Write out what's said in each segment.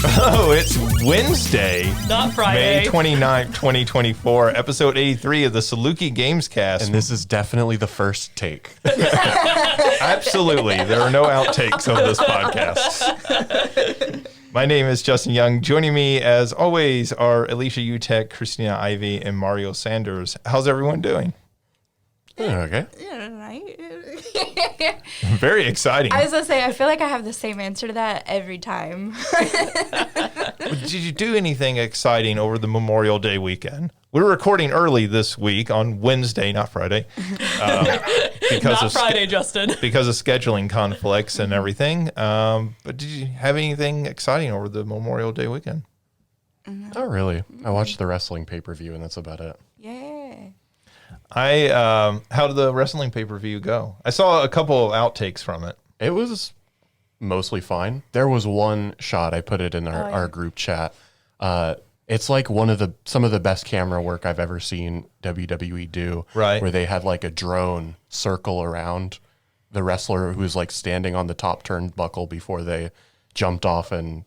Oh, it's Wednesday, not Friday. May 29th, 2024, episode 83 of the Saluki Gamescast. And this is definitely the first take. Absolutely. There are no outtakes of this podcast. My name is Justin Young. Joining me, as always, are Alicia Utecht, Christina Ivey, and Mario Sanders. How's everyone doing? Okay. Yeah, right. Very exciting. I was gonna say, I feel like I have the same answer to that every time. Did you do anything exciting over the Memorial Day weekend? We're recording early this week on Wednesday, not Friday. Not Friday, Justin. Because of scheduling conflicts and everything. But did you have anything exciting over the Memorial Day weekend? Not really. I watched the wrestling pay-per-view, and that's about it. Yeah. How did the wrestling pay-per-view go? I saw a couple of outtakes from it. It was mostly fine. There was one shot, I put it in our group chat. It's like some of the best camera work I've ever seen WWE do. Right. Where they had like a drone circle around the wrestler who was like standing on the top turnbuckle before they jumped off and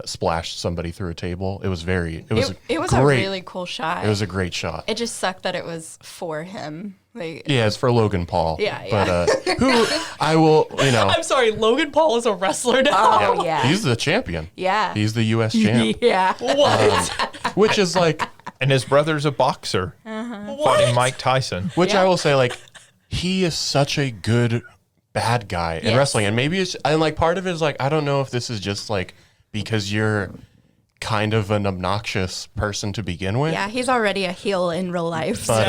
splashed somebody through a table. It was great. A really cool shot. It was a great shot. It just sucked that it was for him. Yeah, it's for Logan Paul. Yeah. But who I will, I'm sorry, Logan Paul is a wrestler now. Oh, yeah. He's the champion. Yeah. He's the U.S. champ. Yeah. What? Which is like, And his brother's a boxer, fighting Mike Tyson. which I will say, like, he is such a good bad guy in Yes. wrestling. And maybe part of it is like, I don't know if this is just like because you're kind of an obnoxious person to begin with. Yeah, he's already a heel in real life. But,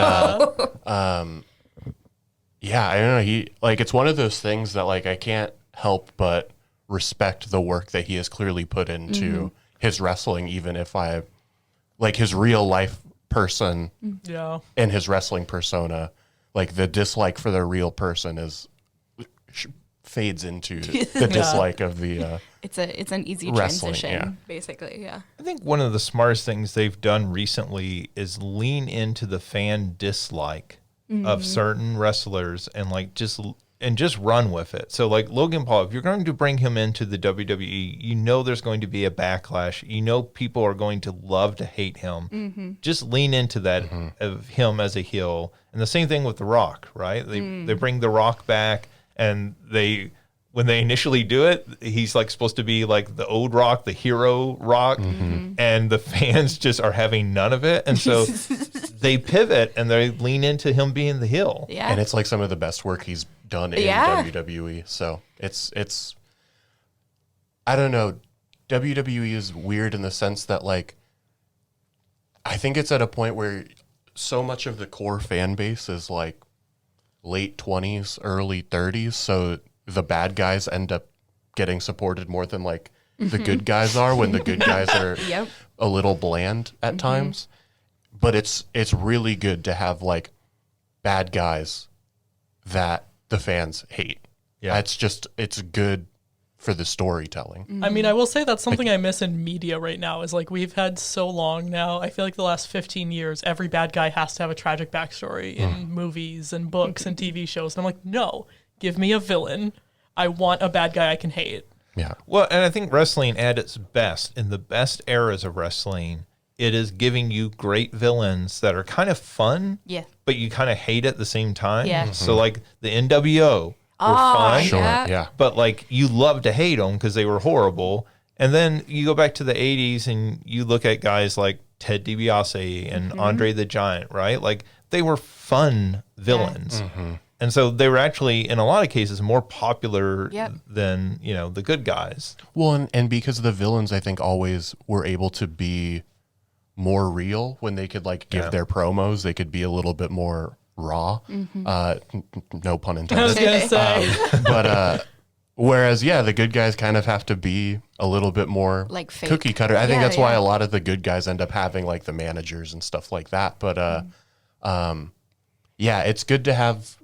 yeah, I don't know. It's one of those things that like I can't help but respect the work that he has clearly put into his wrestling, even if I like his real life person Yeah. and his wrestling persona, like the dislike for the real person fades into the dislike of the It's an easy wrestling, transition, yeah. basically. Yeah. I think one of the smartest things they've done recently is lean into the fan dislike of certain wrestlers and just run with it. So like Logan Paul, if you're going to bring him into the WWE, you know there's going to be a backlash. You know people are going to love to hate him. Just lean into that of him as a heel. And the same thing with The Rock, right? They bring The Rock back, and when they initially do it, he's like supposed to be like the old Rock, the hero Rock, and the fans just are having none of it. And so they pivot and they lean into him being the heel. Yeah. and it's like some of the best work he's done in Yeah. WWE. So it's I don't know. WWE is weird in the sense that like I think it's at a point where so much of the core fan base is like late 20s, early 30s. So the bad guys end up getting supported more than like the good guys are when the good guys are Yep. a little bland at times. But it's really good to have like bad guys that the fans hate. Yeah. It's good for the storytelling. I mean, I will say that's something I miss in media right now is like we've had so long now. I feel like the last 15 years, every bad guy has to have a tragic backstory in movies and books and TV shows. And I'm like, no, give me a villain. I want a bad guy I can hate. Yeah. Well, and I think wrestling at its best, in the best eras of wrestling, it is giving you great villains that are kind of fun, Yeah. but you kind of hate at the same time. Yeah. So like the NWO were fun, Sure. Yeah. Yeah. but like you love to hate them because they were horrible. And then you go back to the 80s and you look at guys like Ted DiBiase and Andre the Giant, right? Like they were fun villains. And so they were actually, in a lot of cases, more popular Yep. than, the good guys. Well, and because the villains, I think, always were able to be more real when they could like give their promos. They could be a little bit more raw. No pun I was intended. going to say. But whereas, the good guys kind of have to be a little bit more Like fake. cookie cutter. I think Yeah, that's why yeah. a lot of the good guys end up having like the managers and stuff like that. But it's good to have,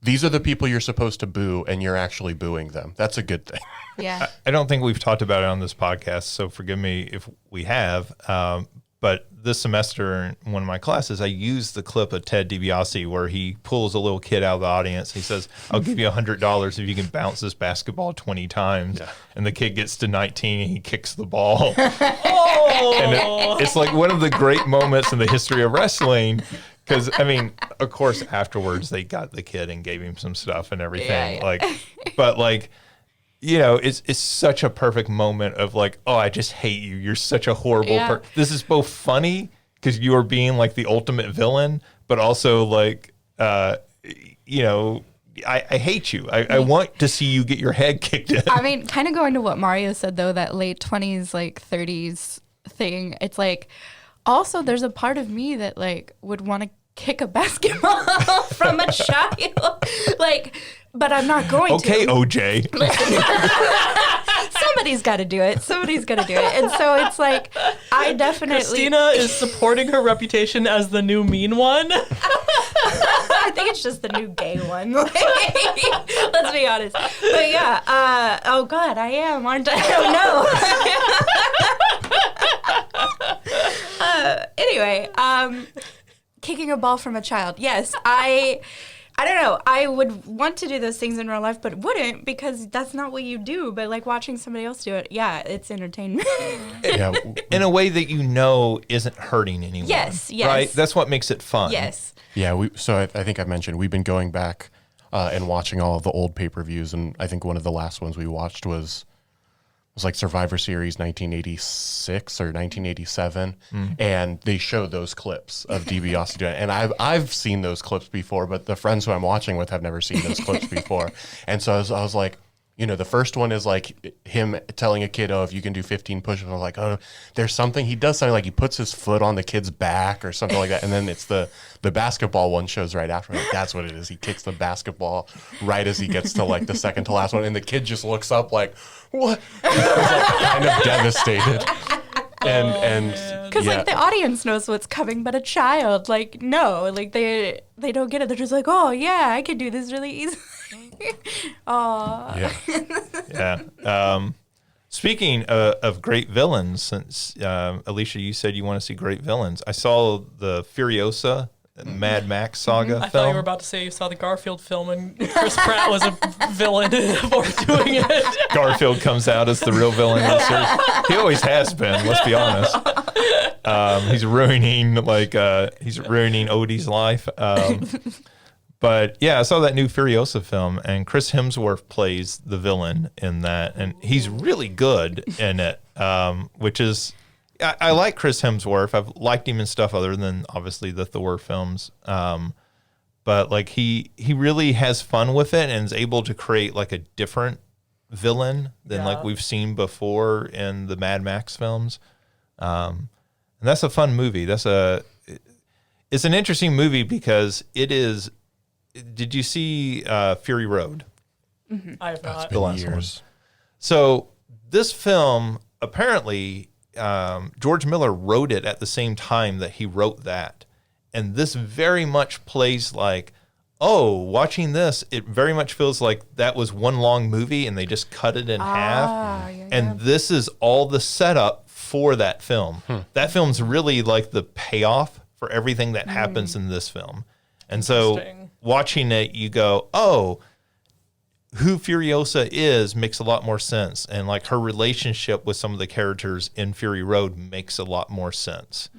these are the people you're supposed to boo and you're actually booing them. That's a good thing. Yeah. I don't think we've talked about it on this podcast, so forgive me if we have. But this semester in one of my classes, I used the clip of Ted DiBiase where he pulls a little kid out of the audience. He says, "I'll give you $100 if you can bounce this basketball 20 times." Yeah. And the kid gets to 19 and he kicks the ball. And it's like one of the great moments in the history of wrestling. Because, I mean, of course, afterwards they got the kid and gave him some stuff and everything. But it's such a perfect moment of like, oh, I just hate you. You're such a horrible person. This is both funny because you are being like the ultimate villain, but also like, I hate you. I want to see you get your head kicked in. I mean, kind of going to what Mario said, though, that late 20s, like 30s thing. It's like, also, there's a part of me that like would want to kick a basketball from a child. But I'm not going to. Okay, OJ. Somebody's got to do it. And so it's like, I definitely... Christina is supporting her reputation as the new mean one. I think it's just the new gay one. Let's be honest. But yeah, oh God, I am, aren't I? Oh no. Anyway, kicking a ball from a child. Yes, I don't know. I would want to do those things in real life, but wouldn't because that's not what you do. But like watching somebody else do it, yeah, it's entertainment. Yeah, in a way that isn't hurting anyone. Yes. Right? That's what makes it fun. Yes. Yeah, so I think I mentioned we've been going back and watching all of the old pay-per-views, and I think one of the last ones we watched was like Survivor Series 1986 or 1987, and they showed those clips of DiBiase doing it. And I've seen those clips before, but the friends who I'm watching with have never seen those clips before. And so I was like, the first one is like him telling a kid, "Oh, if you can do 15 push-ups," I'm like, "Oh, there's something." He does something like he puts his foot on the kid's back or something like that. And then it's the basketball one shows right after. Like, that's what it is. He kicks the basketball right as he gets to like the second to last one, and the kid just looks up like, "What?" He's like kind of devastated. Because like the audience knows what's coming, but a child, like, no, like they don't get it. They're just like, "Oh yeah, I could do this really easily." Yeah. Yeah. Speaking of great villains, since Alicia, you said you want to see great villains, I saw the Furiosa Mad Max saga I film. thought you were about to say you saw the Garfield film and Chris Pratt was a villain for doing it. Garfield comes out as the real villain. He always has been. Let's be honest. He's ruining Odie's life. But yeah, I saw that new Furiosa film, and Chris Hemsworth plays the villain in that, and he's really good in it. Which is, I like Chris Hemsworth. I've liked him in stuff other than obviously the Thor films. But like he really has fun with it and is able to create like a different villain than like we've seen before in the Mad Max films. And that's a fun movie. It's an interesting movie because it is. Did you see Fury Road? Mm-hmm. I have not. The last one. So this film, apparently, George Miller wrote it at the same time that he wrote that. And this very much plays like, watching this, it very much feels like that was one long movie and they just cut it in half. Yeah. And this is all the setup for that film. That film's really like the payoff for everything that happens in this film. And so watching it, you go, who Furiosa is makes a lot more sense. And like her relationship with some of the characters in Fury Road makes a lot more sense.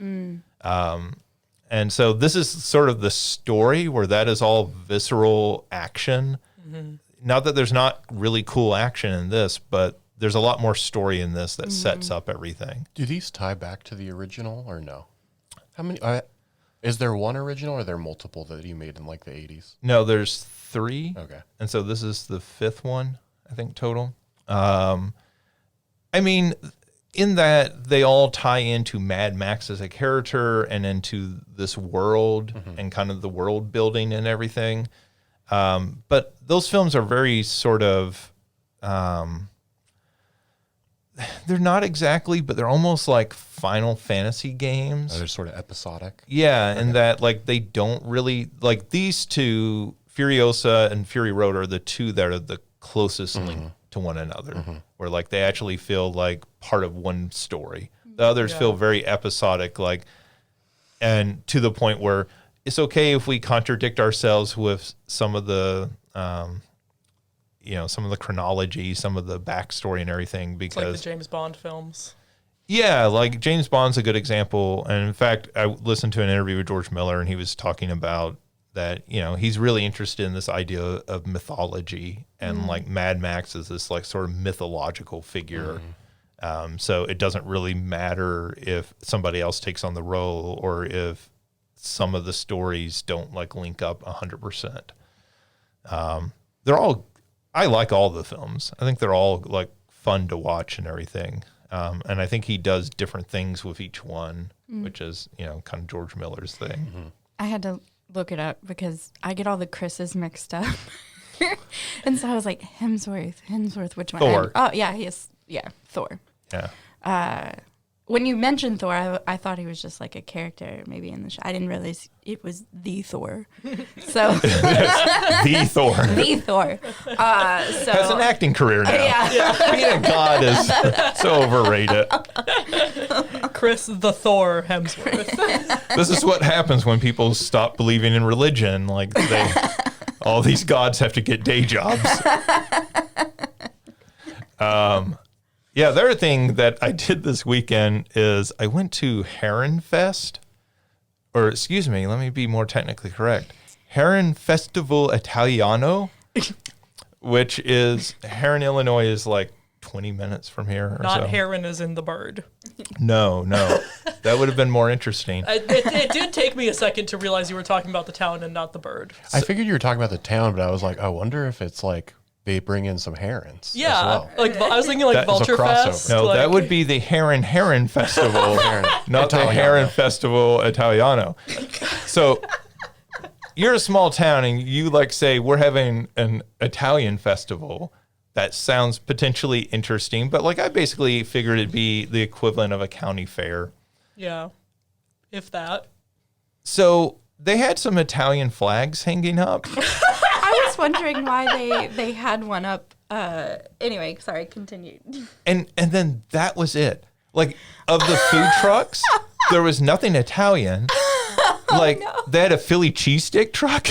And so this is sort of the story where that is all visceral action. Mm-hmm. Not that there's not really cool action in this, but there's a lot more story in this that sets up everything. Do these tie back to the original or no? How many... Is there one original or are there multiple that he made in like the 80s? No, there's 3. Okay. And so this is the 5th one, I think, total. I mean, in that they all tie into Mad Max as a character and into this world and kind of the world building and everything. But those films are very sort of... they're not exactly, but they're almost like Final Fantasy games. Oh, they're sort of episodic. Yeah, and that like they don't really like these two, Furiosa and Fury Road, are the two that are the closest link to one another, where like they actually feel like part of one story. The others feel very episodic. Like and to the point where it's okay if we contradict ourselves with some of the, some of the chronology, some of the backstory and everything, It's like the because James Bond films. yeah, like James Bond's a good example. And in fact, I listened to an interview with George Miller, and he was talking about that, he's really interested in this idea of mythology, and like Mad Max is this like sort of mythological figure. So it doesn't really matter if somebody else takes on the role or if some of the stories don't like link up 100%. I like all the films. I think they're all like fun to watch and everything. And I think he does different things with each one, which is, kind of George Miller's thing. I had to look it up because I get all the Chris's mixed up. And so I was like, Hemsworth, which one? Thor. Thor. Yeah. When you mentioned Thor, I thought he was just like a character maybe in the show. I didn't realize it was the Thor. So The Thor. the Thor. Has an acting career now. Yeah. Being a god is so overrated. Chris the Thor Hemsworth. This is what happens when people stop believing in religion. Like all these gods have to get day jobs. Yeah, the other thing that I did this weekend is I went to Heron Fest, or excuse me, let me be more technically correct. Heron Festival Italiano, which is Heron, Illinois is like 20 minutes from here or Not so. heron as in the bird. No. That would have been more interesting. It did take me a second to realize you were talking about the town and not the bird. I figured you were talking about the town, but I was like, I wonder if it's like they bring in some herons. Yeah, as well. like I was thinking like That is a Vulture crossover. Fest. No, like, that would be the Heron Festival, not the Italiano. Heron Festival Italiano. So you're a small town and you like say we're having an Italian festival. That sounds potentially interesting, but like I basically figured it'd be the equivalent of a county fair. Yeah, if that. So they had some Italian flags hanging up. I was wondering why they had one up. Anyway, sorry, continue. And then that was it. Like of the food trucks, there was nothing Italian. Like they had a Philly cheesesteak truck.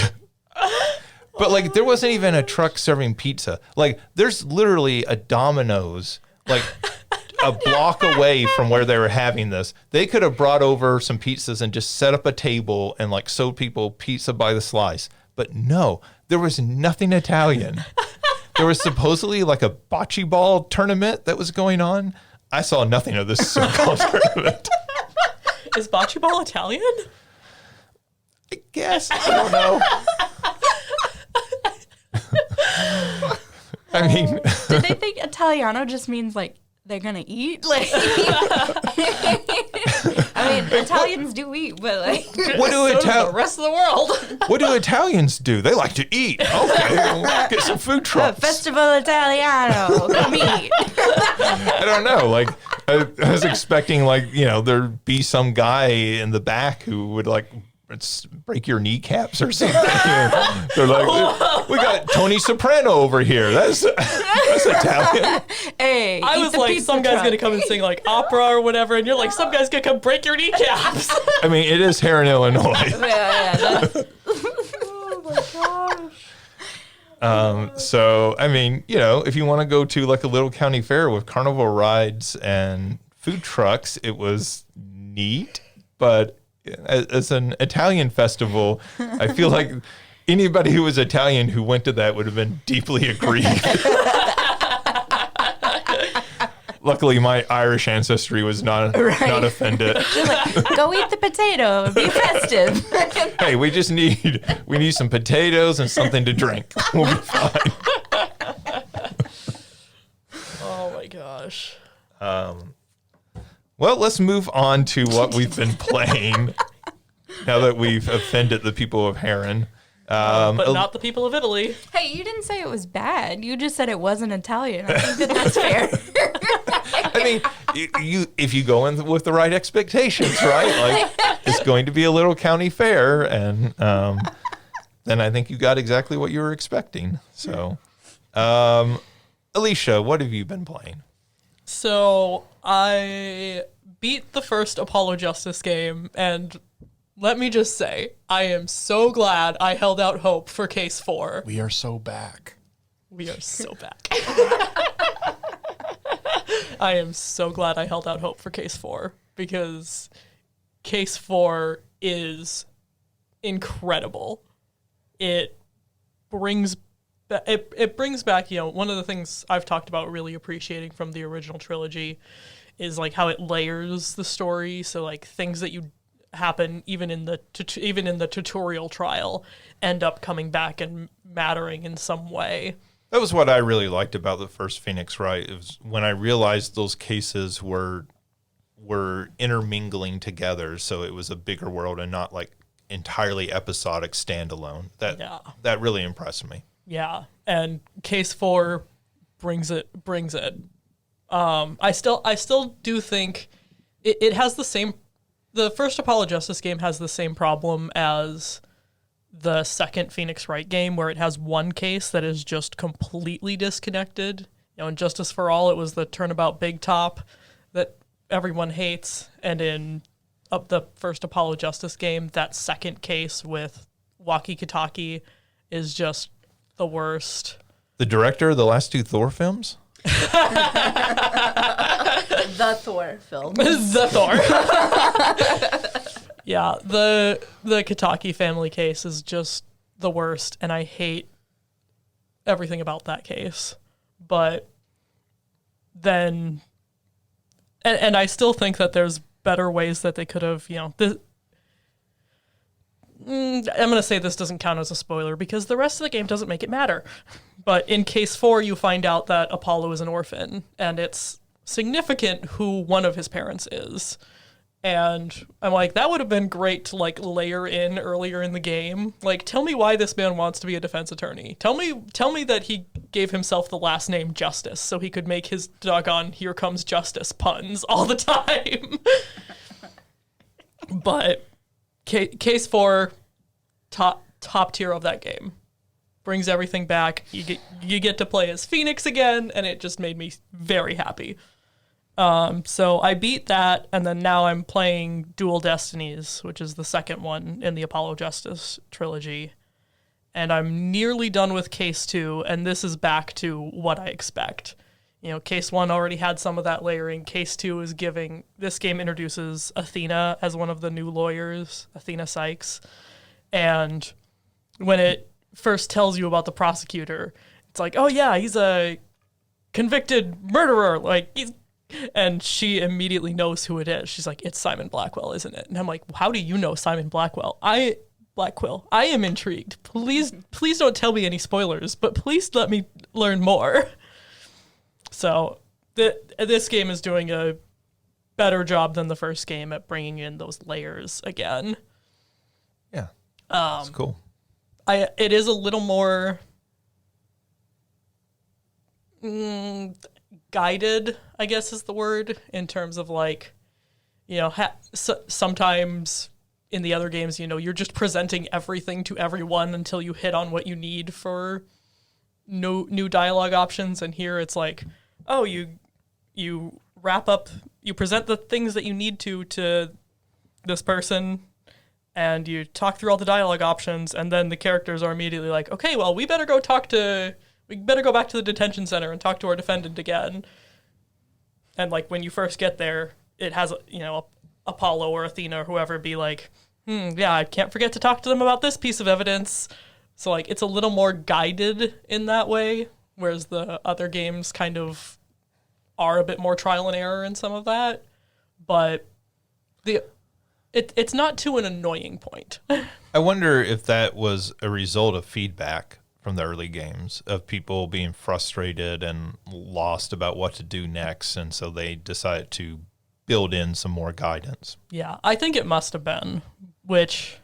But like there wasn't even a truck serving pizza. Like there's literally a Domino's like a block away from where they were having this. They could have brought over some pizzas and just set up a table and like sold people pizza by the slice. But no, there was nothing Italian. There was supposedly like a bocce ball tournament that was going on. I saw nothing of this so-called tournament. Is bocce ball Italian? I guess. I don't know. I mean, Did they think Italiano just means like they're gonna eat? Like, I mean, Italians do eat, but like, what do The rest of the world. What do Italians do? They like to eat. Okay, we'll get some food trucks. Festival Italiano, come eat. I don't know. Like, I was expecting, like, there'd be some guy in the back who would, like, break your kneecaps or something. They're like, we got Tony Soprano over here. That's Italian. Hey, I was like, some guy's gonna come and sing like opera or whatever, and you're like, some guy's gonna come break your kneecaps. I mean, it is here in Illinois. Yeah. Oh my gosh. So, I mean, if you want to go to like a little county fair with carnival rides and food trucks, it was neat. But as an Italian festival, I feel like anybody who was Italian who went to that would have been deeply aggrieved. Luckily, my Irish ancestry was not offended. Just like, go eat the potato, be festive. Hey, we need some potatoes and something to drink. We'll be fine. Oh my gosh. Well, let's move on to what we've been playing now that we've offended the people of Heron. But not the people of Italy. Hey, you didn't say it was bad. You just said it wasn't Italian. I think that's fair. I mean, if you go in with the right expectations, right? Like, it's going to be a little county fair, and then I think you got exactly what you were expecting. So, Alicia, what have you been playing? So I beat the first Apollo Justice game, and let me just say, I am so glad I held out hope for Case 4. We are so back. We are so back. I am so glad I held out hope for Case 4 because Case 4 is incredible. It brings back, one of the things I've talked about really appreciating from the original trilogy is like how it layers the story. So like things that you happen even in the tutorial trial end up coming back and mattering in some way. That was what I really liked about the first Phoenix Wright. It was when I realized those cases were intermingling together, so it was a bigger world and not like entirely episodic standalone. That really impressed me. Yeah, and Case 4 brings it. I still do think it has the same. The first Apollo Justice game has the same problem as the second Phoenix Wright game, where it has one case that is just completely disconnected. In Justice for All, it was the turnabout Big Top that everyone hates, and in the first Apollo Justice game, that second case with Waki Kitaki is just the worst. The director of the last two Thor films? The Thor film. The Thor. Yeah, the Kitaki family case is just the worst, and I hate everything about that case. But then, and I still think that there's better ways that they could have, I'm going to say this doesn't count as a spoiler because the rest of the game doesn't make it matter. But in Case 4, you find out that Apollo is an orphan, and it's significant who one of his parents is. And I'm like, that would have been great to like layer in earlier in the game. Like, tell me why this man wants to be a defense attorney. Tell me that he gave himself the last name Justice so he could make his doggone "Here Comes Justice" puns all the time. But Case 4, top tier of that game. Brings everything back. You get to play as Phoenix again, and it just made me very happy. So I beat that, and then now I'm playing Dual Destinies, which is the second one in the Apollo Justice trilogy. And I'm nearly done with Case 2, and this is back to what I expect. Case 1 already had some of that layering. Case 2 is this game introduces Athena as one of the new lawyers, Athena Sykes. And when it first tells you about the prosecutor, it's like, oh yeah, he's a convicted murderer. And she immediately knows who it is. She's like, it's Simon Blackwell, isn't it? And I'm like, how do you know Simon Blackwell? Blackquill. I am intrigued. Please don't tell me any spoilers, but please let me learn more. So this game is doing a better job than the first game at bringing in those layers again. Yeah, that's cool. It is a little more guided, I guess is the word, in terms of like, sometimes in the other games, you're just presenting everything to everyone until you hit on what you need for new dialogue options. And here it's like, oh, you wrap up, you present the things that you need to this person, and you talk through all the dialogue options, and then the characters are immediately like, okay, well, we better go back to the detention center and talk to our defendant again. And like when you first get there, it has Apollo or Athena or whoever be like, yeah, I can't forget to talk to them about this piece of evidence. So like it's a little more guided in that way, whereas the other games kind of are a bit more trial and error in some of that. But it's not to an annoying point. I wonder if that was a result of feedback from the early games of people being frustrated and lost about what to do next, and so they decided to build in some more guidance. Yeah, I think it must have been, which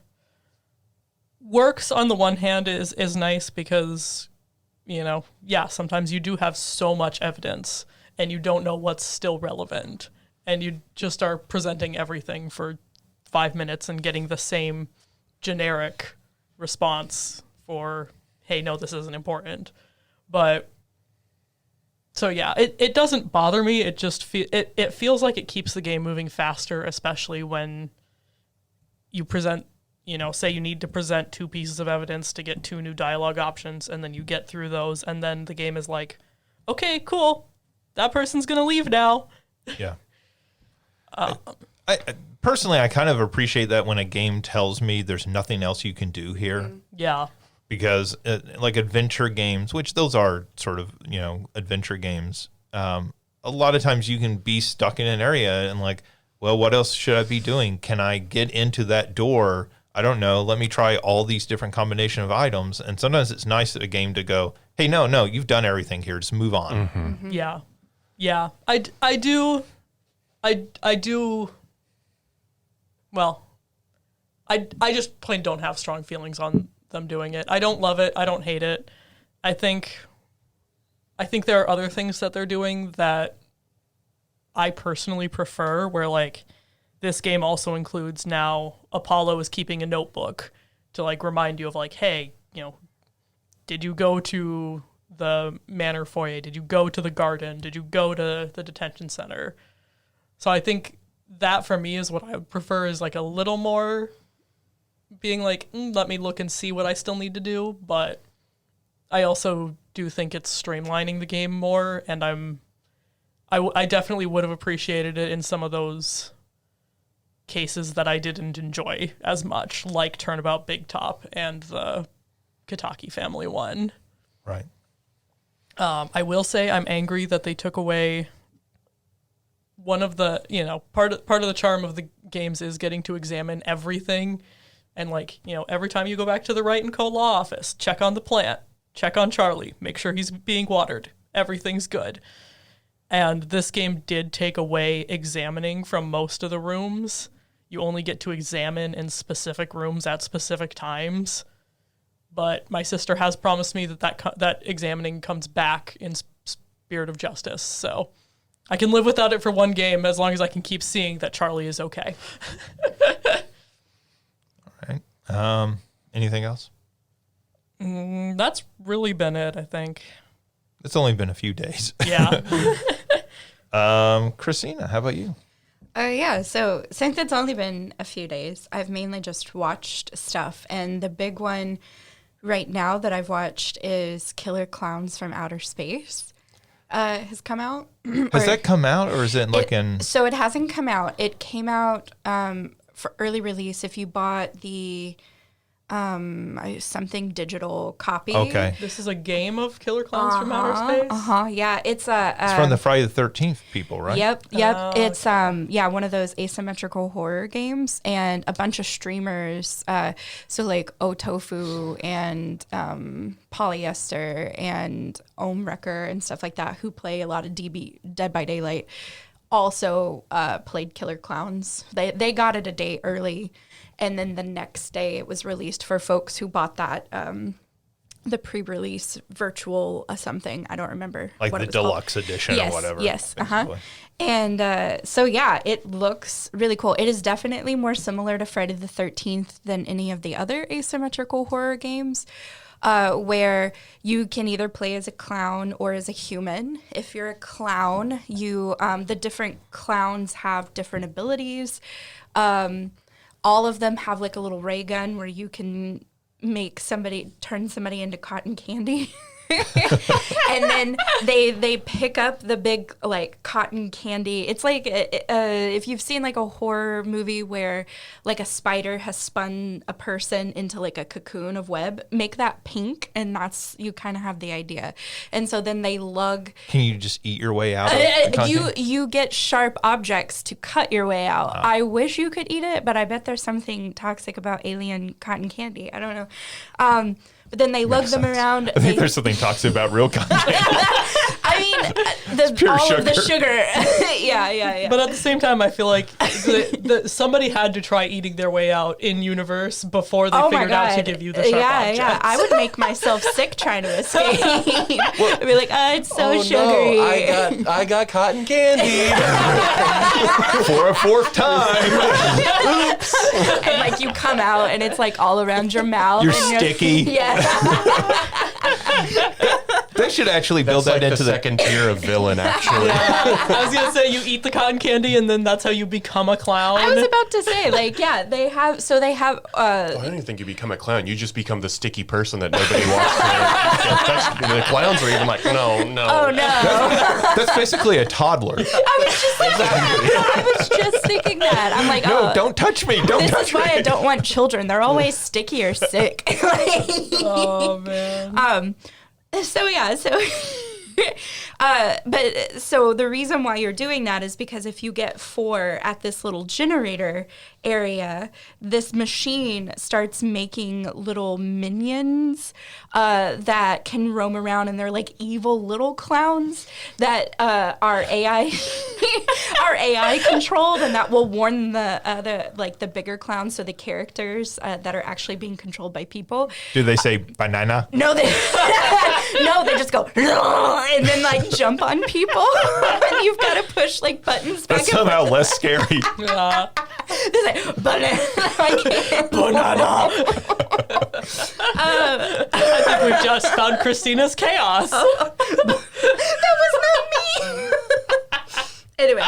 works on the one hand is nice because, sometimes you do have so much evidence and you don't know what's still relevant, and you just are presenting everything for 5 minutes and getting the same generic response for, hey, no, this isn't important. But so yeah, it doesn't bother me. It just it feels like it keeps the game moving faster, especially when you present, say you need to present 2 pieces of evidence to get 2 new dialogue options, and then you get through those, and then the game is like, okay, cool, that person's gonna leave now. Yeah. I personally, I kind of appreciate that when a game tells me there's nothing else you can do here. Yeah. Because like adventure games, which those are sort of, adventure games, a lot of times you can be stuck in an area and like, well, what else should I be doing? Can I get into that door? I don't know. Let me try all these different combination of items. And sometimes it's nice at a game to go, hey, no, you've done everything here. Just move on. Mm-hmm. Yeah. Yeah. I do. Well, I just plain don't have strong feelings on them doing it. I don't love it. I don't hate it. I think there are other things that they're doing that I personally prefer, where like this game also includes now Apollo is keeping a notebook to like remind you of like, hey, did you go to the manor foyer? Did you go to the garden? Did you go to the detention center? So I think that for me is what I would prefer, is like a little more being like, let me look and see what I still need to do. But I also do think it's streamlining the game more, and I definitely would have appreciated it in some of those cases that I didn't enjoy as much, like Turnabout Big Top and the Kataki family one. Right. I will say I'm angry that they took away one of the, part of the charm of the games is getting to examine everything. And like, every time you go back to the Wright & Co. law office, check on the plant, check on Charlie, make sure he's being watered. Everything's good. And this game did take away examining from most of the rooms. You only get to examine in specific rooms at specific times. But my sister has promised me that examining comes back in Spirit of Justice. So I can live without it for one game as long as I can keep seeing that Charlie is okay. All right. Anything else? That's really been it, I think. It's only been a few days. Yeah. Christina, how about you? Yeah, so since it's only been a few days, I've mainly just watched stuff. And the big one right now that I've watched is Killer Clowns from Outer Space. Has come out. Has that come out, or is it like So it hasn't come out. It came out for early release if you bought the something digital copy. Okay. This is a game of Killer Clowns from Outer Space? Yeah, it's it's from the Friday the 13th people, right? Yep. It's one of those asymmetrical horror games, and a bunch of streamers, so like Otofu and Polyester and Ohm Wrecker and stuff like that, who play a lot of Dead by Daylight, also played Killer Clowns. They got it a day early, and then the next day it was released for folks who bought that the pre-release virtual something. I don't remember. Like what the it was called. deluxe edition or whatever. Yes. And so yeah, it looks really cool. It is definitely more similar to Friday the 13th than any of the other asymmetrical horror games. Where you can either play as a clown or as a human. If you're a clown, you the different clowns have different abilities. All of them have like a little ray gun where you can turn somebody into cotton candy. And then they pick up the big like cotton candy. It's like if you've seen like a horror movie where like a spider has spun a person into like a cocoon of web, make that pink, and that's, you kind of have the idea. And so then they lug. Can you just eat your way out? Of you get sharp objects to cut your way out. I wish you could eat it, but I bet there's something toxic about alien cotton candy. I don't know. But then they lug them around. I think there's something toxic about real content. I mean, all of the sugar. Yeah. But at the same time, I feel like somebody had to try eating their way out in universe before they figured out to give you the sharp objects. Yeah. I would make myself sick trying to escape. I'd be like, it's so sugary. No, I got cotton candy For a fourth time. Oops. And like you come out and it's like all around your mouth. You're and sticky. Yeah. They should actually build That's that like into the second tier of villain, actually. I was gonna say you eat the cotton candy and then that's how you become a clown. I was about to say, like, yeah, they have. I don't even think you become a clown. You just become the sticky person that nobody wants to get touched. The clowns are even like, no. Oh no! That's basically a toddler. I was just thinking that. I'm like, No, don't touch me. Don't This touch is me. why I don't want children. They're always sticky or sick. Oh man. So the reason why you're doing that is because if you get 4 at this little generator area, this machine starts making little minions that can roam around, and they're like evil little clowns that are AI are AI controlled, and that will warn the bigger clowns, so the characters that are actually being controlled by people. Do they say banana? No, they just go and then like jump on people, and you've got to push like buttons back That's and somehow less scary. Yeah. They say, banana. Banana. I think we just found Christina's chaos. That was not me. Anyway,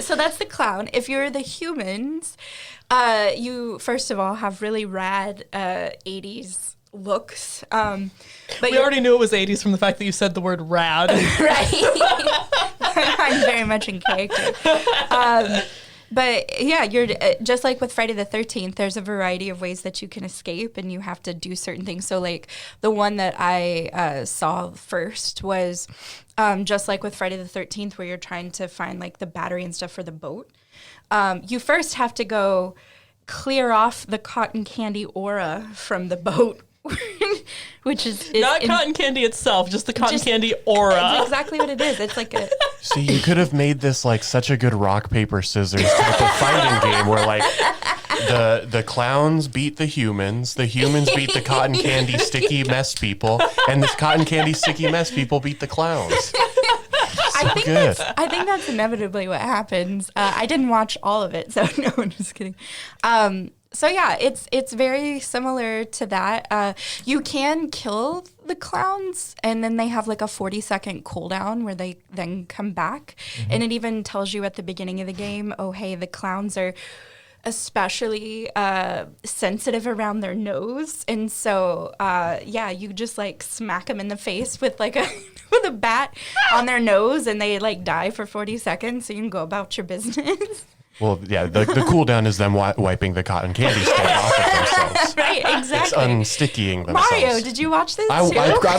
so that's the clown. If you're the humans, you first of all have really rad 80s looks. But We already knew it was 80s from the fact that you said the word rad. right. I'm very much in character. But yeah, you're just like with Friday the 13th, there's a variety of ways that you can escape, and you have to do certain things. So like the one that I saw first was just like with Friday the 13th, where you're trying to find like the battery and stuff for the boat. You first have to go clear off the cotton candy aura from the boat. Which is Not cotton candy itself, just the cotton candy aura. That's exactly what it is. It's like a See, you could have made this like such a good rock, paper, scissors type of fighting game where like the clowns beat the humans beat the cotton candy sticky mess people, and the cotton candy sticky mess people beat the clowns. I think good. that's inevitably what happens. I didn't watch all of it, so no, I'm just kidding. So yeah, it's very similar to that. You can kill the clowns, and then they have like a 40-second cooldown where they then come back. Mm-hmm. And it even tells you at the beginning of the game, oh, hey, the clowns are especially sensitive around their nose. And so, yeah, you just like smack them in the face with like with a bat on their nose, and they like die for 40 seconds, so you can go about your business. Well, yeah, the cooldown is them wiping the cotton candy stick off of themselves. Right, exactly. It's unstickying themselves. Mario, did you watch this too? I'm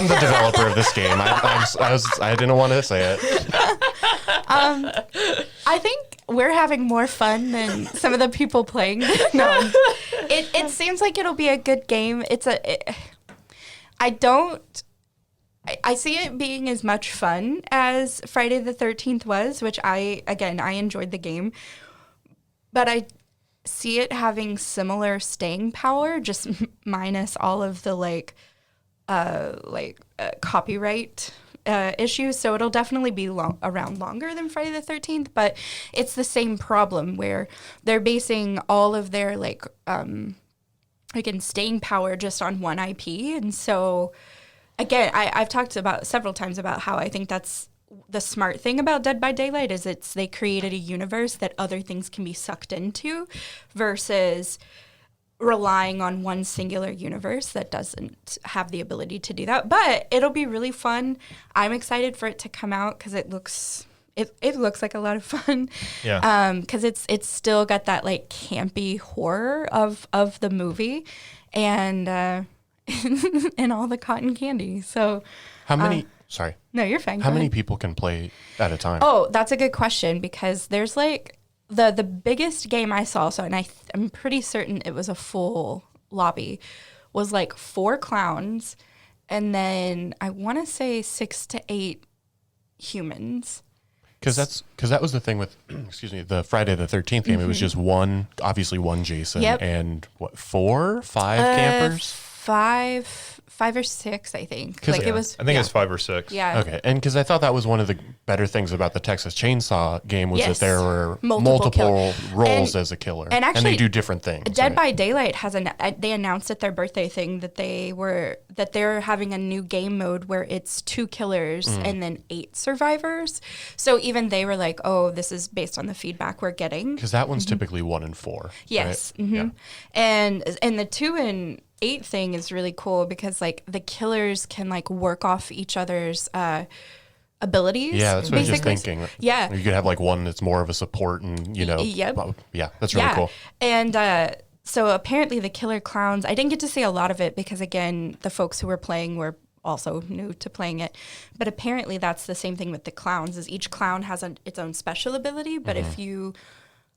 the developer of this game. I didn't want to say it. I think we're having more fun than some of the people playing. No, it seems like it'll be a good game. I see it being as much fun as Friday the 13th was, which I enjoyed the game. But I see it having similar staying power, just minus all of the copyright issues. So it'll definitely be around longer than Friday the 13th. But it's the same problem where they're basing all of their staying power just on one IP, and so. Again, I've talked about several times about how I think that's the smart thing about Dead by Daylight is they created a universe that other things can be sucked into versus relying on one singular universe that doesn't have the ability to do that. But it'll be really fun. I'm excited for it to come out because it looks like a lot of fun. Yeah. Because it's still got that like campy horror of the movie, and and all the cotton candy. So How many? Sorry. no, you're fine. How Go many ahead. people can play at a time? Oh, that's a good question because there's like the biggest game I saw. So, and I'm pretty certain it was a full lobby. Was like 4 clowns, and then I want to say 6 to 8 humans. Because that was the thing with the Friday the 13th game. It was just obviously one Jason Yep. and 4, 5 campers. 5 5 or 6, I think. 'Cause- Like Yeah. it was. I think it's 5 or 6. Yeah. Okay, and because I thought that was one of the better things about the Texas Chainsaw game was Yes. that there were Multiple multiple roles And- as a killer, and they actually, do different things. Dead right? by Daylight they announced at their birthday thing that they're having a new game mode where it's 2 killers and then 8 survivors. So even they were like, "Oh, this is based on the feedback we're getting." Because that one's typically 1 and 4. Yes. Right? Hmm. And the 2 and 8 thing is really cool because like the killers can like work off each other's abilities. Yeah, that's what I was just basically. thinking. Yeah. You could have like one that's more of a support and, Yep. yeah, that's really cool. And so apparently the killer clowns, I didn't get to see a lot of it because again, the folks who were playing were also new to playing it. But apparently that's the same thing with the clowns is each clown has its own special ability. But if you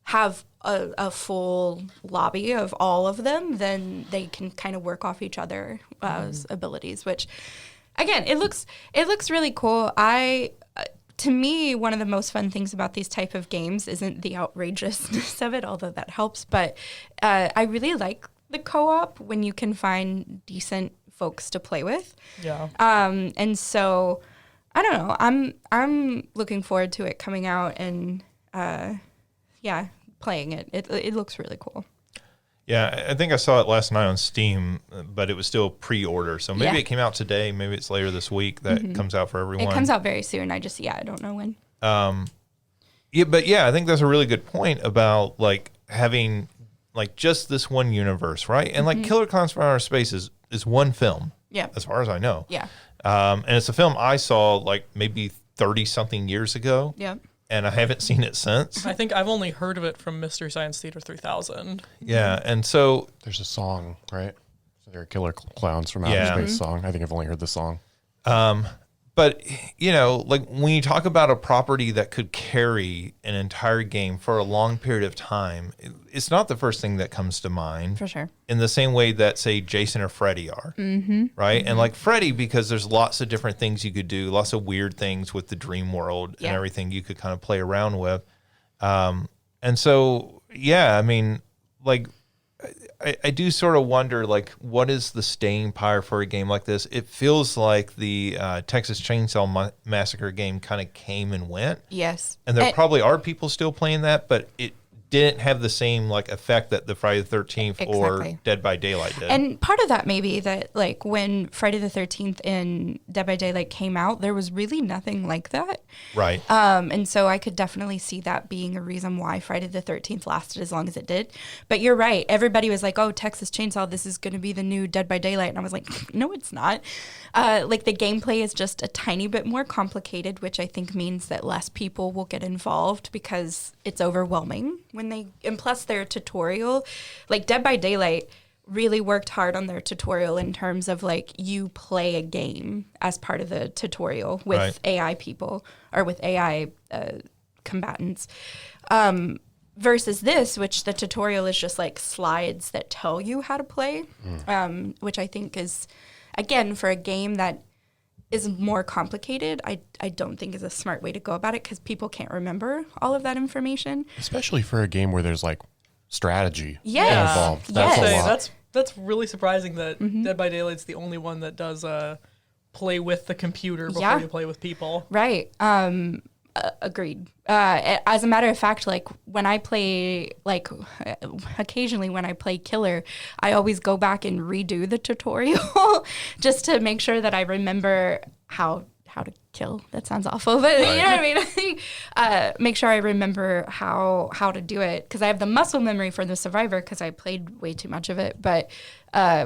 have a full lobby of all of them, then they can kind of work off each other's abilities, which again, it looks really cool. To me, one of the most fun things about these type of games isn't the outrageousness of it, although that helps. But I really like the co-op when you can find decent folks to play with. Yeah. And so I don't know. I'm looking forward to it coming out and playing it. It looks really cool. Yeah, I think I saw it last night on Steam, but it was still pre-order. So maybe Yeah. it came out today. Maybe it's later this week that comes out for everyone. It comes out very soon. I don't know when. Yeah, but yeah, I think that's a really good point about like having like just this one universe, right? And like Killer Clowns from Outer Space is one film, Yeah. as far as I know. Yeah. And it's a film I saw like maybe 30 something years ago. Yeah. And I haven't seen it since. I think I've only heard of it from Mystery Science Theater 3000. Yeah, and so There's a song, right? So there are Killer Clowns from Outer Yeah. Space song. I think I've only heard the song. but like when you talk about a property that could carry an entire game for a long period of time, it's not the first thing that comes to mind. For sure. In the same way that say Jason or Freddy are, right? And like Freddy, because there's lots of different things you could do, lots of weird things with the dream world Yeah. and everything you could kind of play around with. And so, yeah, I mean, like, I do sort of wonder, like, what is the staying power for a game like this? It feels like the Texas Chainsaw Massacre game kind of came and went. Yes. And there probably are people still playing that, but it didn't have the same like effect that the Friday the 13th or Exactly. Dead by Daylight did. And part of that may be that, like, when Friday the 13th and Dead by Daylight came out, there was really nothing like that. right. And so I could definitely see that being a reason why Friday the 13th lasted as long as it did. But you're right. Everybody was like, oh, Texas Chainsaw, this is going to be the new Dead by Daylight. And I was like, no, it's not. Like, the gameplay is just a tiny bit more complicated, which I think means that less people will get involved because it's overwhelming and plus their tutorial, like Dead by Daylight really worked hard on their tutorial in terms of like you play a game as part of the tutorial with Right. AI people or with AI combatants. Versus this, which the tutorial is just like slides that tell you how to play, which I think is, again, for a game that is more complicated, I don't think is a smart way to go about it because people can't remember all of that information. Especially for a game where there's like strategy Yes. involved. Yes. That's a Say, lot. that's really surprising that Dead by Daylight's the only one that does play with the computer before Yeah. you play with people. Right. Agreed. As a matter of fact, like when I play, like occasionally when I play Killer, I always go back and redo the tutorial just to make sure that I remember how to kill. That sounds awful, but you know what I mean? Make sure I remember how to do it because I have the muscle memory for the Survivor because I played way too much of it. But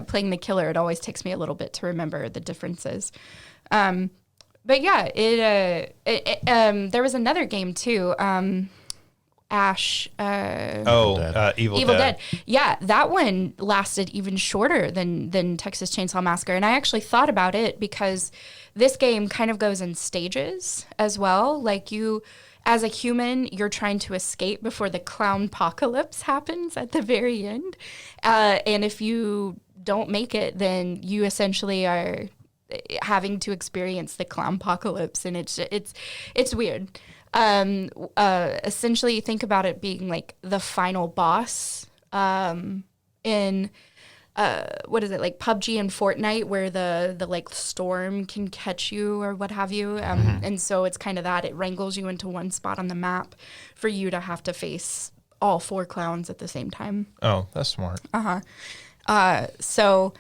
playing the Killer, it always takes me a little bit to remember the differences. But yeah, there was another game too, Ash. Evil Evil Dead. Yeah, that one lasted even shorter than Texas Chainsaw Massacre, and I actually thought about it because this game kind of goes in stages as well. Like you, as a human, you're trying to escape before the clown apocalypse happens at the very end, and if you don't make it, then you essentially are having to experience the clown apocalypse, and it's weird. Essentially, think about it being like the final boss in what is it, like PUBG and Fortnite, where the like storm can catch you or what have you. And so it's kind of that. It wrangles you into one spot on the map for you to have to face all 4 clowns at the same time. Oh, that's smart. So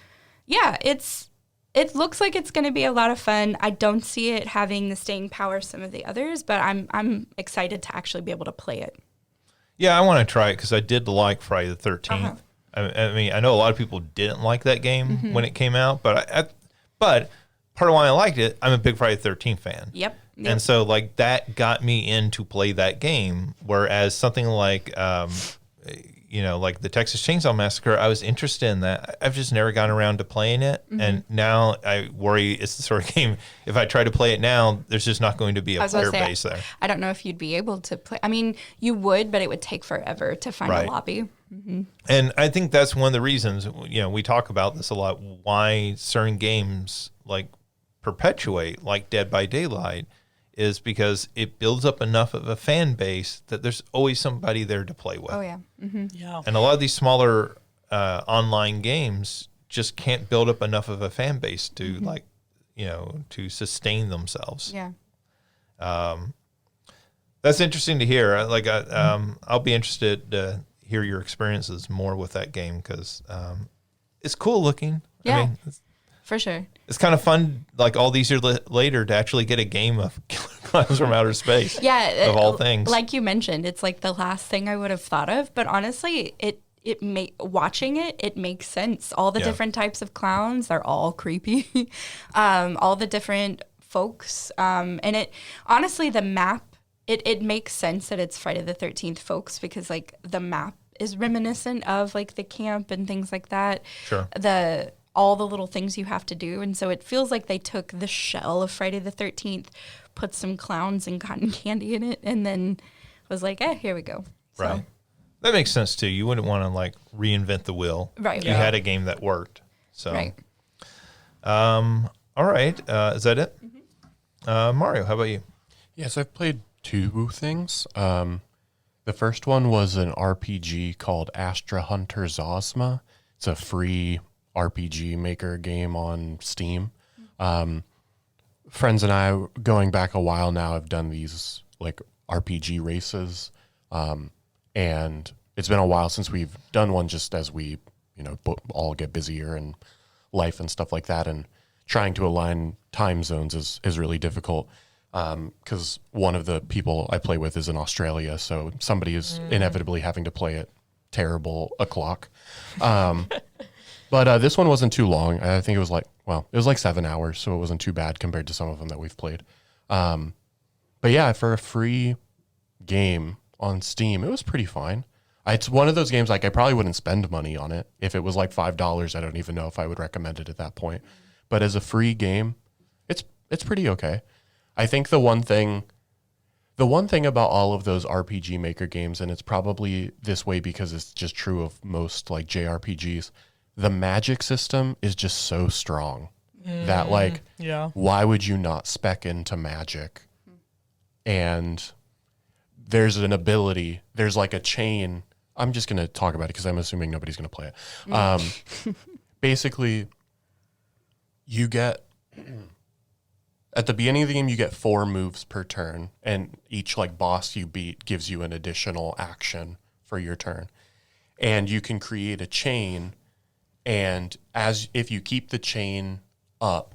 yeah, it looks like it's going to be a lot of fun. I don't see it having the staying power of some of the others, but I'm excited to actually be able to play it. Yeah, I want to try it because I did like Friday the 13th. I mean, I know a lot of people didn't like that game when it came out, but but part of why I liked it, I'm a big Friday the 13th fan. Yep. And so like that got me in to play that game. Whereas something like, like the Texas Chainsaw Massacre, I was interested in that. I've just never gotten around to playing it. And now I worry it's the sort of game, if I try to play it now, there's just not going to be a player base there. I don't know if you'd be able to play. I mean, you would, but it would take forever to find a lobby. And I think that's one of the reasons, we talk about this a lot, why certain games like perpetuate, like Dead by Daylight, is because it builds up enough of a fan base that there's always somebody there to play with. Oh, yeah. Yeah. And a lot of these smaller online games just can't build up enough of a fan base to to sustain themselves. Yeah. That's interesting to hear. I'll be interested to hear your experiences more with that game because it's cool looking. Yeah. I mean, For sure. it's kind of fun, like all these years later, to actually get a game of Killer Clowns from Outer Space. Yeah. Of all things. Like you mentioned, it's like the last thing I would have thought of. But honestly, watching it makes sense. All the different types of clowns, they're all creepy. All the different folks. And it honestly, the map, it makes sense that it's Friday the 13th folks because like the map is reminiscent of like the camp and things like that. Sure. All the little things you have to do. And so it feels like they took the shell of Friday the 13th, put some clowns and cotton candy in it, and then was like, here we go. So, Right. That makes sense too. You wouldn't want to like reinvent the wheel. Right. You had a game that worked. So, Right. All right. Is that it? Mario, how about you? Yes, I've played 2 things. The first one was an RPG called Astra Hunter Zosma. It's a free RPG maker game on Steam. Friends and I, going back a while now, have done these like RPG races. And it's been a while since we've done one just as we, all get busier and life and stuff like that. And trying to align time zones is really difficult. Because one of the people I play with is in Australia, so somebody is inevitably having to play at terrible o'clock. But this one wasn't too long. I think it was like 7 hours, so it wasn't too bad compared to some of them that we've played. But yeah, for a free game on Steam, it was pretty fine. It's one of those games like I probably wouldn't spend money on it. If it was like $5, I don't even know if I would recommend it at that point. But as a free game, it's pretty okay. I think the one thing about all of those RPG Maker games, and it's probably this way because it's just true of most like JRPGs, the magic system is just so strong that like, why would you not spec into magic? And there's an ability, there's like a chain. I'm just going to talk about it because I'm assuming nobody's going to play it. Basically, you get... At the beginning of the game, you get 4 moves per turn, and each like boss you beat gives you an additional action for your turn. And you can create a chain, and if you keep the chain up,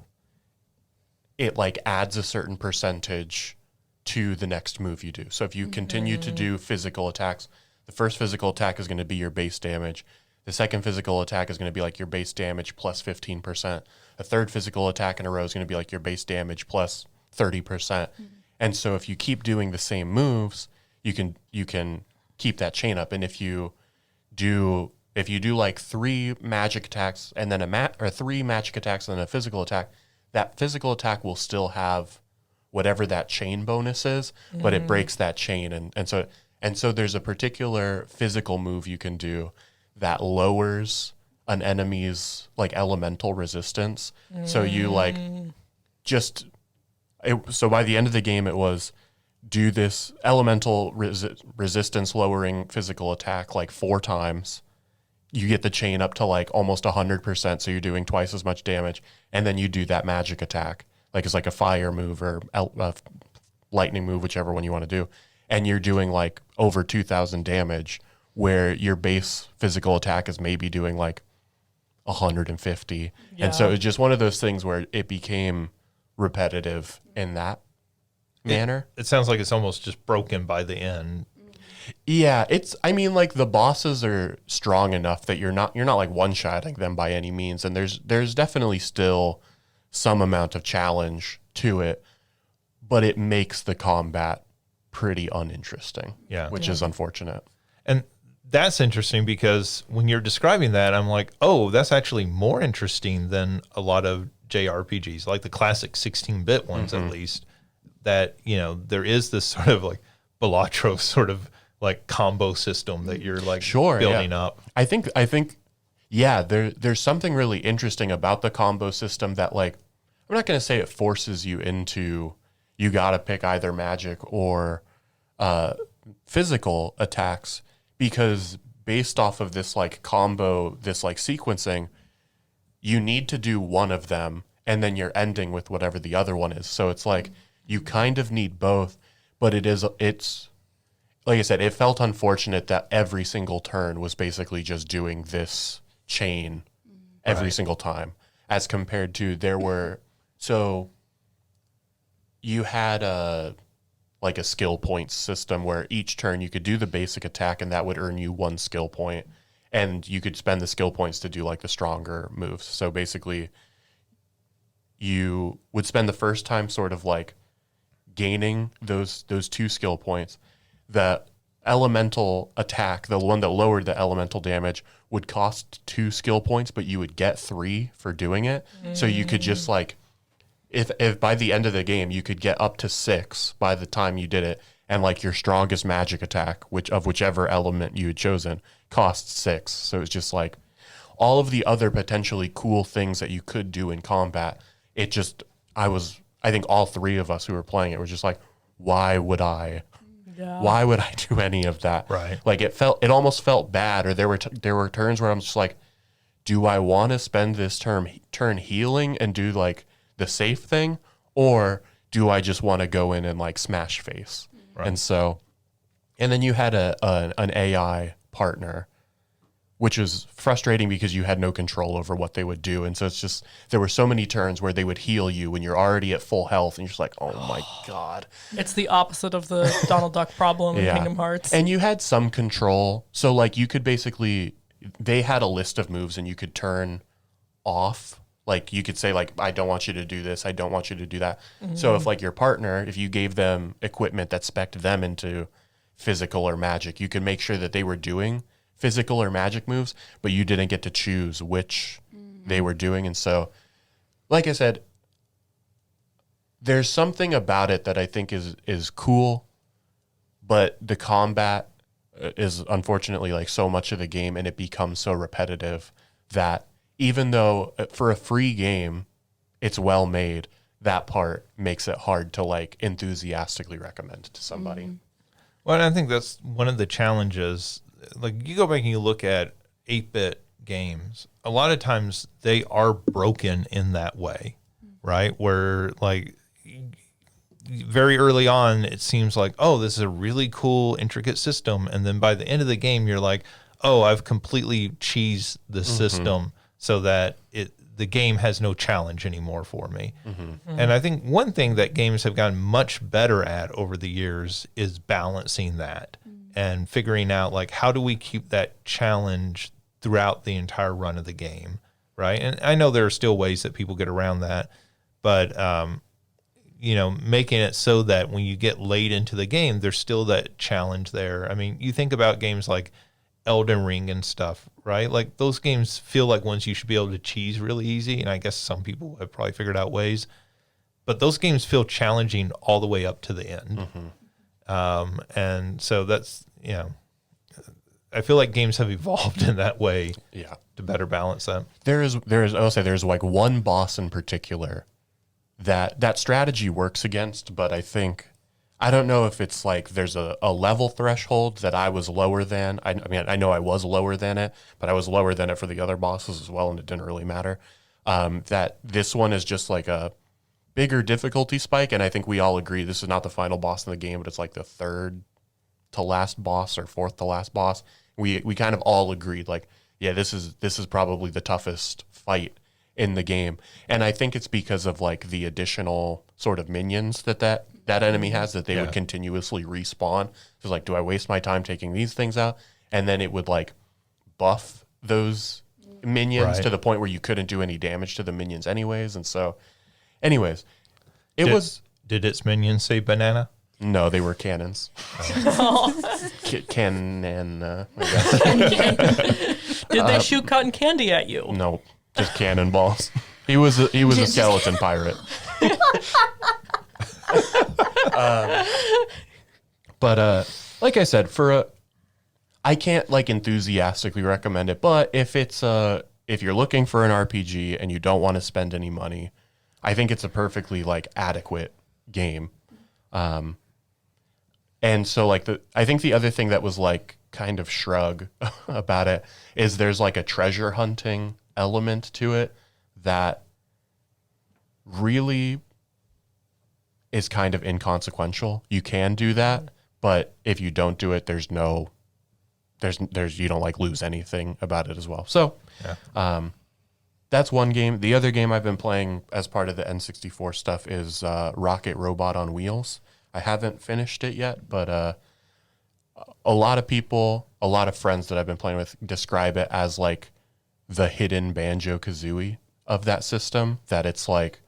it like adds a certain percentage to the next move you do. So if you continue to do physical attacks, the first physical attack is going to be your base damage. The second physical attack is going to be like your base damage plus 15%. A third physical attack in a row is going to be like your base damage plus 30%. And so if you keep doing the same moves, you can keep that chain up. And if you do like 3 magic attacks and then 3 magic attacks and then a physical attack, that physical attack will still have whatever that chain bonus is, but it breaks that chain. And so there's a particular physical move you can do that lowers an enemy's like elemental resistance. So you like so by the end of the game, it was do this elemental resistance lowering physical attack like 4 times. you get the chain up to like almost 100%, so you're doing twice as much damage, and then you do that magic attack, like it's like a fire move or a lightning move, whichever one you want to do, and you're doing like over 2,000 damage, where your base physical attack is maybe doing like 150. And so it's just one of those things where it became repetitive in that manner. It sounds like it's almost just broken by the end. Yeah, I mean, like the bosses are strong enough that you're not like one-shotting them by any means, and there's definitely still some amount of challenge to it, but it makes the combat pretty uninteresting. Which is unfortunate. And that's interesting because when you're describing that, I'm like, oh, that's actually more interesting than a lot of JRPGs, like the classic 16-bit ones at least, that, you know, there is this sort of like Balatro sort of like combo system that you're like building up. I think there's something really interesting about the combo system that, like, I'm not going to say it forces you into, you got to pick either magic or physical attacks, because based off of this like combo, this like sequencing, you need to do one of them and then you're ending with whatever the other one is. So it's like you kind of need both, but it's like I said, it felt unfortunate that every single turn was basically just doing this chain every single time, as compared to you had a skill points system where each turn you could do the basic attack and that would earn you 1 skill point, and you could spend the skill points to do like the stronger moves. So basically you would spend the first time sort of like gaining those 2 skill points. The elemental attack, the one that lowered the elemental damage, would cost 2 skill points, but you would get 3 for doing it. So you could just like, if by the end of the game you could get up to 6 by the time you did it, and like your strongest magic attack, whichever element you had chosen, costs 6. So it's just like all of the other potentially cool things that you could do in combat. It just, I think all 3 of us who were playing it were just like, why would I do any of that? Right. Like it almost felt bad, or there were turns where I'm just like, do I want to spend this turn healing and do like the safe thing, or do I just want to go in and like smash face? Right. And then you had an AI partner, which was frustrating because you had no control over what they would do. And so it's just, there were so many turns where they would heal you when you're already at full health and you're just like, oh my God. It's the opposite of the Donald Duck problem in Kingdom Hearts. And you had some control. So like you could basically, they had a list of moves and you could turn off. Like you could say like, I don't want you to do this, I don't want you to do that. Mm-hmm. So if like your partner, if you gave them equipment that spec'd them into physical or magic, you could make sure that they were doing physical or magic moves, but you didn't get to choose which they were doing. And so, like I said, there's something about it that I think is cool, but the combat is unfortunately like so much of the game, and it becomes so repetitive that even though for a free game, it's well made, that part makes it hard to like enthusiastically recommend to somebody. Mm-hmm. Well, and I think that's one of the challenges. Like you go back and you look at 8-bit games, a lot of times they are broken in that way, right? Where like very early on, it seems like, oh, this is a really cool, intricate system. And then by the end of the game, you're like, oh, I've completely cheesed the system so that the game has no challenge anymore for me. And I think one thing that games have gotten much better at over the years is balancing that and figuring out like, how do we keep that challenge throughout the entire run of the game, right? And I know there are still ways that people get around that, but making it so that when you get late into the game, there's still that challenge there. I mean, you think about games like Elden Ring and stuff, right? Like those games feel like ones you should be able to cheese really easy, and I guess some people have probably figured out ways, but those games feel challenging all the way up to the end. And so that's, I feel like games have evolved in that way to better balance that. I'll say there's like one boss in particular that strategy works against, but I think I don't know if it's like there's a level threshold that I was lower than. I mean, I know I was lower than it, but I was lower than it for the other bosses as well, and it didn't really matter. That this one is just like a bigger difficulty spike, and I think we all agree this is not the final boss in the game, but it's like the third to last boss or fourth to last boss. We kind of all agreed, like, yeah, this is probably the toughest fight in the game, and I think it's because of like the additional sort of minions that enemy has, that they would continuously respawn. So like, do I waste my time taking these things out? And then it would like buff those minions to the point where you couldn't do any damage to the minions anyways. And so, anyways, Did its minions say banana? No, they were cannons. Cannon. I guess. Did they shoot cotton candy at you? No, just cannonballs. He was a skeleton pirate. But like I said, I can't like enthusiastically recommend it. But if you're looking for an RPG and you don't want to spend any money, I think it's a perfectly like adequate game. And so like I think the other thing that was like kind of shrug about it is there's like a treasure hunting element to it that really is kind of inconsequential. You can do that, but if you don't do it, there's you don't like lose anything about it as well. So, that's one game. The other game I've been playing as part of the N64 stuff is Rocket Robot on Wheels. I haven't finished it yet, but a lot of people, a lot of friends that I've been playing with describe it as like the hidden Banjo-Kazooie of that system, that it's like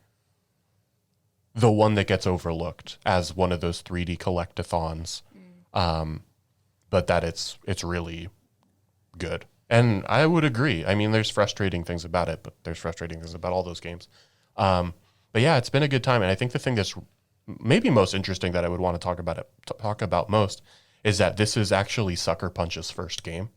the one that gets overlooked as one of those 3D collectathons, but that it's really good. And I would agree. I mean, there's frustrating things about it, but there's frustrating things about all those games. But yeah, it's been a good time. And I think the thing that's maybe most interesting that I would want to talk about most is that this is actually Sucker Punch's first game.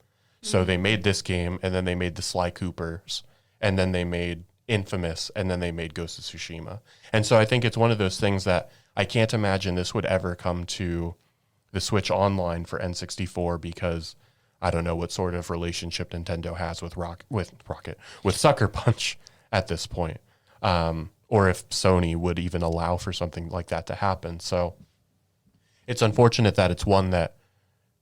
So they made this game, and then they made the Sly Coopers, and then they made Infamous, and then they made Ghost of Tsushima. And so I think it's one of those things that I can't imagine this would ever come to the Switch Online for N64, because I don't know what sort of relationship Nintendo has with Sucker Punch at this point, or if Sony would even allow for something like that to happen. So it's unfortunate that it's one that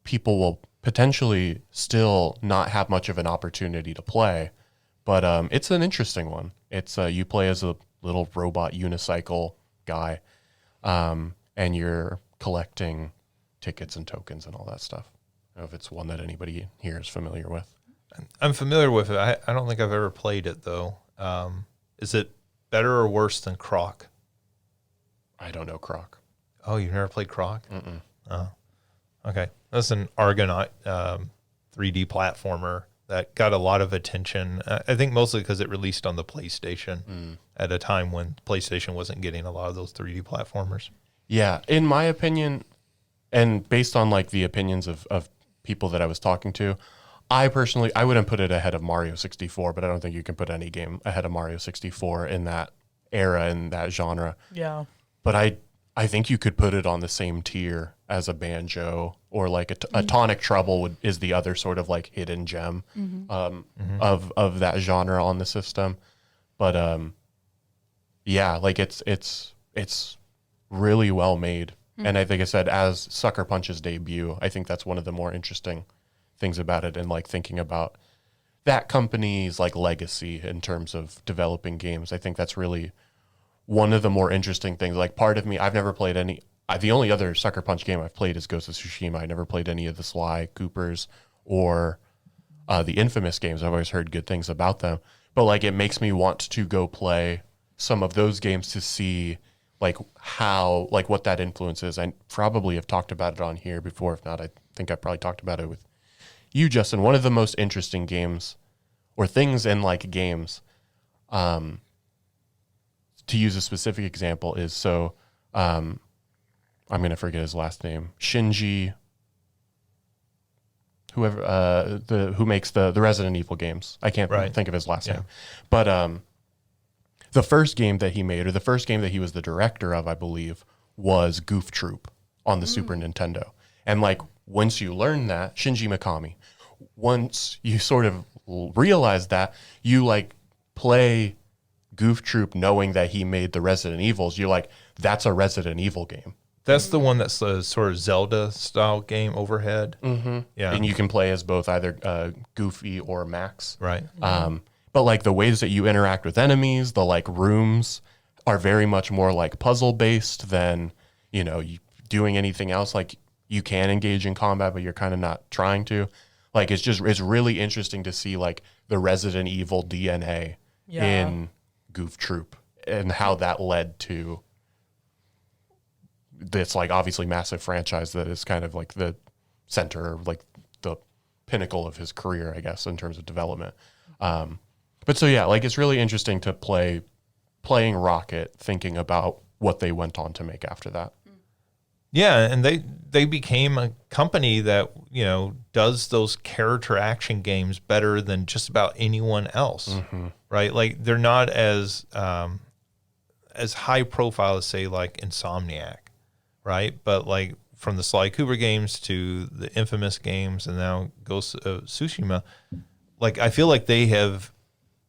people will potentially still not have much of an opportunity to play, but it's an interesting one. It's you play as a little robot unicycle guy, and you're collecting tickets and tokens and all that stuff. I don't know if it's one that anybody here is familiar with. I'm familiar with it. I don't think I've ever played it, though. Is it better or worse than Croc? I don't know Croc. Oh, you've never played Croc? Mm-mm. Oh, okay. That's an Argonaut 3D platformer that got a lot of attention. I think mostly because it released on the PlayStation at a time when PlayStation wasn't getting a lot of those 3D platformers. Yeah, in my opinion, and based on like the opinions of people that I was talking to, I wouldn't put it ahead of Mario 64, but I don't think you can put any game ahead of Mario 64 in that era, in that genre. Yeah. But I think you could put it on the same tier as a Banjo, or like a Tonic Trouble is the other sort of like hidden gem of that genre on the system. But yeah, like it's really well made. And I think I said, as Sucker Punch's debut, I think that's one of the more interesting things about it, and like thinking about that company's like legacy in terms of developing games. I think that's really one of the more interesting things. Like, part of me, I've never played the only other Sucker Punch game I've played is Ghost of Tsushima. I never played any of the Sly Coopers or the Infamous games. I've always heard good things about them, but like it makes me want to go play some of those games to see like how, like what that influence is. I probably have talked about it on here before. If not, I think I probably talked about it with you, Justin. One of the most interesting games or things in like games, to use a specific example, is I'm going to forget his last name, Shinji, who makes the Resident Evil games. I can't think of his last name, but the first game that he made, or the first game that he was the director of, I believe, was Goof Troop on the Super Nintendo. And like once you learn that, Shinji Mikami, once you sort of realize that, you like play Goof Troop knowing that he made the Resident Evils, you're like, that's a Resident Evil game. That's the one that's the sort of Zelda style game overhead. Mm-hmm. Yeah. And you can play as both either Goofy or Max. Right. But like the ways that you interact with enemies, the like rooms are very much more like puzzle based than, you know, doing anything else. Like you can engage in combat, but you're kind of not trying to. Like it's really interesting to see like the Resident Evil DNA in Goof Troop and how that led to this like obviously massive franchise that is kind of like the center, like the pinnacle of his career, I guess, in terms of development. But so yeah, like it's really interesting to playing Rocket, thinking about what they went on to make after that. Yeah, and they became a company that, you know, does those character action games better than just about anyone else, right? Like they're not as high profile as say like Insomniac, right? But like from the Sly Cooper games to the Infamous games and now Ghost of Tsushima, like I feel like they have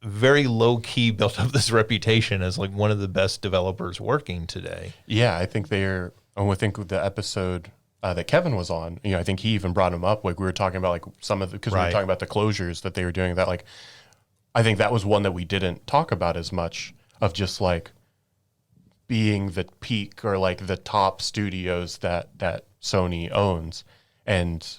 very low key built up this reputation as like one of the best developers working today. Yeah, I think they're. And I think the episode that Kevin was on, you know, I think he even brought him up. Like we were talking about like some of the, because we were talking about the closures that they were doing. That like, I think that was one that we didn't talk about as much, of just like being the peak or like the top studios that Sony owns, and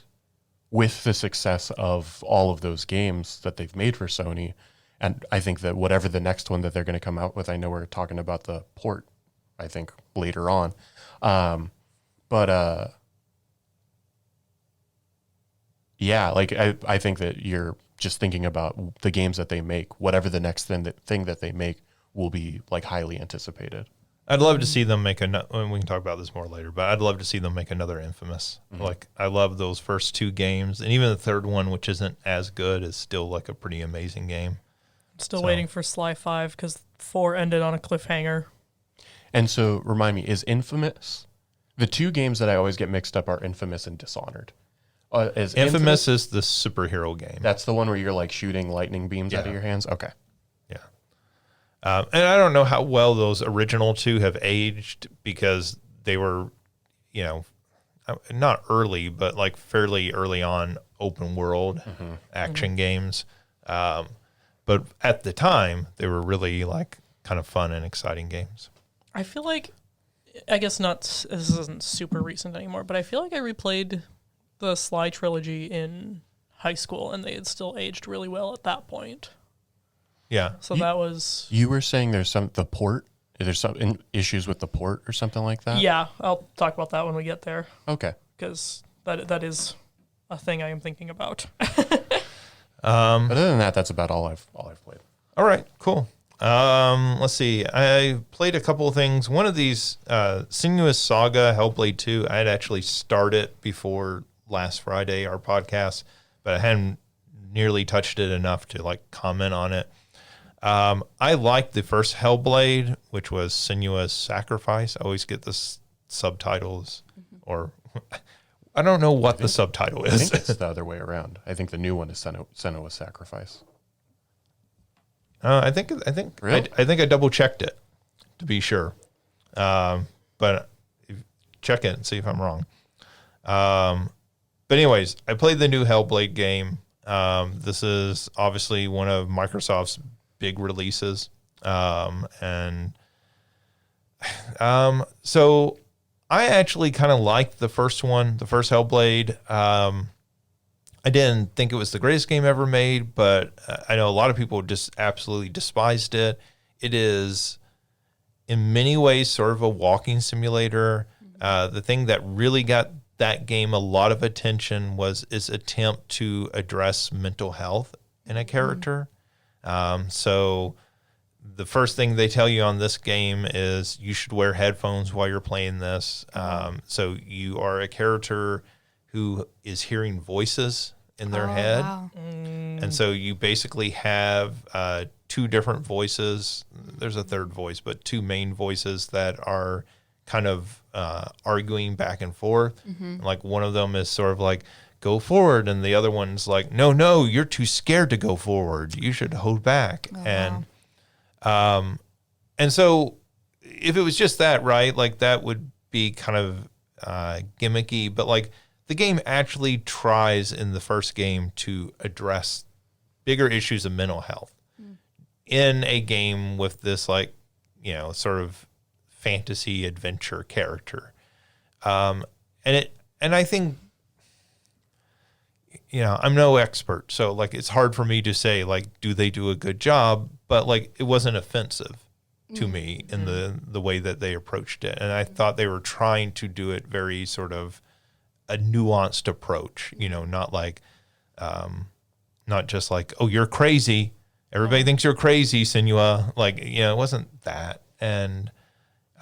with the success of all of those games that they've made for Sony, and I think that whatever the next one that they're going to come out with, I know we're talking about the port, I think later on. Yeah, like I think that you're just thinking about the games that they make, whatever the next thing that they make will be like highly anticipated. I'd love to see them make we can talk about this more later, but I'd love to see them make another Infamous. Like I love those first two games, and even the third one, which isn't as good, is still like a pretty amazing game. Still waiting for Sly 5 because 4 ended on a cliffhanger. And so, remind me, is Infamous, the two games that I always get mixed up are Infamous and Dishonored. Is Infamous is the superhero game. That's the one where you're like shooting lightning beams out of your hands? Okay. Yeah. And I don't know how well those original two have aged because they were, you know, not early, but like fairly early on open world action games. But at the time, they were really like kind of fun and exciting games. I feel like, I guess this isn't super recent anymore, but I feel like I replayed the Sly trilogy in high school and they had still aged really well at that point. Yeah. So that was... You were saying there's some issues with the port or something like that? Yeah, I'll talk about that when we get there. Okay. Because that is a thing I am thinking about. But other than that, that's about all I've played. All right, cool. Let's see. I played a couple of things. One of these, Sinuous Saga Hellblade 2, I had actually started before last Friday, our podcast, but I hadn't nearly touched it enough to like comment on it. I liked the first Hellblade, which was Sinuous Sacrifice. I always get the subtitles, or I don't know what the subtitle is. I think it's the other way around. I think the new one is Senua's Sacrifice. I think Really? I think I double checked it to be sure, but check it and see if I'm wrong. But anyways, I played the new Hellblade game. This is obviously one of Microsoft's big releases, and so I actually kind of liked the first one, the first Hellblade. I didn't think it was the greatest game ever made, but I know a lot of people just absolutely despised it. It is, in many ways, sort of a walking simulator. The thing that really got that game a lot of attention was its attempt to address mental health in a character. So the first thing they tell you on this game is you should wear headphones while you're playing this. So you are a character who is hearing voices in their head. Wow. And so you basically have two different voices. There's a third voice, but two main voices that are kind of arguing back and forth. Like one of them is sort of like, go forward, and the other one's like, no, you're too scared to go forward. You should hold back. And so if it was just that, right, like that would be kind of gimmicky, but like the game actually tries in the first game to address bigger issues of mental health in a game with this like, sort of fantasy adventure character. And I think, I'm no expert, so like it's hard for me to say like, do they do a good job? But like it wasn't offensive to me in the way that they approached it, and I thought they were trying to do it very sort of a nuanced approach. Not like, not just like, oh, you're crazy. Everybody thinks you're crazy, Senua. Like, it wasn't that. And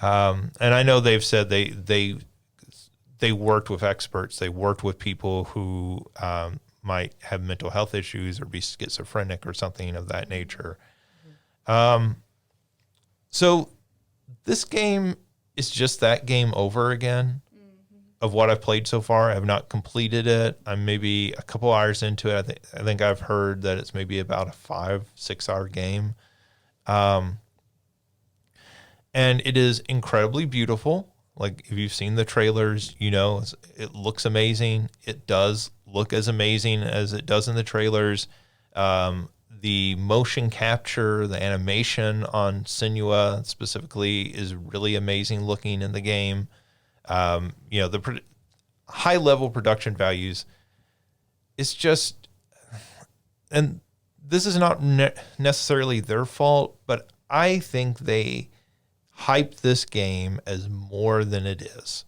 I know they've said they worked with experts. They worked with people who might have mental health issues or be schizophrenic or something of that nature. So this game is just that game over again of what I've played so far. I have not completed it. I'm maybe a couple hours into it. I think I've heard that it's maybe about a 5-6 hour game. And it is incredibly beautiful. Like if you've seen the trailers, it looks amazing. It does look as amazing as it does in the trailers. The motion capture, the animation on Senua specifically is really amazing looking in the game. The high level production values. It's just, and this is not necessarily their fault, but I think they hyped this game as more than it is.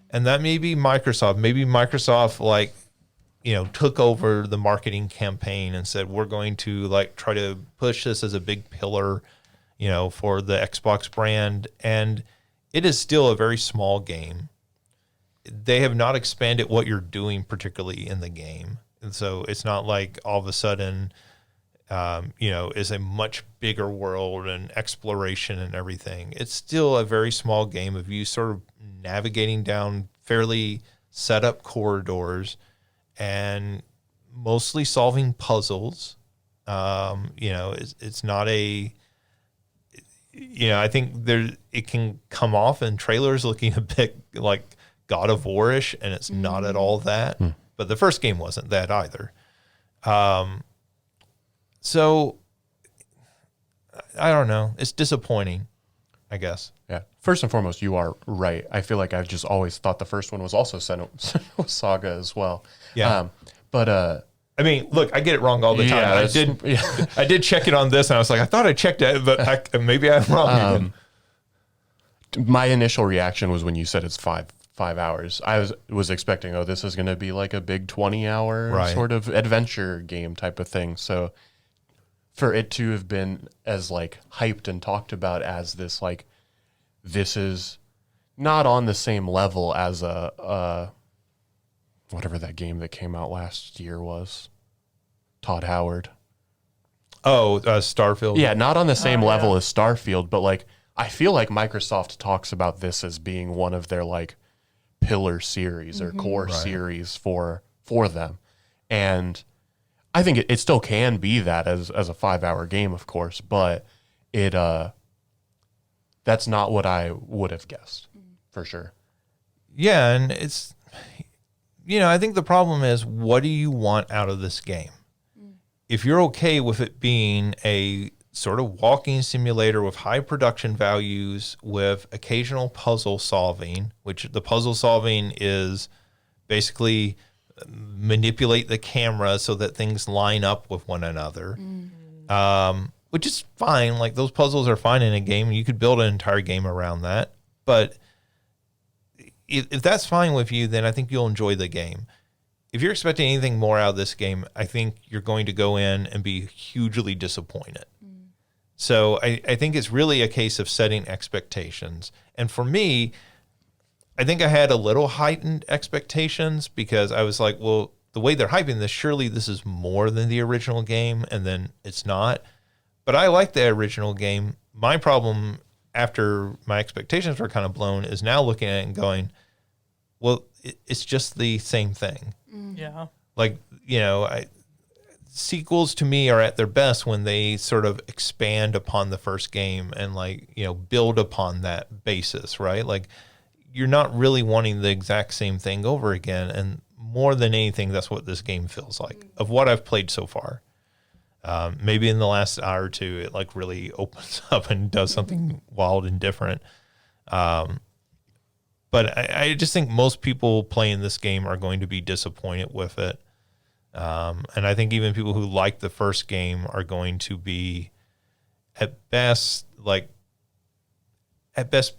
And that may be Microsoft. Maybe Microsoft took over the marketing campaign and said, we're going to try to push this as a big pillar, for the Xbox brand. And it is still a very small game. They have not expanded what you're doing particularly in the game. And so it's not like all of a sudden, is a much bigger world and exploration and everything. It's still a very small game of you sort of navigating down fairly set up corridors and mostly solving puzzles. It's not a, I think it can come off in trailers looking a bit like God of War-ish, and it's not at all that. But the first game wasn't that either. So I don't know. It's disappointing, I guess. Yeah. First and foremost, you are right. I feel like I've just always thought the first one was also Senua Saga as well. Yeah. I mean, look, I get it wrong all the time. I did check it on this, and I was like, I thought I checked it, but maybe I'm wrong. My initial reaction was when you said it's 5 hours. I was expecting, this is going to be like a big 20-hour sort of adventure game type of thing. So for it to have been as hyped and talked about as this, this is not on the same level as a whatever that game that came out last year was. Todd Howard. Oh, Starfield. Yeah, not on the same level as Starfield, but I feel like Microsoft talks about this as being one of their pillar series or core series for them. And I think it still can be that as a 5 hour game, of course, but that's not what I would have guessed for sure. Yeah. And it's, I think the problem is, what do you want out of this game? If you're okay with it being a sort of walking simulator with high production values, with occasional puzzle solving, which the puzzle solving is basically manipulate the camera so that things line up with one another, which is fine. Those puzzles are fine in a game. You could build an entire game around that. But if that's fine with you, then I think you'll enjoy the game. If you're expecting anything more out of this game, I think you're going to go in and be hugely disappointed. So I think it's really a case of setting expectations. And for me, I think I had a little heightened expectations because I was like, well, the way they're hyping this, surely this is more than the original game, and then it's not. But I like the original game. My problem after my expectations were kind of blown, is now looking at it and going, well, it's just the same thing. Yeah. Like, sequels to me are at their best when they sort of expand upon the first game and build upon that basis, right? Like, you're not really wanting the exact same thing over again. And more than anything, that's what this game feels like of what I've played so far. Maybe in the last hour or two, it really opens up and does something wild and different. But I just think most people playing this game are going to be disappointed with it. And I think even people who like the first game are going to be at best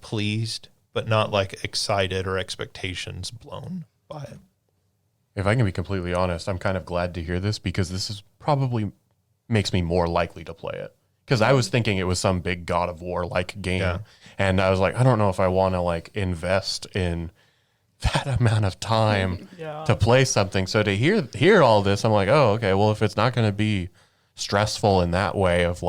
pleased, but not excited or expectations blown by it. If I can be completely honest, I'm kind of glad to hear this because this is probably makes me more likely to play it. Because I was thinking it was some big God of War like game. Yeah. And I was like, I don't know if I want to invest in that amount of time to play something. So to hear all this, I'm like, oh, okay, well, if it's not going to be stressful in that way of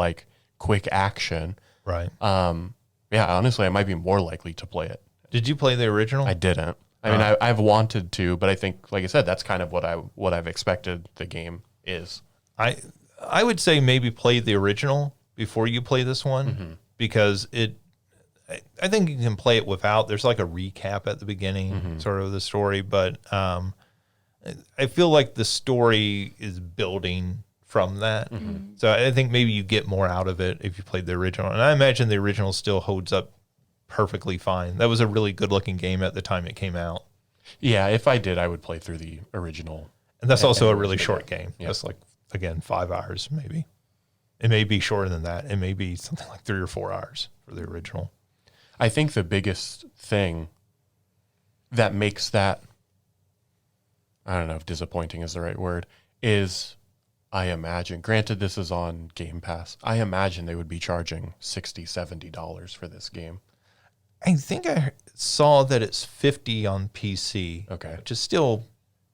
quick action, Right. yeah, honestly, I might be more likely to play it. Did you play the original? I didn't. I mean, I've wanted to, but I think, like I said, that's kind of what I've expected the game is. I would say maybe play the original before you play this one because I think you can play it without. There's a recap at the beginning, sort of the story, but I feel like the story is building from that. So I think maybe you get more out of it if you played the original. And I imagine the original still holds up perfectly fine. That was a really good looking game at the time it came out. Yeah, if I did, I would play through the original. And that's also a really short game. Yeah. That's again, 5 hours maybe. It may be shorter than that. It may be something like 3 or 4 hours for the original. I think the biggest thing that makes that, I don't know if disappointing is the right word, is I imagine, granted this is on Game Pass, I imagine they would be charging $60, $70 for this game. I think I saw that it's 50 on PC. Okay. Which is still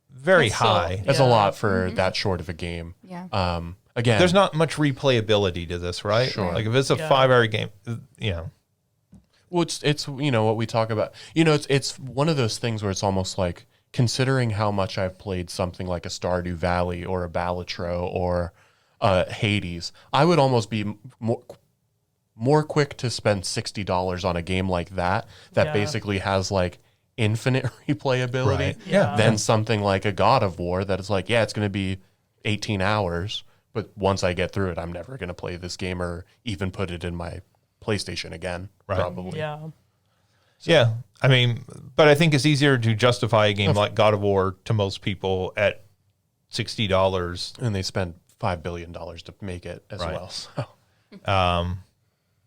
very high. That's a lot for that short of a game. Yeah. Again, There's not much replayability to this, right? Sure. If it's a 5-hour game, well, it's what we talk about. It's one of those things where it's almost like, considering how much I've played something like a Stardew Valley or a Balatro or Hades, I would almost be more quick to spend $60 on a game like that basically has infinite replayability Right. Yeah. than something like a God of War that is it's going to be 18 hours, but once I get through it, I'm never going to play this game or even put it in my PlayStation again, probably. Yeah. Yeah. I mean, but I think it's easier to justify a game like God of War to most people at $60. And they spend $5 billion to make it as Right. well. So.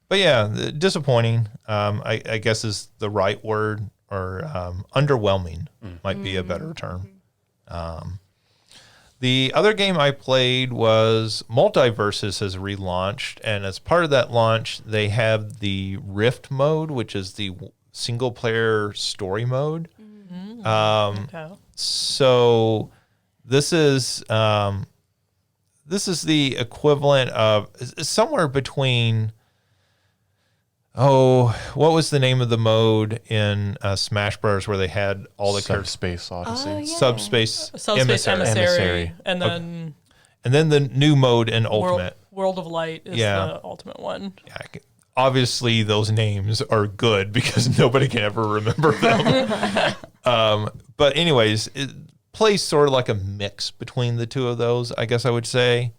But yeah, disappointing, I guess is the right word, or underwhelming might be a better term. The other game I played was Multiverses has relaunched, and as part of that launch, they have the Rift mode, which is the single player story mode. Okay. So this is the equivalent of somewhere between. Oh, what was the name of the mode in Smash Bros. Where they had all the Subspace Odyssey. Oh, yeah. Subspace Emissary. Emissary. And then and then the new mode in Ultimate. World of Light is the ultimate one. Yeah, obviously, those names are good because nobody can ever remember them. But anyways, it plays sort of like a mix between the two of those, I guess I would say.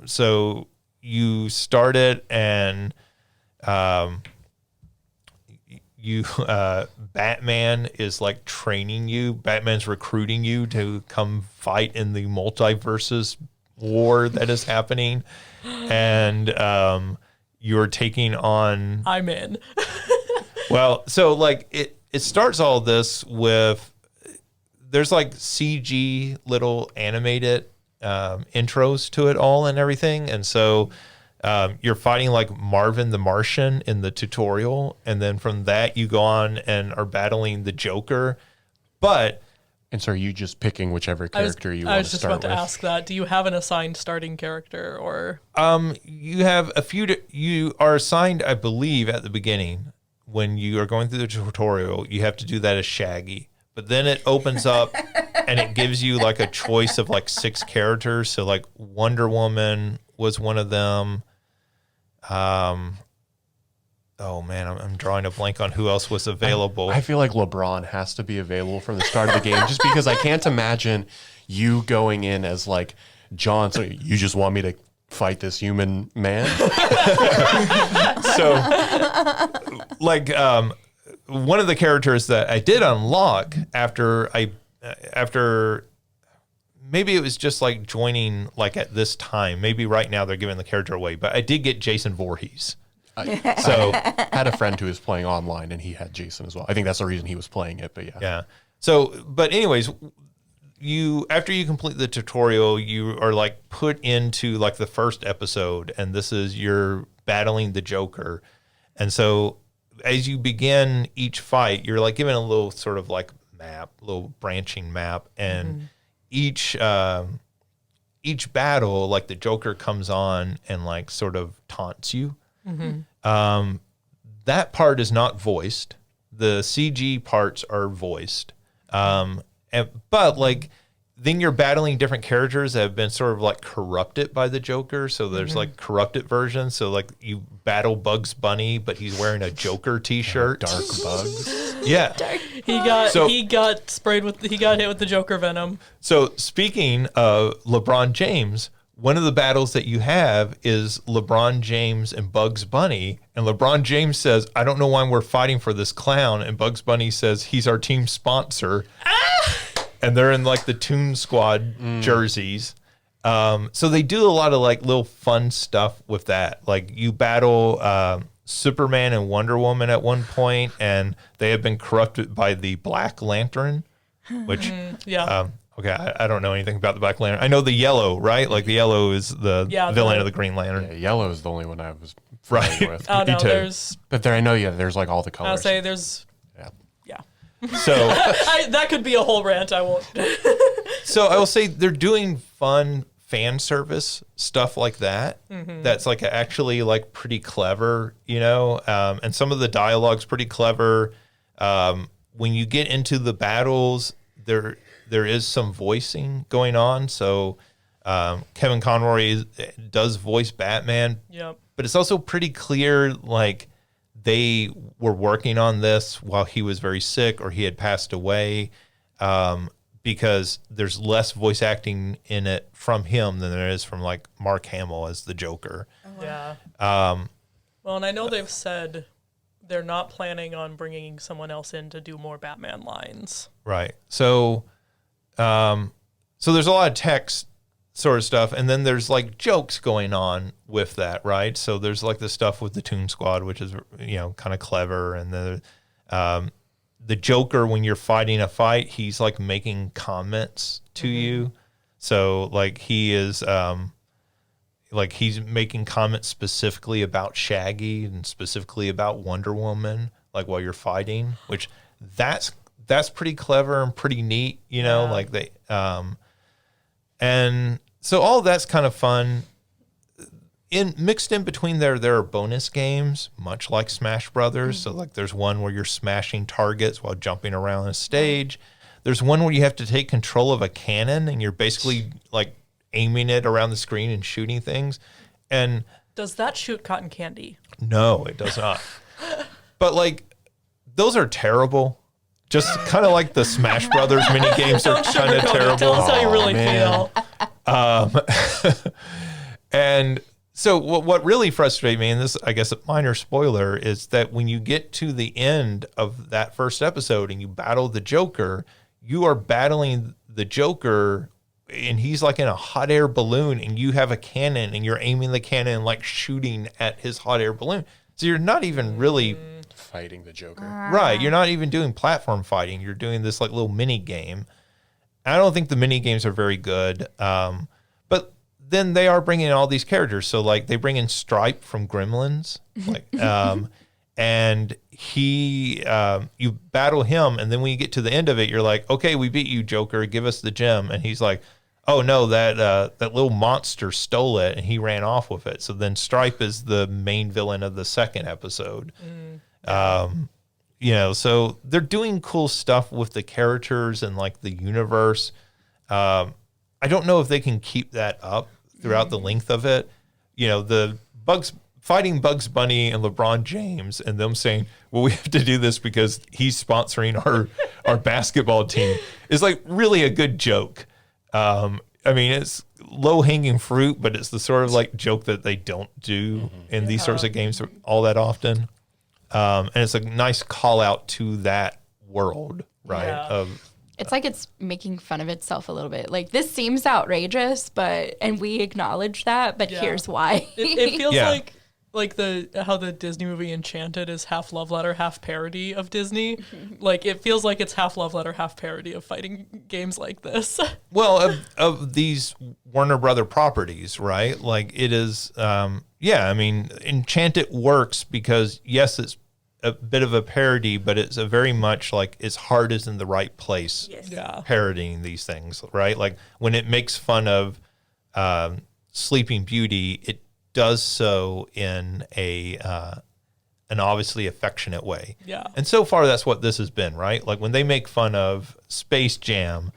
So you start it and Batman is training you. Batman's recruiting you to come fight in the multiverses war that is happening. And you're taking on. I'm in. Well, so it starts all this with there's CG little animated intros to it all and everything, and so you're fighting Marvin the Martian in the tutorial, and then from that you go on and are battling the Joker, but And so are you just picking whichever I was, character you I want was to just start about to with? ask that. Do you have an assigned starting character or? You have a few. You are assigned, I believe, at the beginning when you are going through the tutorial. You have to do that as Shaggy, but then it opens up and it gives you like a choice of like 6 characters. So like Wonder Woman was one of them. Oh man, I'm drawing a blank on who else was available. I feel like LeBron has to be available from the start of the game just because I can't imagine you going in as like John. So you just want me to fight this human man? So, like, one of the characters that I did unlock after maybe it was just like joining like at this time. Maybe right now they're giving the character away, but I did get Jason Voorhees. So I had a friend who was playing online and he had Jason as well. I think that's the reason he was playing it, but yeah. yeah. So, but anyways, after you complete the tutorial, you are like put into like the first episode, and this is you're battling the Joker. And so as you begin each fight, you're like given a little sort of like map, little branching map, and each battle, like the Joker comes on and like sort of taunts you. That part is not voiced. The CG parts are voiced. But like then you're battling different characters that have been sort of like corrupted by the Joker. So there's like corrupted versions. So like you battle Bugs Bunny, but he's wearing a Joker t-shirt. Dark bugs. Yeah. He got So- he got hit with the Joker venom. So speaking of LeBron James, one of the battles that you have is LeBron James and Bugs Bunny. And LeBron James says, I don't know why we're fighting for this clown. And Bugs Bunny says, he's our team sponsor. And they're in like the Toon Squad jerseys. So they do a lot of like little fun stuff with that. Like you battle Superman and Wonder Woman at one point, and they have been corrupted by the Black Lantern, which... Yeah. Okay, I don't know anything about the Black Lantern. I know the yellow, right? Like the yellow is the villain of the Green Lantern. Yeah, yellow is the only one I was familiar with. Oh Me no, too. there's. But there, I know, there's like all the colors. I'll say there's. Yeah. Yeah. So, That could be a whole rant. I won't. so I will say they're doing fun fan service stuff like that. That's like actually like pretty clever, you know. And some of the dialogue's pretty clever. When you get into the battles, there is some voicing going on. So Kevin Conroy does voice Batman. Yep. But it's also pretty clear, like, they were working on this while he was very sick or he had passed away, because there's less voice acting in it from him than there is from, like, Mark Hamill as the Joker. Yeah. Well, and I know they've said they're not planning on bringing someone else in to do more Batman lines. Right. So, so there's a lot of text sort of stuff, and then there's like jokes going on with that, right? So there's like the stuff with the Toon Squad, which is, you know, kind of clever, and the Joker, when you're fighting a fight, he's like making comments to you. So like he is like he's making comments specifically about Shaggy and specifically about Wonder Woman, like while you're fighting, which that's pretty clever and pretty neat, you know, Yeah. like they, and so all that's kind of fun. Mixed in between there are bonus games, much like Smash Brothers. So like there's one where you're smashing targets while jumping around a stage. There's one where you have to take control of a cannon and you're basically like aiming it around the screen and shooting things. And Does that shoot cotton candy? no, it does not. But like those are terrible. Just kind of like the Smash Brothers mini games are kind of terrible. Tell us how you really man. feel. And so what really frustrated me, and this, I guess, a minor spoiler, is that when you get to the end of that first episode and you battle the Joker, you are battling the Joker and he's like in a hot air balloon and you have a cannon and you're aiming the cannon and like shooting at his hot air balloon. So you're not even really Fighting the Joker. right. You're not even doing platform fighting. You're doing this like little mini game. I don't think the mini games are very good. But then they are bringing in all these characters. So like they bring in Stripe from Gremlins, like, and he you battle him, and then when you get to the end of it, you're like, okay, we beat you, Joker, give us the gem. And he's like, oh no, that little monster stole it and he ran off with it. So then Stripe is the main villain of the second episode. So they're doing cool stuff with the characters and like the universe. I don't know if they can keep that up throughout the length of it. The fighting Bugs Bunny and LeBron James and them saying, well, we have to do this because he's sponsoring our basketball team is like really a good joke. It's low hanging fruit, but it's the sort of like joke that they don't do in these sorts of games all that often. And it's a nice call out to that world, right? Yeah. It's like it's making fun of itself a little bit. Like, this seems outrageous, and we acknowledge that, but here's why. It feels like how the Disney movie Enchanted is half love letter, half parody of Disney. Like, it feels like it's half love letter, half parody of fighting games like this. Well, of these Warner Brother properties, right? Like, it is, Enchanted works because, yes, it's a bit of a parody, but it's a very much like its heart is in the right place. Yes. Yeah. Parodying these things, right? Like when it makes fun of Sleeping Beauty, it does so in an obviously affectionate way. Yeah. And so far, that's what this has been, right? Like when they make fun of Space Jam,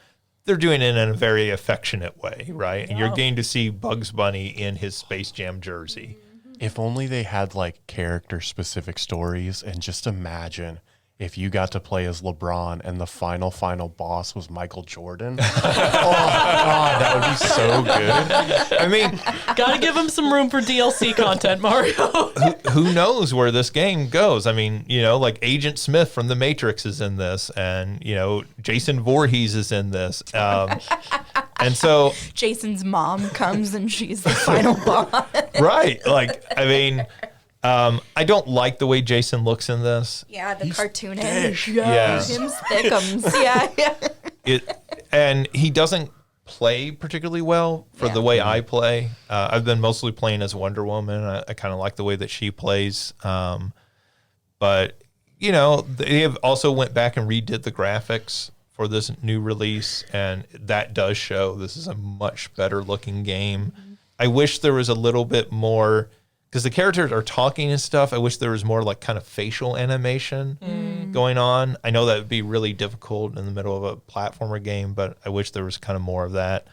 they're doing it in a very affectionate way, right? And you're getting to see Bugs Bunny in his Space Jam jersey. If only they had like character specific stories, and just imagine if you got to play as LeBron and the final boss was Michael Jordan. Oh God, that would be so good. I mean, Gotta give him some room for DLC content, Mario. who knows where this game goes? I mean, like Agent Smith from The Matrix is in this, and Jason Voorhees is in this, and so Jason's mom comes and she's the final boss. right. Like, I mean, I don't like the way Jason looks in this. Yeah, the cartoonish. Yeah. Him thickums. Yeah. And he doesn't play particularly well for the way I play. I've been mostly playing as Wonder Woman. I kind of like the way that she plays. But they have also went back and redid the graphics for this new release, and that does show this is a much better looking game. I wish there was a little bit more, because the characters are talking and stuff. I wish there was more like kind of facial animation going on. I know that would be really difficult in the middle of a platformer game, but I wish there was kind of more of that.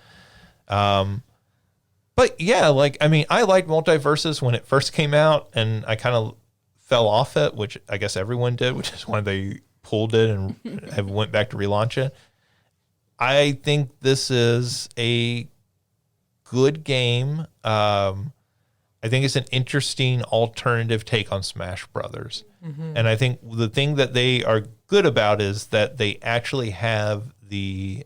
But yeah, I liked Multiverses when it first came out, and I kind of fell off it, which I guess everyone did, which is why they pulled it and have went back to relaunch it. I think this is a good game. I think it's an interesting alternative take on Smash Brothers. And I think the thing that they are good about is that they actually have the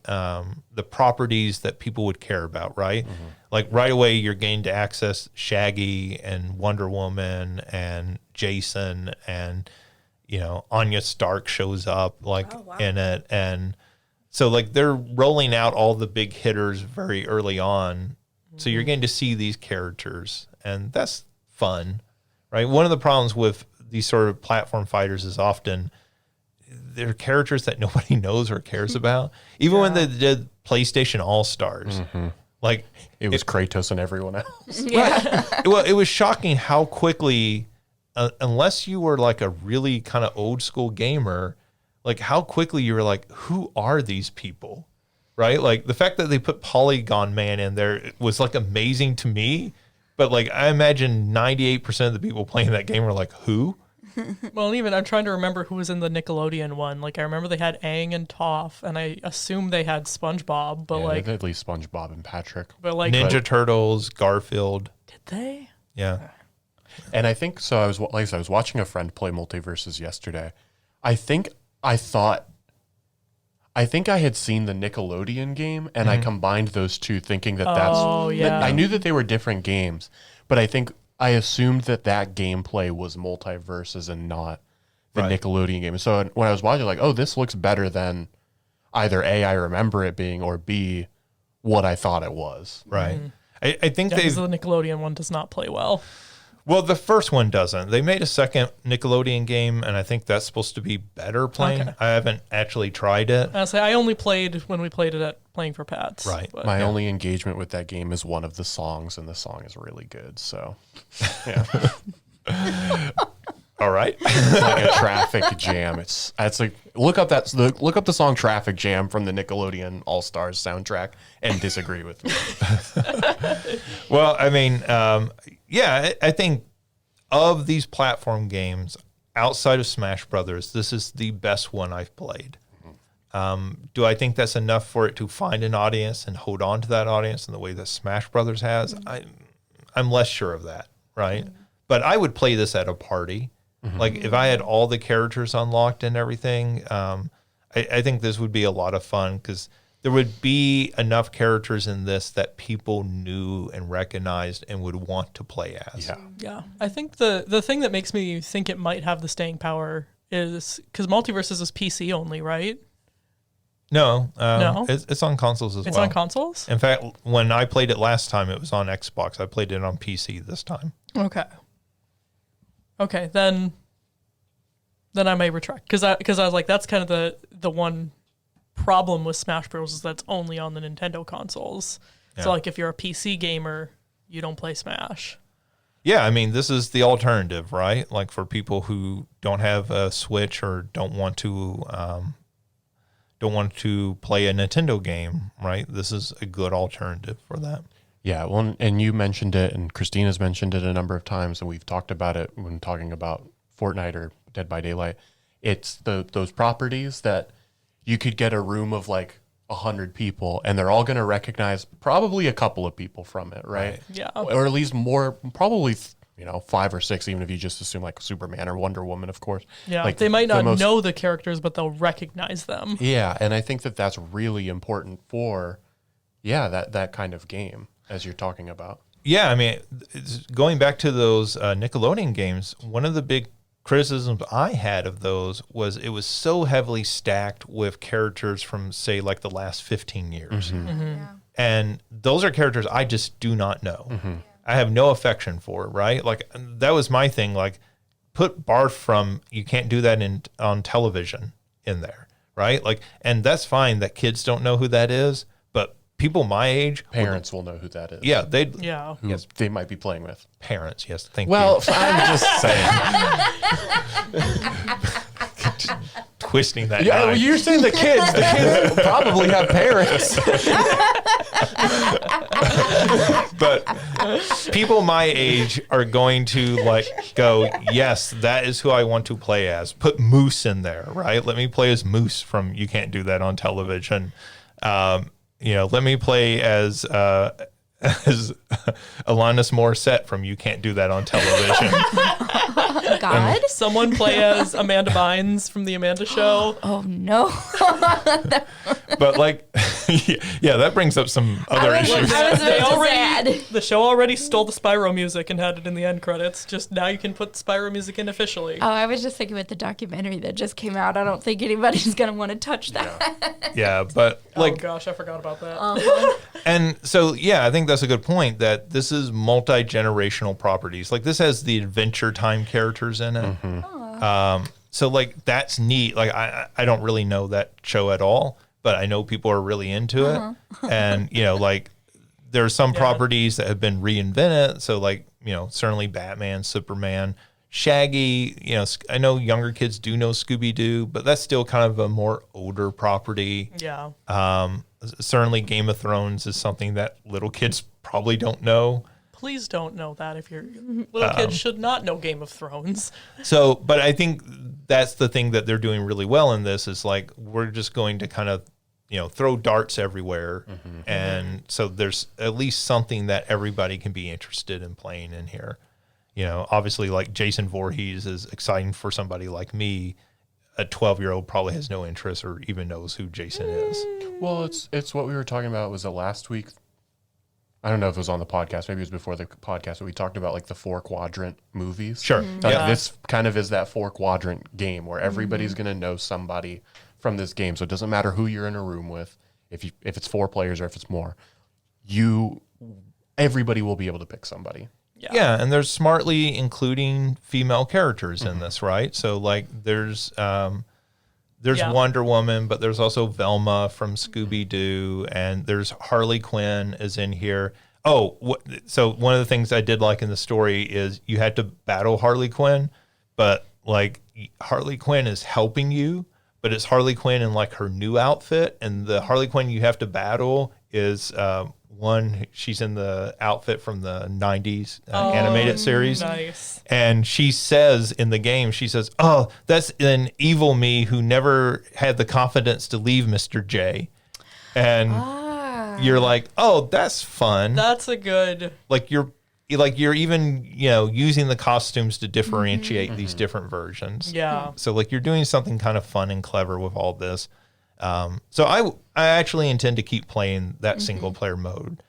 properties that people would care about, right? Like right away, you're getting to access Shaggy and Wonder Woman and Jason, and Anya Stark shows up in it, and so like they're rolling out all the big hitters very early on. So you're getting to see these characters, and that's fun, right? One of the problems with these sort of platform fighters is often they're characters that nobody knows or cares about. Even when they did PlayStation All-Stars, like it was Kratos and everyone else. Well, it was shocking how quickly, unless you were like a really kind of old school gamer, like how quickly you were like, who are these people? Right? Like the fact that they put Polygon Man in there was like amazing to me. But like I imagine 98% of the people playing that game were like, who? Well, and even I'm trying to remember who was in the Nickelodeon one. Like I remember they had Aang and Toph, and I assume they had SpongeBob, but like at least SpongeBob and Patrick. But like Ninja Turtles, Garfield. Did they? Yeah. And I think so. I was watching a friend play Multiverses yesterday. I think I had seen the Nickelodeon game, and I combined those two, thinking that I knew that they were different games, but I assumed that gameplay was Multiverses and not the Nickelodeon game. So when I was watching, like, oh, this looks better than either A, I remember it being, or B, what I thought it was. Right. I think because the Nickelodeon one does not play well. Well, the first one doesn't. They made a second Nickelodeon game, and I think that's supposed to be better playing. Okay. I haven't actually tried it. I only played when we played it at Playing for Pets. Right. But- My only engagement with that game is one of the songs, and the song is really good. So, yeah, All right. it's like a traffic jam. It's like look up the song "Traffic Jam" from the Nickelodeon All Stars soundtrack and disagree with me. Well, I mean, yeah, I think of these platform games outside of Smash Brothers, this is the best one I've played. Do I think that's enough for it to find an audience and hold on to that audience in the way that Smash Brothers has? I'm less sure of that, right? But I would play this at a party. Like if I had all the characters unlocked and everything, I think this would be a lot of fun because there would be enough characters in this that people knew and recognized and would want to play as. Yeah. I think the thing that makes me think it might have the staying power is because Multiverses is PC only, right? No, No? it's on consoles as It's well. on consoles? In fact, when I played it last time, it was on Xbox. I played it on PC this time. Okay, then I may retract because I was like, that's kind of the one problem with Smash Bros is that's only on the Nintendo consoles. Yeah. So like if you're a PC gamer, you don't play Smash. Yeah, I mean, this is the alternative, right? Like for people who don't have a Switch or don't want to play a Nintendo game, right? This is a good alternative for that. Yeah, well, and you mentioned it, and Christina's mentioned it a number of times, and we've talked about it when talking about Fortnite or Dead by Daylight. It's those properties that you could get a room of like 100 people, and they're all going to recognize probably a couple of people from it, right? Yeah. Or at least more, probably 5 or 6, even if you just assume like Superman or Wonder Woman, of course. Yeah, like they might the not know the characters, but they'll recognize them. Yeah, and I think that's really important for, that kind of game as you're talking about. Yeah, I mean, going back to those Nickelodeon games, one of the big criticisms I had of those was it was so heavily stacked with characters from, say, like the last 15 years. And those are characters I just do not know. I have no affection for, right? Like, that was my thing. Like, put Barf from You Can't Do That on Television in there, right? Like, and that's fine that kids don't know who that is, but people my age, Parents will know who that is. yeah, Who they might be playing with. parents, yes, thank Well, you. I'm just saying. Twisting that Yeah, well, knife. you're saying the kids. The kids probably have parents. But people my age are going to like go, yes, that is who I want to play as. Put Moose in there, right? Let me play as Moose from You Can't Do That on Television. Let me play as Alanis Morissette from You Can't Do That on Television. God. Someone play as Amanda Bynes from the Amanda Show. Oh no. But like, yeah, that brings up some other I was issues. about to say. The show already stole the Spyro music and had it in the end credits. Just now you can put Spyro music in officially. Oh, I was just thinking with the documentary that just came out. I don't think anybody's gonna want to touch that. Yeah, but like, oh gosh, I forgot about that. and so, yeah, I think that's a good point that this is multi-generational properties. Like this has the Adventure Time characters in it. So like that's neat. Like I don't really know that show at all, but I know people are really into it. And, like there are some properties that have been reinvented. So like, certainly Batman, Superman, Shaggy, I know younger kids do know Scooby-Doo, but that's still kind of a more older property. Yeah. Certainly Game of Thrones is something that little kids probably don't know. Please don't know that if your little kids should not know Game of Thrones. So, but I think that's the thing that they're doing really well in this is like, we're just going to kind of, throw darts everywhere. And so there's at least something that everybody can be interested in playing in here. Obviously like Jason Voorhees is exciting for somebody like me. A 12-year-old probably has no interest or even knows who Jason is. Well, it's what we were talking about. Was it last week? I don't know if it was on the podcast. Maybe it was before the podcast. But we talked about like the 4-quadrant movies. Sure. Like, Yeah. this kind of is that 4-quadrant game where everybody's going to know somebody from this game. So it doesn't matter who you're in a room with. If it's 4 players or if it's more, everybody will be able to pick somebody. Yeah, and they're smartly including female characters in this, right? So like there's Wonder Woman, but there's also Velma from Scooby-Doo, and there's Harley Quinn is in here. Oh, so one of the things I did like in the story is you had to battle Harley Quinn, but like Harley Quinn is helping you, but it's Harley Quinn in like her new outfit, and the Harley Quinn you have to battle is she's in the outfit from the 90s animated series. Nice. And she says in the game, she says, "Oh, that's an evil me who never had the confidence to leave Mr. J." And you're like, "Oh, that's fun." That's a good. You're even, using the costumes to differentiate these different versions. Yeah. So like you're doing something kind of fun and clever with all this. So I actually intend to keep playing that single player mode,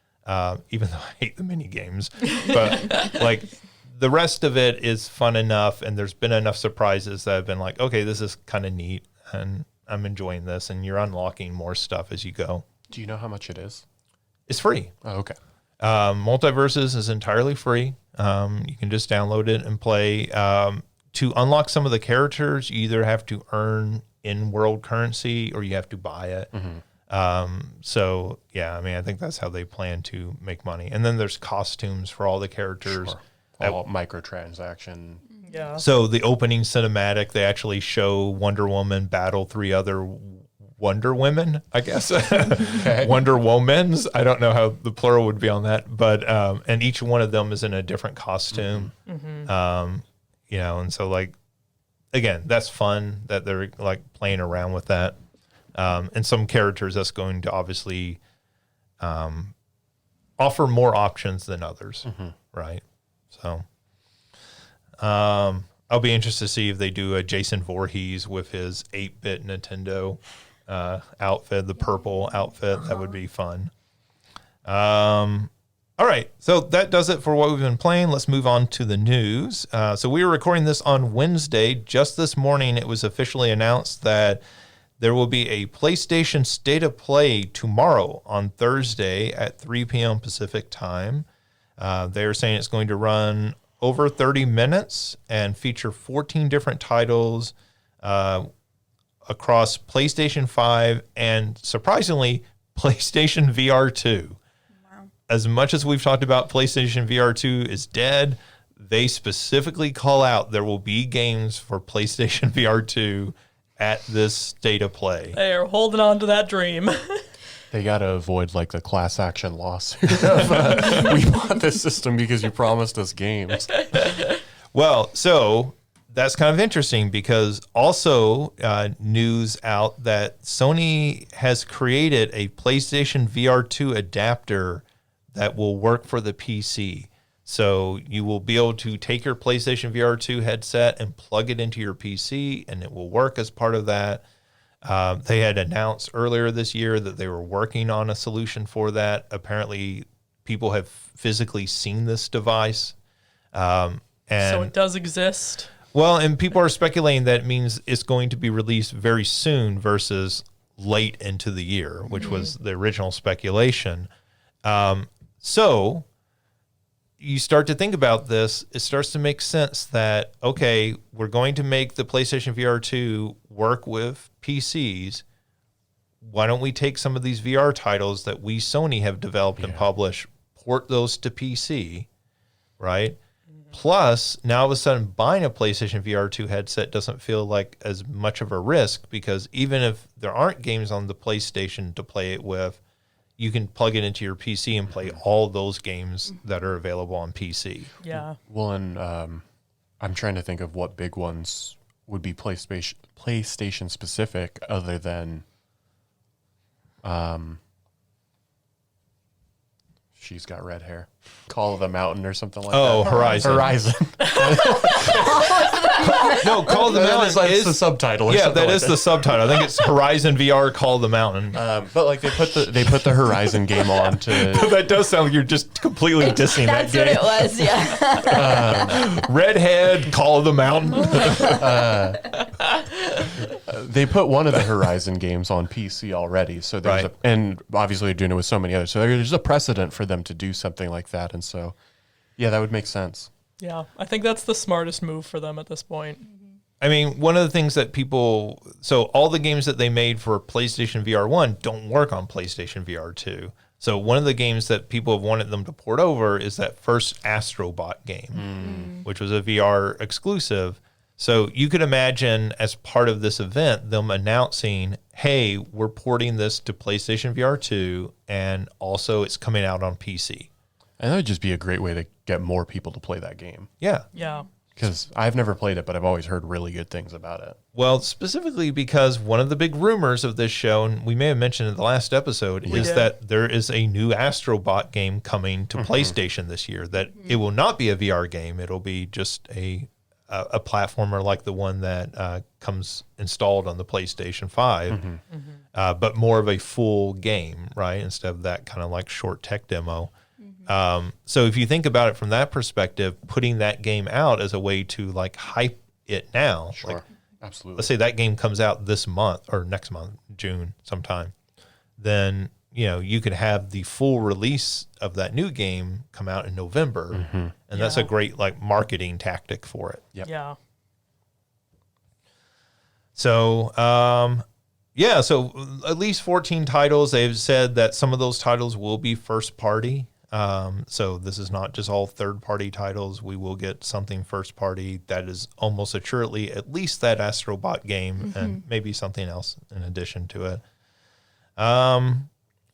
even though I hate the mini games. But like the rest of it is fun enough, and there's been enough surprises that I've been like, okay, this is kind of neat, and I'm enjoying this. And you're unlocking more stuff as you go. Do you know how much it is? It's free. Oh, okay. Multiverses is entirely free. You can just download it and play. To unlock some of the characters, you either have to earn in-world currency or you have to buy it. So yeah, I mean, I think that's how they plan to make money. And then there's costumes for all the characters. Sure. All microtransaction. Yeah. So the opening cinematic, they actually show Wonder Woman battle 3 other Wonder Women, I guess. Wonder Womans. I don't know how the plural would be on that, but and each one of them is in a different costume. And so like, again, that's fun that they're like playing around with that. And some characters that's going to obviously offer more options than others, right? So I'll be interested to see if they do a Jason Voorhees with his 8-bit Nintendo outfit, the purple outfit. That would be fun. All right, so that does it for what we've been playing. Let's move on to the news. So we were recording this on Wednesday. Just this morning, it was officially announced that there will be a PlayStation State of Play tomorrow on Thursday at 3 p.m. Pacific time. They are saying it's going to run over 30 minutes and feature 14 different titles across PlayStation 5 and, surprisingly, PlayStation VR 2. As much as we've talked about PlayStation VR 2 is dead, they specifically call out there will be games for PlayStation VR 2 at this State of Play. They are holding on to that dream. They got to avoid like the class action lawsuit of we bought this system because you promised us games. Well, so that's kind of interesting because also news out that Sony has created a PlayStation VR 2 adapter that will work for the PC. So you will be able to take your PlayStation VR 2 headset and plug it into your PC, and it will work as part of that. They had announced earlier this year that they were working on a solution for that. Apparently, people have physically seen this device. And So it does exist. Well, and people are speculating that it means it's going to be released very soon versus late into the year, which was the original speculation. So you start to think about this, it starts to make sense that, okay, we're going to make the PlayStation VR 2 work with PCs. Why don't we take some of these VR titles that we, Sony, have developed and published, port those to PC, right? Plus, now all of a sudden, buying a PlayStation VR 2 headset doesn't feel like as much of a risk because even if there aren't games on the PlayStation to play it with, you can plug it into your PC and play all those games that are available on PC. Yeah. Well, and I'm trying to think of what big ones would be PlayStation specific other than she's got red hair. Call of the Mountain or something like that. Oh, Horizon. No, Call of the Mountain That's is the subtitle. Or yeah, something that like is the subtitle. I think it's Horizon VR Call of the Mountain. But like they put the Horizon game on to. That does sound like you're just completely dissing that That's game. what it was, yeah. Redhead, Call of the Mountain. They put one of the Horizon games on PC already, so there's Right. and obviously they're doing it with so many others. So there's a precedent for them to do something like that, and so Yeah, that would make sense. Yeah, I think that's the smartest move for them at this point. I mean, one of the things that so all the games that they made for PlayStation VR 1 don't work on PlayStation VR 2. So one of the games that people have wanted them to port over is that first Astrobot game, which was a VR exclusive. So you could imagine as part of this event, them announcing, hey, we're porting this to PlayStation VR 2, and also it's coming out on PC. And that would just be a great way to get more people to play that game. Yeah. Yeah. Because I've never played it, but I've always heard really good things about it. Well, specifically because one of the big rumors of this show, and we may have mentioned in the last episode, is that there is a new Astrobot game coming to PlayStation this year. That it will not be a VR game; it'll be just a platformer like the one that comes installed on the PlayStation 5, but more of a full game, right? Instead of that kind of like short tech demo. So if you think about it from that perspective, putting that game out as a way to like hype it now, Sure. like, Absolutely. let's say that game comes out this month or next month, June sometime, then, you could have the full release of that new game come out in November. And that's a great like marketing tactic for it. Yep. Yeah. So, so at least 14 titles. They've said that some of those titles will be first party. So this is not just all third-party titles. We will get something first-party that is almost assuredly at least that Astrobot game and maybe something else in addition to it.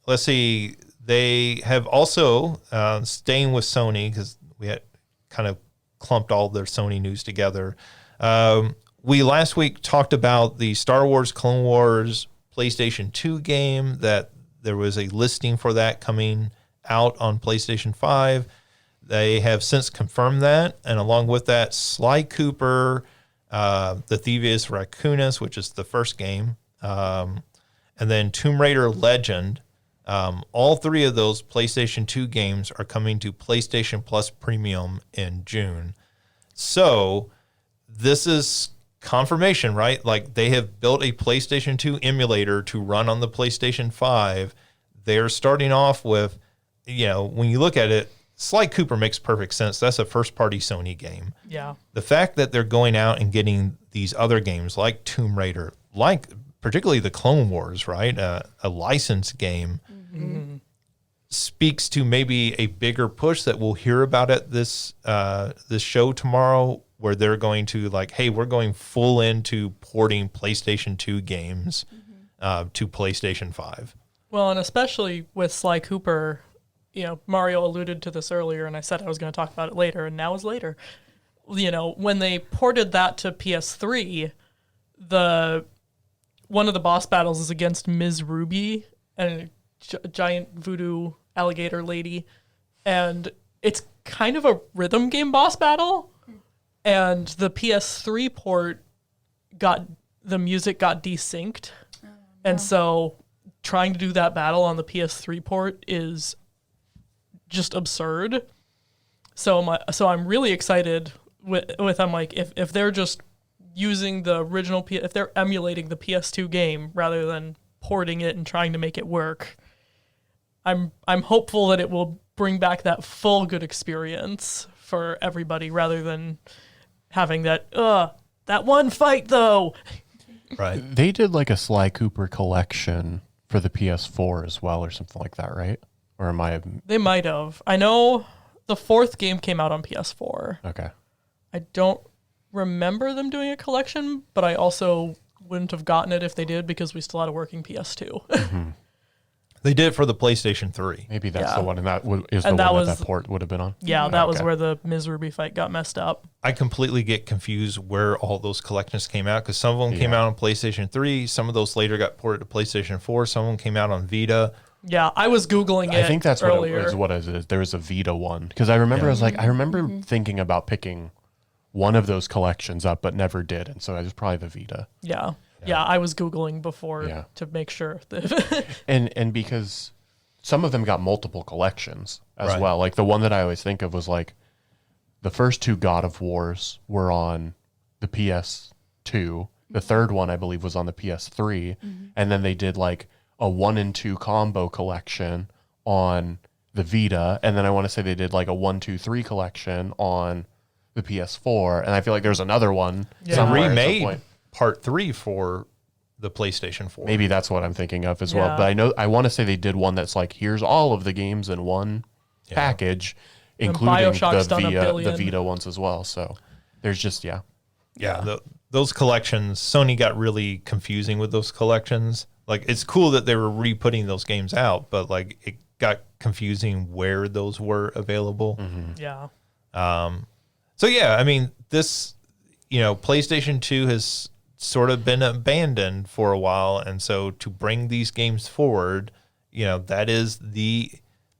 Let's see. They have also, staying with Sony, because we had kind of clumped all their Sony news together. We last week talked about the Star Wars Clone Wars PlayStation 2 game, that there was a listing for that coming out on PlayStation 5. They have since confirmed that, and along with that, Sly Cooper, the Thievius Raccoonus, which is the first game, and then Tomb Raider Legend. All three of those PlayStation 2 games are coming to PlayStation Plus Premium in June. So this is confirmation, right? Like they have built a PlayStation 2 emulator to run on the PlayStation 5. They're starting off with, when you look at it, Sly Cooper makes perfect sense. That's a first-party Sony game. Yeah. The fact that they're going out and getting these other games like Tomb Raider, like particularly the Clone Wars, right? A licensed game, speaks to maybe a bigger push that we'll hear about at this show tomorrow, where they're going to like, hey, we're going full into porting PlayStation 2 games to PlayStation 5. Well, and especially with Sly Cooper, Mario alluded to this earlier, and I said I was going to talk about it later, and now is later. When they ported that to PS3, one of the boss battles is against Ms. Ruby and a giant voodoo alligator lady, and it's kind of a rhythm game boss battle. And the PS3 port the music got desynced, and so trying to do that battle on the PS3 port is just absurd. So I'm really excited with I'm like, if they're just using the original if they're emulating the PS2 game rather than porting it and trying to make it work, I'm hopeful that it will bring back that full good experience for everybody rather than having that one fight though. Right. They did like a Sly Cooper collection for the PS4 as well, or something like that, right? Or am I? They might have. I know the fourth game came out on PS4. Okay. I don't remember them doing a collection, but I also wouldn't have gotten it if they did because we still had a working PS2. They did it for the PlayStation 3. Maybe that's Yeah. the one, and that is And the that one was- that port would have been on. Yeah, that was Okay. where the Ms. Ruby fight got messed up. I completely get confused where all those collections came out, because some of them came out on PlayStation 3. Some of those later got ported to PlayStation 4. Some of them came out on Vita. Yeah, I was Googling it I think that's earlier. what it is. There was a Vita one, because I remember I remember thinking about picking one of those collections up, but never did, and so it was probably the Vita. Yeah, I was Googling before Yeah. to make sure. That And because some of them got multiple collections as Right. well. Like the one that I always think of was like the first two God of Wars were on the PS2. The third one, I believe, was on the PS3. And then they did like a 1 and 2 combo collection on the Vita, and then I want to say they did like a 1, 2, 3 collection on the PS4, and I feel like there's another one somewhere at some remade point. part 3 for the PlayStation 4. Maybe that's what I'm thinking of as well. Yeah. But I want to say they did one that's like, here's all of the games in one package, including BioShock's done the $1 billion. Vita ones as well. So there's just those collections, Sony got really confusing with those collections. Like, it's cool that they were re-putting those games out, but like it got confusing where those were available. Yeah. So yeah, I mean, this, PlayStation 2 has sort of been abandoned for a while, and so to bring these games forward, that is the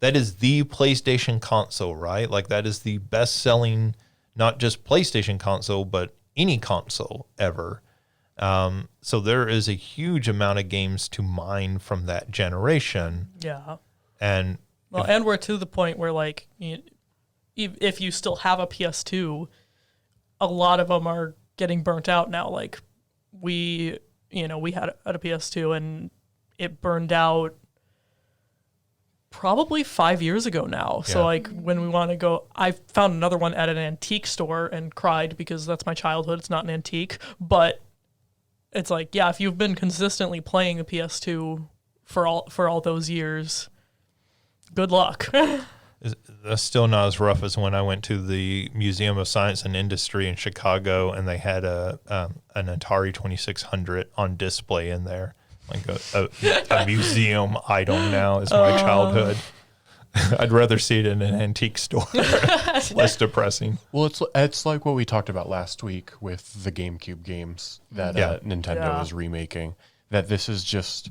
PlayStation console, right? Like, that is the best-selling, not just PlayStation console, but any console ever. So there is a huge amount of games to mine from that generation. Yeah. And and we're to the point where, like, if you still have a PS2, a lot of them are getting burnt out now. Like, we had a PS2 and it burned out probably 5 years ago now. So, like, when we want to go, I found another one at an antique store and cried because that's my childhood. It's not an antique, but it's like, yeah, if you've been consistently playing a PS2 for all those years, good luck. that's still not as rough as when I went to the Museum of Science and Industry in Chicago, and they had an Atari 2600 on display in there. Like a museum item now is my childhood. I'd rather see it in an antique store. It's less depressing. Well, it's like what we talked about last week with the GameCube games that Nintendo is remaking. That this is just,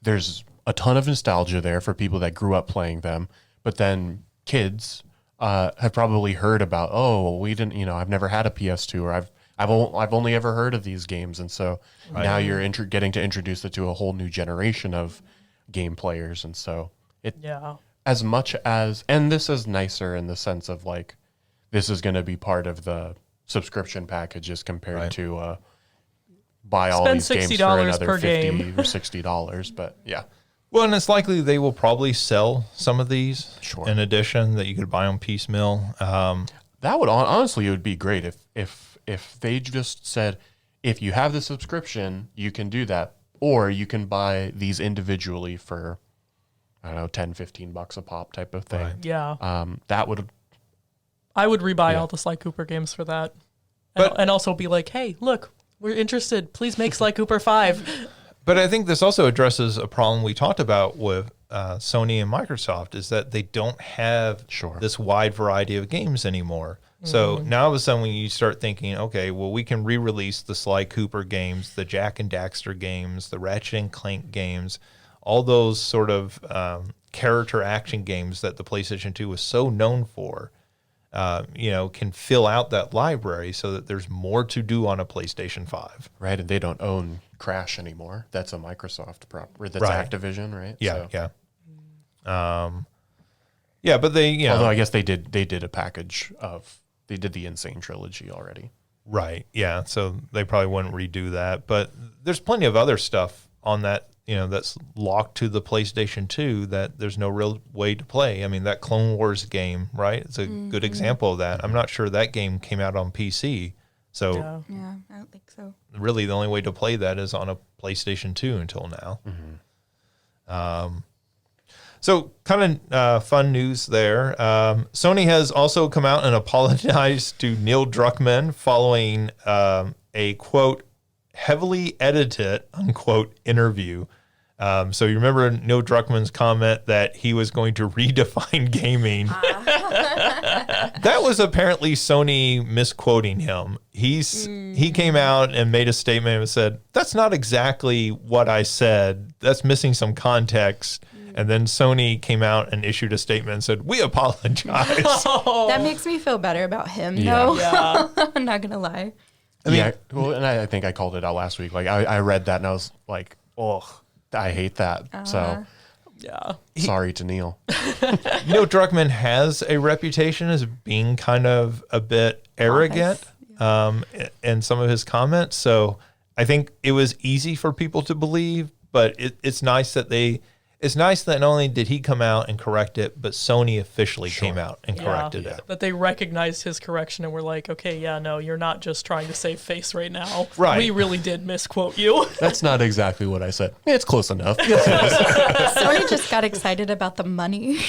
there's a ton of nostalgia there for people that grew up playing them, but then kids have probably heard about, we didn't, I've never had a PS2, or I've only ever heard of these games, and so now you're getting to introduce it to a whole new generation of game players, and so as much as, and this is nicer in the sense of like, this is going to be part of the subscription packages compared to buy all Spend these games for $60 another per $50 game. or $60, but yeah. Well, and it's likely they will probably sell some of these Sure. in addition that you could buy on piecemeal. That would honestly, it would be great if they just said, if you have the subscription, you can do that, or you can buy these individually for, I don't know, $10-15 a pop type of thing. Right. Yeah. That would. I would rebuy all the Sly Cooper games for that. And also be like, hey, look, we're interested. Please make Sly Cooper 5. But I think this also addresses a problem we talked about with Sony and Microsoft, is that they don't have this wide variety of games anymore. So now all of a sudden when you start thinking, okay, well, we can re-release the Sly Cooper games, the Jak and Daxter games, the Ratchet and Clank games, all those sort of character action games that the PlayStation 2 was so known for, can fill out that library so that there's more to do on a PlayStation 5. Right, and they don't own Crash anymore. That's a Microsoft property. That's Right. Activision, right? Yeah, So, yeah. But they, although I guess they did a package of, they did the Insane trilogy already. Right. Yeah. So they probably wouldn't redo that. But there's plenty of other stuff on that, that's locked to the PlayStation 2 that there's no real way to play. I mean, that Clone Wars game, right? It's a good example of that. I'm not sure that game came out on PC. So Yeah, I don't think so. really the only way to play that is on a PlayStation 2 until now. So kind of fun news there. Sony has also come out and apologized to Neil Druckmann following a, quote, heavily edited, unquote, interview. So you remember Neil Druckmann's comment that he was going to redefine gaming. That was apparently Sony misquoting him. He came out and made a statement and said, that's not exactly what I said. That's missing some context. And then Sony came out and issued a statement and said, we apologize. That makes me feel better about him, though. Yeah. I'm not going to lie. Well, and I think I called it out last week. Like I read that and I was like, oh, I hate that. So Yeah. sorry to Neil. Neil Druckmann has a reputation as being kind of a bit arrogant in some of his comments. So I think it was easy for people to believe, but it's nice that they it's nice that not only did he come out and correct it, but Sony officially came out and corrected it. That they recognized his correction and were like, okay, yeah, no, you're not just trying to save face right now. Right. We really did misquote you. That's not exactly what I said. It's close enough. Sony just got excited about the money.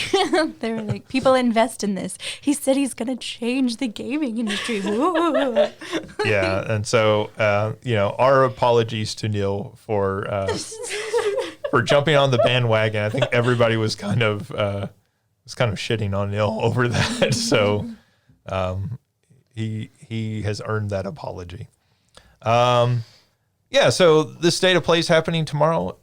They were like, people invest in this. He said he's going to change the gaming industry. Woo. Yeah, and so our apologies to Neil for jumping on the bandwagon. I think everybody was kind of shitting on Neil over that. So he has earned that apology. So the state of play is happening tomorrow.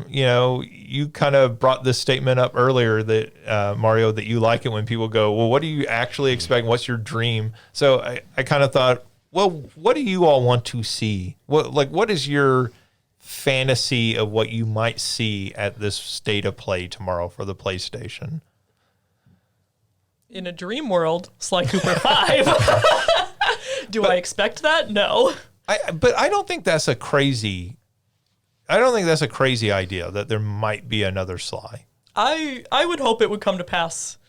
You kind of brought this statement up earlier that Mario, that you like it when people go, well, what do you actually expect? What's your dream? So I kind of thought, well, what do you all want to see? What is your fantasy of what you might see at this state of play tomorrow for the PlayStation? In a dream world, Sly Cooper 5. Do I expect that? No. But I don't think that's a crazy idea that there might be another Sly. I would hope it would come to pass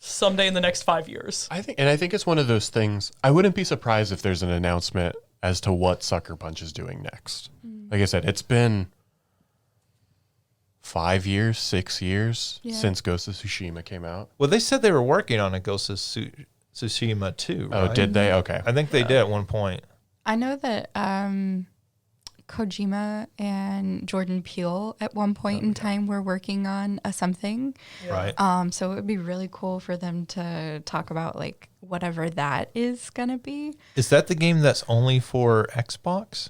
someday in the next 5 years. I think it's one of those things. I wouldn't be surprised if there's an announcement as to what Sucker Punch is doing next. Like I said, it's been 5 years, 6 years since Ghost of Tsushima came out. Well, they said they were working on a Ghost of Tsushima too, right? Oh, did they? Okay. I think they did at one point. I know that Kojima and Jordan Peele at one point in time were working on something. Right. So it would be really cool for them to talk about like whatever that is going to be. Is that the game that's only for Xbox?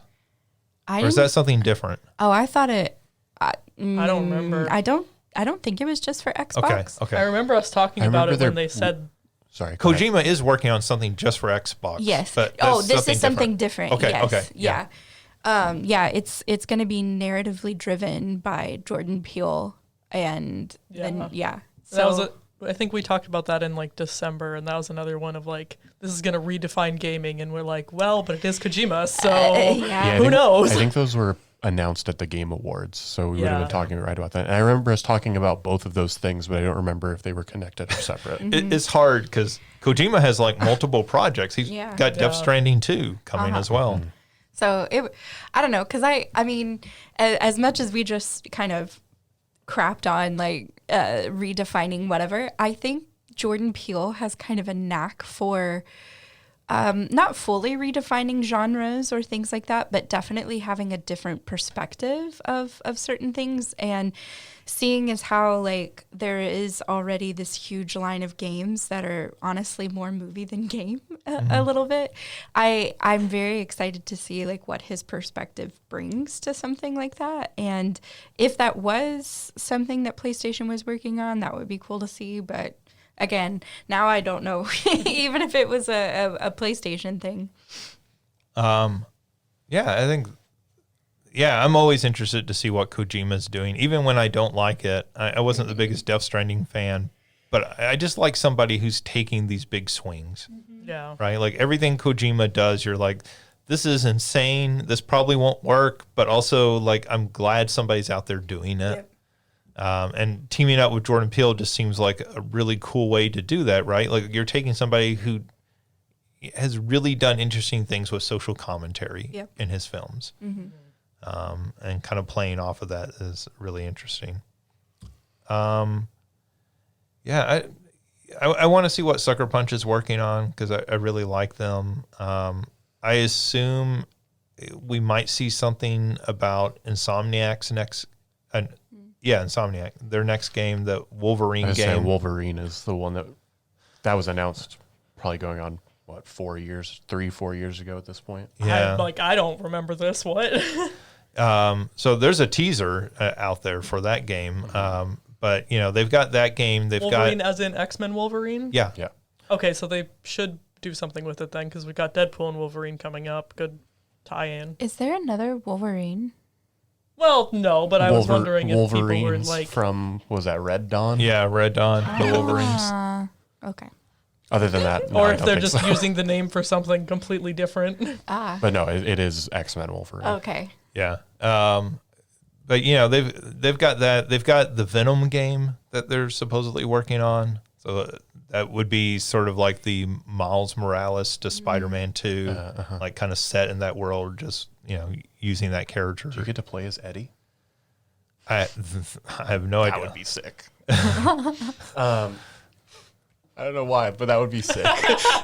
Or is didn't- that something different? Oh, I thought it. I don't remember. I don't think it was just for Xbox. Okay. I remember us talking I about remember it when there- they said Sorry. go ahead. Kojima is working on something just for Xbox. Yes. But This is something different. Okay. Yes. Okay. Yeah. It's going to be narratively driven by Jordan Peele, and then that was I think we talked about that in like December, and that was another one of like, this is going to redefine gaming, and we're like, well, but it is Kojima, so who knows? I think those were announced at the Game Awards, so we would have been talking right about that. And I remember us talking about both of those things, but I don't remember if they were connected or separate. It's hard because Kojima has like multiple projects. He's got Death Stranding 2 coming as well. So I don't know, because I mean, as much as we just kind of crapped on like redefining whatever, I think Jordan Peele has kind of a knack for not fully redefining genres or things like that, but definitely having a different perspective of certain things, and seeing as how like there is already this huge line of games that are honestly more movie than game a little bit. I'm very excited to see like what his perspective brings to something like that, and if that was something that PlayStation was working on, that would be cool to see. But again, now I don't know, even if it was a PlayStation thing. I think, I'm always interested to see what Kojima's doing. Even when I don't like it, I wasn't the biggest Death Stranding fan, but I just like somebody who's taking these big swings. Yeah. Right? Like everything Kojima does, you're like, this is insane. This probably won't work, but also like, I'm glad somebody's out there doing it. Yep. And teaming up with Jordan Peele just seems like a really cool way to do that, right? Like you're taking somebody who has really done interesting things with social commentary in his films. And kind of playing off of that is really interesting. I want to see what Sucker Punch is working on because I really like them. I assume we might see something about Insomniac's next... Insomniac. Their next game, the Wolverine game. Say Wolverine is the one that was announced probably going on, 4 years ago at this point. Yeah. I don't remember this. What? So there's a teaser out there for that game. But, they've got that game. They've Wolverine got... as in X-Men Wolverine? Yeah. Okay, so they should do something with it then, because we got Deadpool and Wolverine coming up. Good tie-in. Is there another Wolverine? Well, no, but I was wondering if people were Wolverines like... from, was that Red Dawn? Yeah, Red Dawn, the Wolverines. Okay. Other than that, no, or I if don't they're think just so. using the name for something completely different. But no, it is X-Men Wolverine. Okay. Yeah. but they've got that. They've got the Venom game that they're supposedly working on. So that would be sort of like the Miles Morales to Spider-Man 2, like kind of set in that world, just using that character. Do you get to play as Eddie? I have no idea. That would be sick. I don't know why, but that would be sick.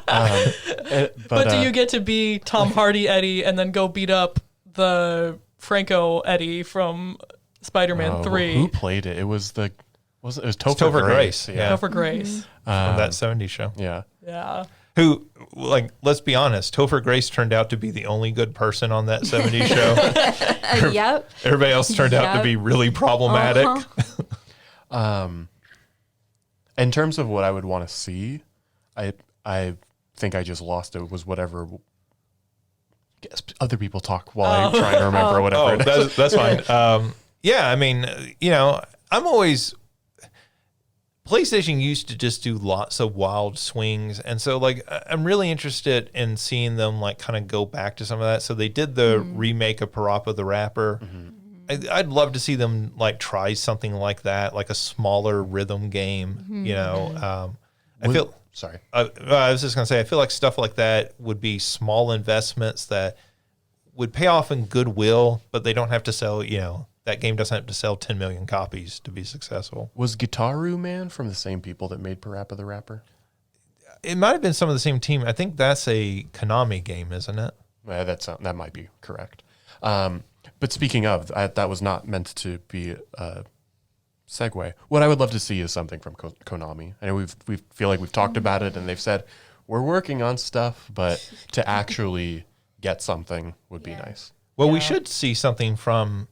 But do you get to be Tom Hardy Eddie and then go beat up the Franco Eddie from Spider-Man 3? Who played it? It was Topher Grace. Yeah. Topher Grace. From that 70s show. Yeah. Yeah. Who, let's be honest, Topher Grace turned out to be the only good person on that 70s show. Yep. Everybody else turned out to be really problematic. In terms of what I would want to see, I think I just lost it. Was whatever other people talk while I try to remember whatever it is. That's fine. Yeah, I mean, I'm always... PlayStation used to just do lots of wild swings, and so I'm really interested in seeing them kind of go back to some of that. So they did the remake of Parappa the Rapper. I'd love to see them try something like that, like a smaller rhythm game. I feel. Sorry, I was just gonna say I feel like stuff like that would be small investments that would pay off in goodwill, but they don't have to sell. That game doesn't have to sell 10 million copies to be successful. Was Gitaru Man from the same people that made Parappa the Rapper? It might have been some of the same team. I think that's a Konami game, isn't it? Yeah, that might be correct. But speaking of, that was not meant to be a segue. What I would love to see is something from Konami. I know we feel like we've talked about it, and they've said we're working on stuff, but to actually get something would be nice. Well, we should see something from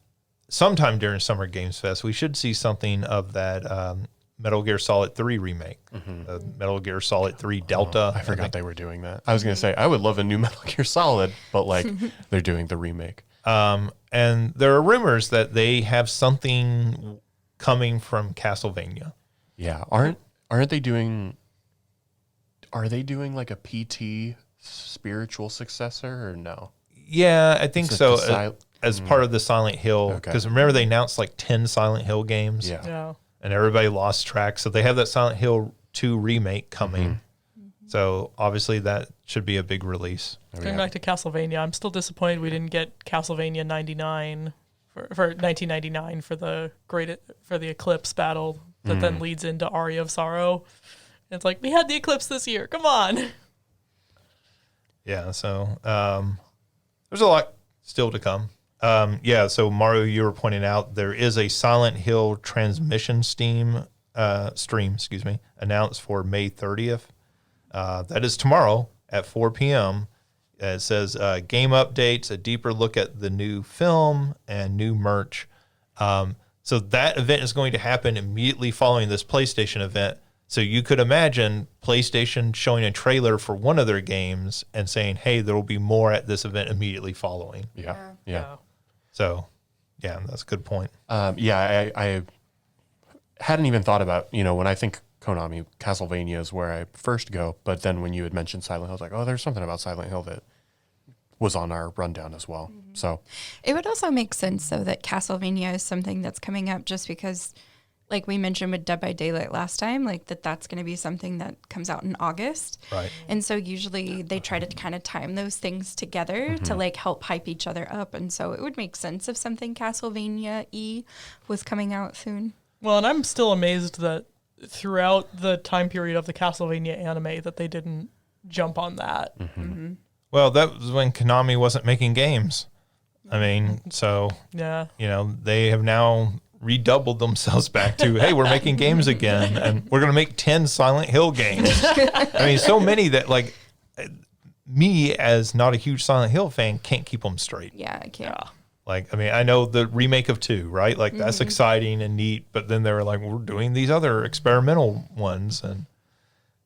sometime during Summer Games Fest. We should see something of that Metal Gear Solid 3 remake, Metal Gear Solid 3 Delta. I forgot they were doing that. I was going to say I would love a new Metal Gear Solid, but they're doing the remake. And there are rumors that they have something coming from Castlevania. Yeah, aren't they doing? Are they doing like a PT spiritual successor or no? Yeah, I think so. As part of the Silent Hill, Okay. because remember they announced 10 Silent Hill games, Yeah. and everybody lost track. So they have that Silent Hill 2 remake coming. So obviously that should be a big release. Going back to Castlevania, I'm still disappointed we didn't get Castlevania 99 for 1999 for the Eclipse battle that then leads into Aria of Sorrow. It's we had the Eclipse this year. Come on. Yeah, so there's a lot still to come. So Mario, you were pointing out there is a Silent Hill transmission stream, announced for May 30th. That is tomorrow at 4 p.m. It says game updates, a deeper look at the new film, and new merch. So that event is going to happen immediately following this PlayStation event. So you could imagine PlayStation showing a trailer for one of their games and saying, hey, there will be more at this event immediately following. Yeah. So, yeah, that's a good point. I hadn't even thought about, when I think Konami, Castlevania is where I first go. But then when you had mentioned Silent Hill, I was like, oh, there's something about Silent Hill that was on our rundown as well. So it would also make sense, though, that Castlevania is something that's coming up just because, like we mentioned with Dead by Daylight last time, that's going to be something that comes out in August. Right. And so usually they try to kind of time those things together to help hype each other up. And so it would make sense if something Castlevania-y was coming out soon. Well, and I'm still amazed that throughout the time period of the Castlevania anime that they didn't jump on that. Well, that was when Konami wasn't making games. I mean, so, Yeah. They have now redoubled themselves back to, hey, we're making games again, and we're going to make 10 Silent Hill games. I mean, so many that, me as not a huge Silent Hill fan can't keep them straight. Yeah, I can't. I know the remake of 2, right? That's exciting and neat, but then they were like, we're doing these other experimental ones, and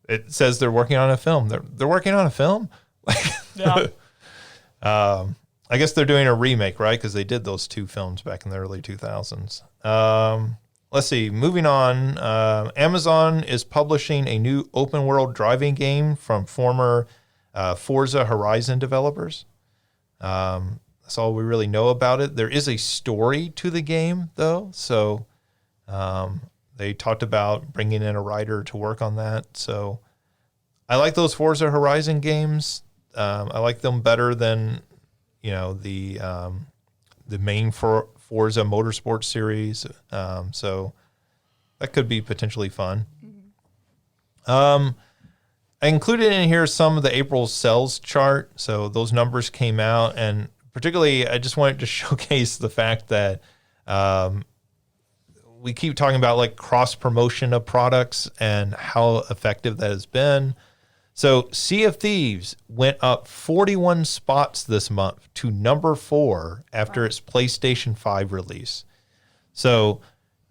it says they're working on a film. They're working on a film? Yeah. I guess they're doing a remake, right? Because they did those 2 films back in the early 2000s. Let's see. Moving on. Amazon is publishing a new open world driving game from former Forza Horizon developers. That's all we really know about it. There is a story to the game, though. So they talked about bringing in a writer to work on that. So I like those Forza Horizon games. I like them better than, the main Forza Motorsport series. So that could be potentially fun. I included in here some of the April sales chart. So those numbers came out, and particularly I just wanted to showcase the fact that we keep talking about like cross promotion of products and how effective that has been. So Sea of Thieves went up 41 spots this month to number 4 after its PlayStation 5 release. So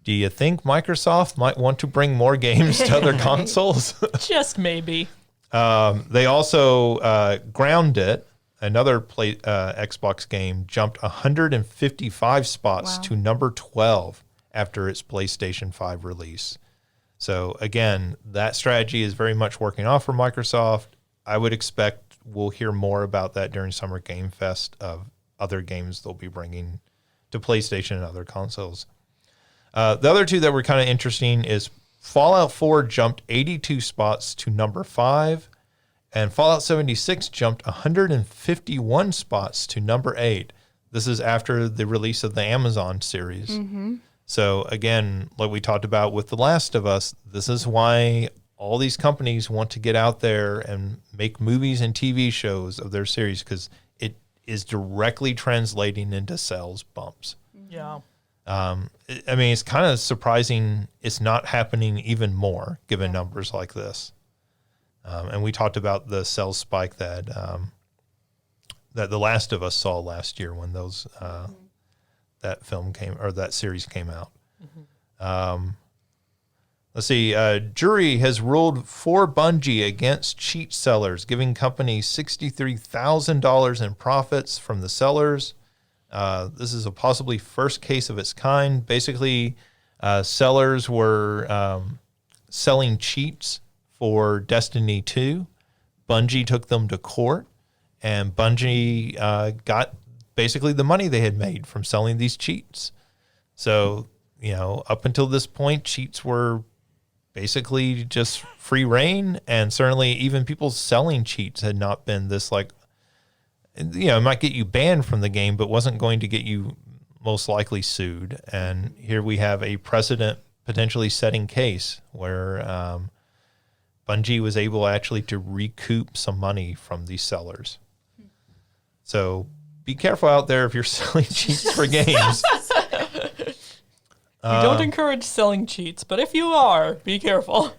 do you think Microsoft might want to bring more games to other consoles? Just maybe. They also Grounded, another Xbox game, jumped 155 spots to number 12 after its PlayStation 5 release. So again, that strategy is very much working off for Microsoft. I would expect we'll hear more about that during Summer Game Fest of other games they'll be bringing to PlayStation and other consoles. The other two that were kind of interesting is Fallout 4 jumped 82 spots to number 5, and Fallout 76 jumped 151 spots to number 8. This is after the release of the Amazon series. Mm-hmm. So again, like we talked about with The Last of Us, this is why all these companies want to get out there and make movies and TV shows of their series, because it is directly translating into sales bumps. Yeah. I mean, it's kind of surprising it's not happening even more given numbers like this. And we talked about the sales spike that that The Last of Us saw last year when those that film came, or that series came out. Mm-hmm. Let's see. Jury has ruled for Bungie against cheat sellers, giving companies $63,000 in profits from the sellers. This is a possibly first case of its kind. Basically, sellers were selling cheats for Destiny 2. Bungie took them to court, and Bungie got basically the money they had made from selling these cheats. So, up until this point, cheats were basically just free reign, and certainly even people selling cheats had not been this it might get you banned from the game, but wasn't going to get you most likely sued. And here we have a precedent potentially setting case where Bungie was able actually to recoup some money from these sellers. So be careful out there if you're selling cheats for games. We don't encourage selling cheats, but if you are, be careful.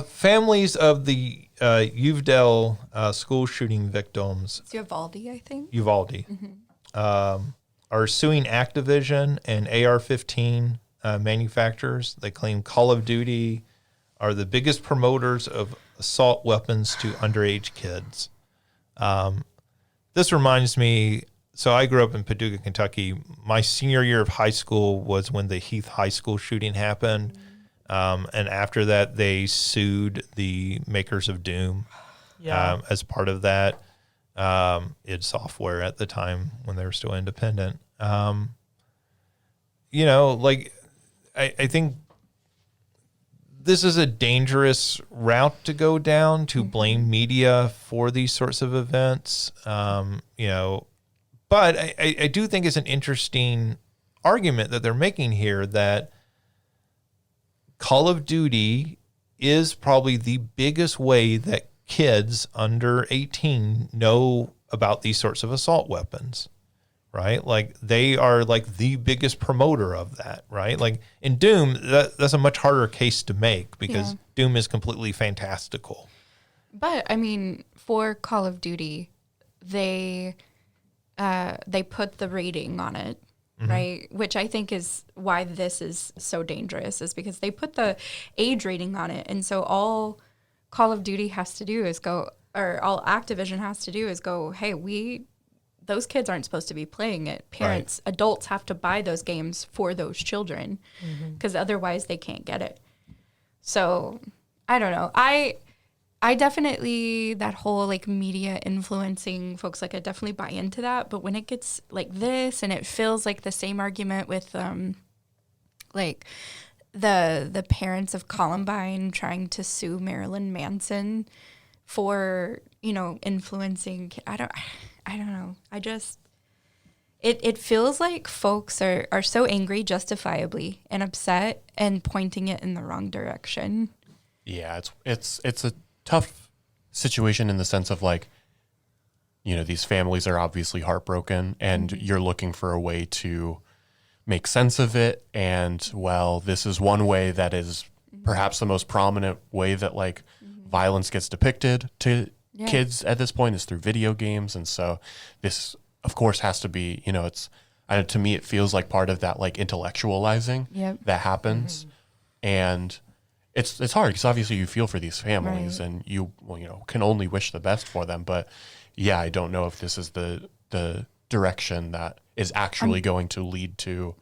Families of the Uvalde school shooting victims. It's Uvalde, I think. Uvalde. Mm-hmm. Are suing Activision and AR-15 manufacturers. They claim Call of Duty are the biggest promoters of assault weapons to underage kids. This reminds me, so I grew up in Paducah, Kentucky. My senior year of high school was when the Heath High School shooting happened. And after that, they sued the makers of Doom as part of that. id Software at the time when they were still independent. I think this is a dangerous route to go down, to blame media for these sorts of events. But I do think it's an interesting argument that they're making here that Call of Duty is probably the biggest way that kids under 18 know about these sorts of assault weapons, right? Like they are like the biggest promoter of that, right? Like in Doom, that's a much harder case to make because Doom is completely fantastical. But I mean, for Call of Duty, they put the rating on it, right? Which I think is why this is so dangerous, is because they put the age rating on it. And so all Call of Duty has to do is go, or all Activision has to do is go, hey, those kids aren't supposed to be playing it. Parents, adults have to buy those games for those children because otherwise they can't get it. So I don't know. I definitely, that whole like media influencing folks, like I definitely buy into that. But when it gets like this, and it feels like the same argument with like the parents of Columbine trying to sue Marilyn Manson for, you know, influencing. I don't know. It feels like folks are so angry justifiably and upset and pointing it in the wrong direction. Yeah, it's a tough situation in the sense of like, you know, these families are obviously heartbroken and you're looking for a way to make sense of it. And well, this is one way that is perhaps the most prominent way that like violence gets depicted to kids at this point is through video games. And so this, of course, has to be, you know, to me, it feels like part of that like intellectualizing that happens. And it's hard because obviously you feel for these families and you know, can only wish the best for them. But yeah, I don't know if this is the direction that is actually going to lead to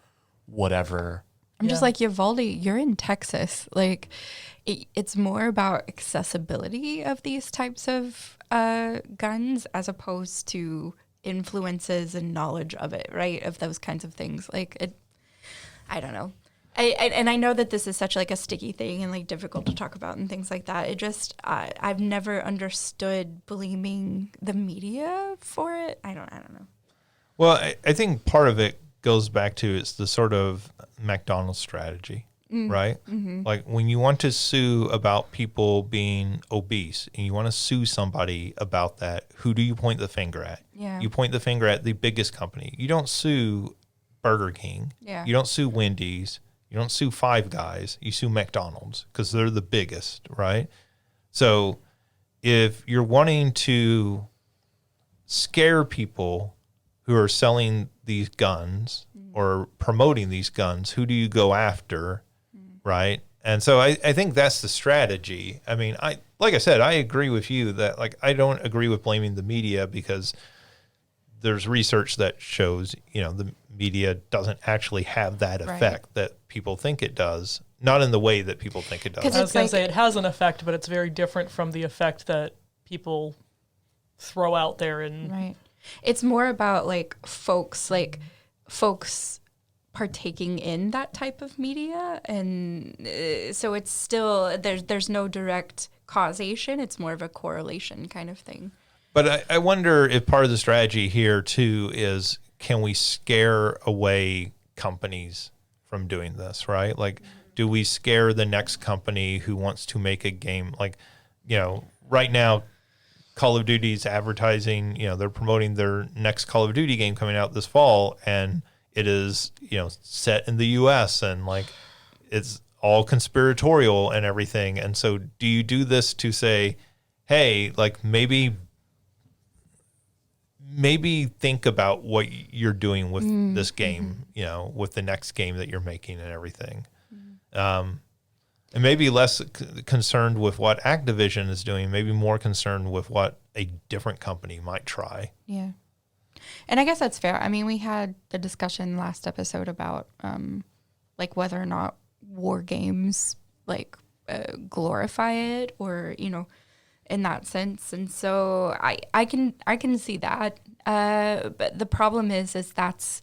whatever. I'm just like, Uvalde, you're in Texas. Like, it's more about accessibility of these types of guns as opposed to influences and knowledge of it, right? Of those kinds of things. Like, I don't know. And I know that this is such like a sticky thing and like difficult to talk about and things like that. It just, I've never understood blaming the media for it. I don't know. Well, I think part of it goes back to it's the sort of McDonald's strategy, right? Mm-hmm. Like when you want to sue about people being obese and you want to sue somebody about that, who do you point the finger at? Yeah. You point the finger at the biggest company. You don't sue Burger King. Yeah. You don't sue Wendy's. You don't sue Five Guys. You sue McDonald's because they're the biggest, right? So if you're wanting to scare people who are selling these guns or promoting these guns, who do you go after, right? And so I think that's the strategy. I mean, like I said, I agree with you that like I don't agree with blaming the media because there's research that shows, you know, the media doesn't actually have that effect that people think it does, not in the way that people think it does. I was going to say it has an effect, but it's very different from the effect that people throw out there. And it's more about like folks partaking in that type of media, and so it's still there's no direct causation. It's more of a correlation kind of thing. But I wonder if part of the strategy here too is, can we scare away companies from doing this, right? Like, do we scare the next company who wants to make a game? Like, you know, right now, Call of Duty's advertising, you know, they're promoting their next Call of Duty game coming out this fall, and it is, you know, set in the U.S. and like it's all conspiratorial and everything. And so do you do this to say, hey, like maybe think about what you're doing with this game, you know, with the next game that you're making and everything. And maybe less concerned with what Activision is doing, maybe more concerned with what a different company might try. Yeah. And I guess that's fair. I mean, we had the discussion last episode about like whether or not war games like glorify it or, you know, in that sense. And so I can see that. But the problem is that's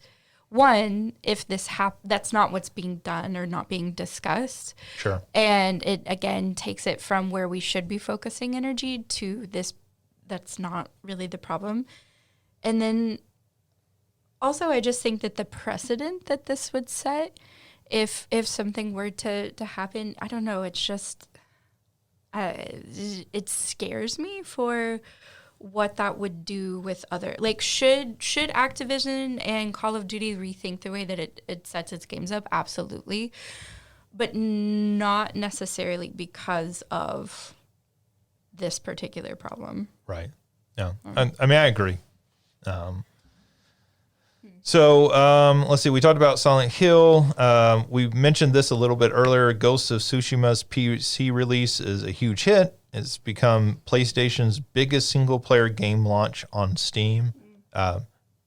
one, if this that's not what's being done or not being discussed. Sure. And it again takes it from where we should be focusing energy to this that's not really the problem. And then also I just think that the precedent that this would set if something were to happen, I don't know, it's just it scares me for what that would do with other, like, should Activision and Call of Duty rethink the way that it sets its games up? Absolutely. But not necessarily because of this particular problem. Right. Yeah. I mean, I agree. So let's see. We talked about Silent Hill. We mentioned this a little bit earlier. Ghost of Tsushima's PC release is a huge hit. It's become PlayStation's biggest single-player game launch on Steam.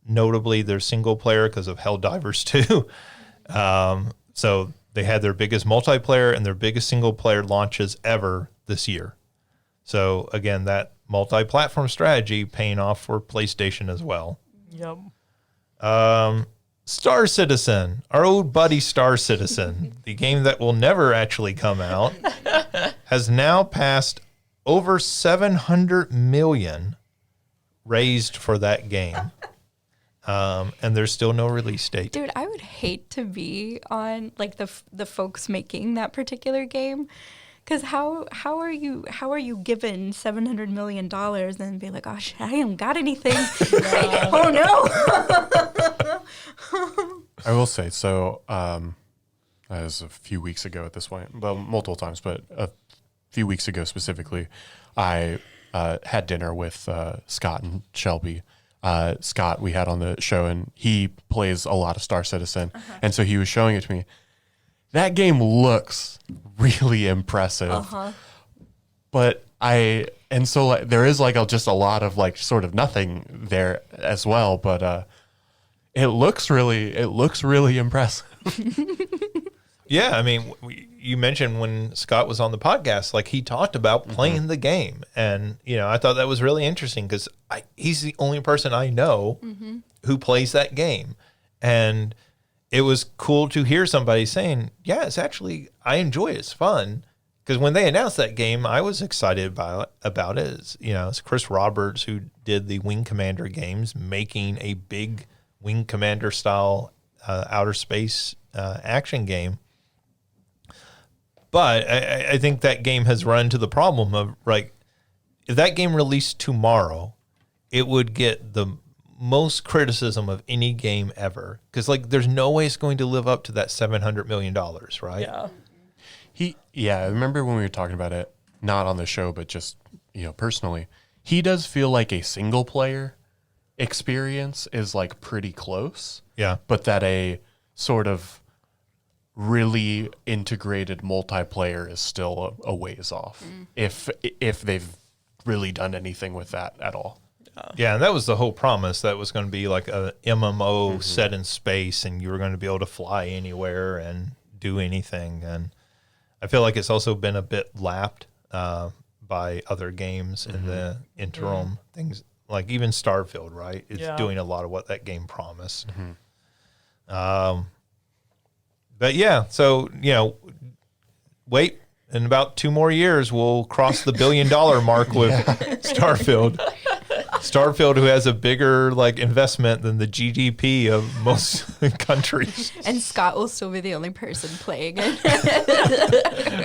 Notably, their single-player because of Helldivers 2. So they had their biggest multiplayer and their biggest single-player launches ever this year. So again, that multi-platform strategy paying off for PlayStation as well. Yep. Star Citizen, our old buddy Star Citizen, the game that will never actually come out, has now passed over 700 million raised for that game. And there's still no release date. Dude, I would hate to be on like the folks making that particular game, because how are you given $700 million and be like, oh shit, I haven't got anything. Oh no. I will say, so that was a few weeks ago at this point, well, multiple times, but a few weeks ago specifically, I had dinner with Scott and Shelby. Scott we had on the show, and he plays a lot of Star Citizen, and so he was showing it to me. That game looks really impressive, but so like, there is like just a lot of like sort of nothing there as well, but it looks really impressive. Yeah, I mean, you mentioned when Scott was on the podcast, like he talked about playing the game, and I thought that was really interesting because he's the only person I know who plays that game, and it was cool to hear somebody saying, "Yeah, it's actually I enjoy it. It's fun." Because when they announced that game, I was excited about it. It's Chris Roberts who did the Wing Commander games, making a big Wing Commander style outer space action game. But I think that game has run into the problem of, like, if that game released tomorrow, it would get the most criticism of any game ever. Because, like, there's no way it's going to live up to that $700 million, right? Yeah. I remember when we were talking about it, not on the show, but just, personally, he does feel like a single player experience is, like, pretty close. Yeah. But that a sort of really integrated multiplayer is still a ways off, if they've really done anything with that at all. Yeah, and that was the whole promise. That was going to be like a MMO set in space, and you were going to be able to fly anywhere and do anything. And I feel like it's also been a bit lapped by other games in the interim. Things like even Starfield, right? It's doing a lot of what that game promised. But yeah, so, wait, in about 2 more years, we'll cross the $1 billion mark with Starfield. Starfield, who has a bigger investment than the GDP of most countries. And Scott will still be the only person playing it.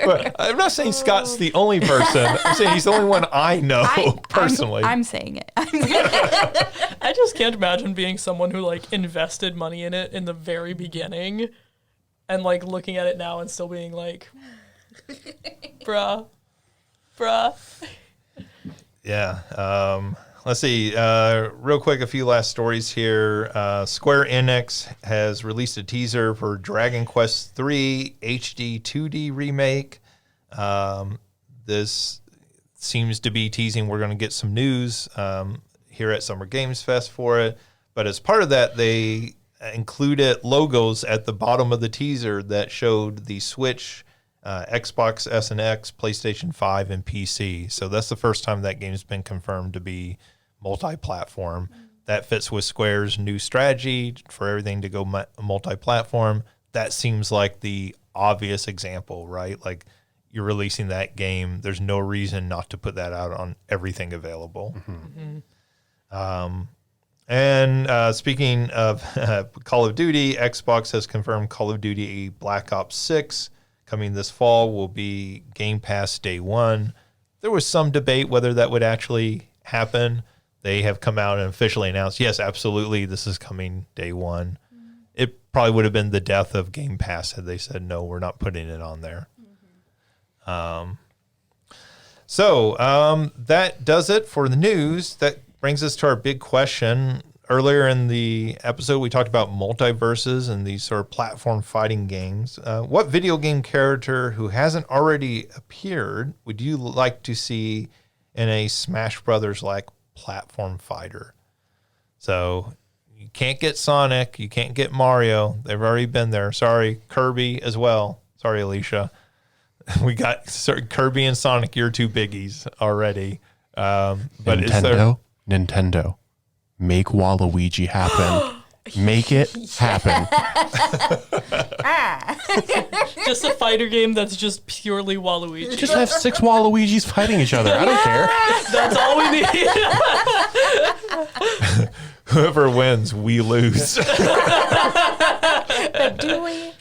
But I'm not saying Scott's the only person. I'm saying he's the only one I know personally. I'm saying it. I just can't imagine being someone who invested money in it in the very beginning and looking at it now and still being like, bruh. Yeah. Let's see. Real quick, a few last stories here. Square Enix has released a teaser for Dragon Quest III HD 2D remake. This seems to be teasing we're going to get some news here at Summer Games Fest for it. But as part of that, they included logos at the bottom of the teaser that showed the Switch, Xbox S and X, PlayStation 5, and PC. So that's the first time that game's been confirmed to be multi-platform. That fits with Square's new strategy for everything to go multi-platform. That seems like the obvious example, right? Like, you're releasing that game. There's no reason not to put that out on everything available. And speaking of Call of Duty, Xbox has confirmed Call of Duty Black Ops 6 coming this fall will be Game Pass day one. There was some debate whether that would actually happen. They have come out and officially announced, yes, absolutely, this is coming day one. It probably would have been the death of Game Pass had they said, no, we're not putting it on there. So that does it for the news. That brings us to our big question. Earlier in the episode, we talked about multiverses and these sort of platform fighting games. What video game character who hasn't already appeared would you like to see in a Smash Brothers-like platform fighter? So you can't get Sonic, you can't get Mario. They've already been there. Sorry, Kirby as well. Sorry, Alicia. We got Kirby and Sonic, your two biggies already. But Nintendo, make Waluigi happen. Make it happen. Just a fighter game that's just purely Waluigi. Just have 6 Waluigis fighting each other. I don't care. That's all we need. Whoever wins, we lose. But do we?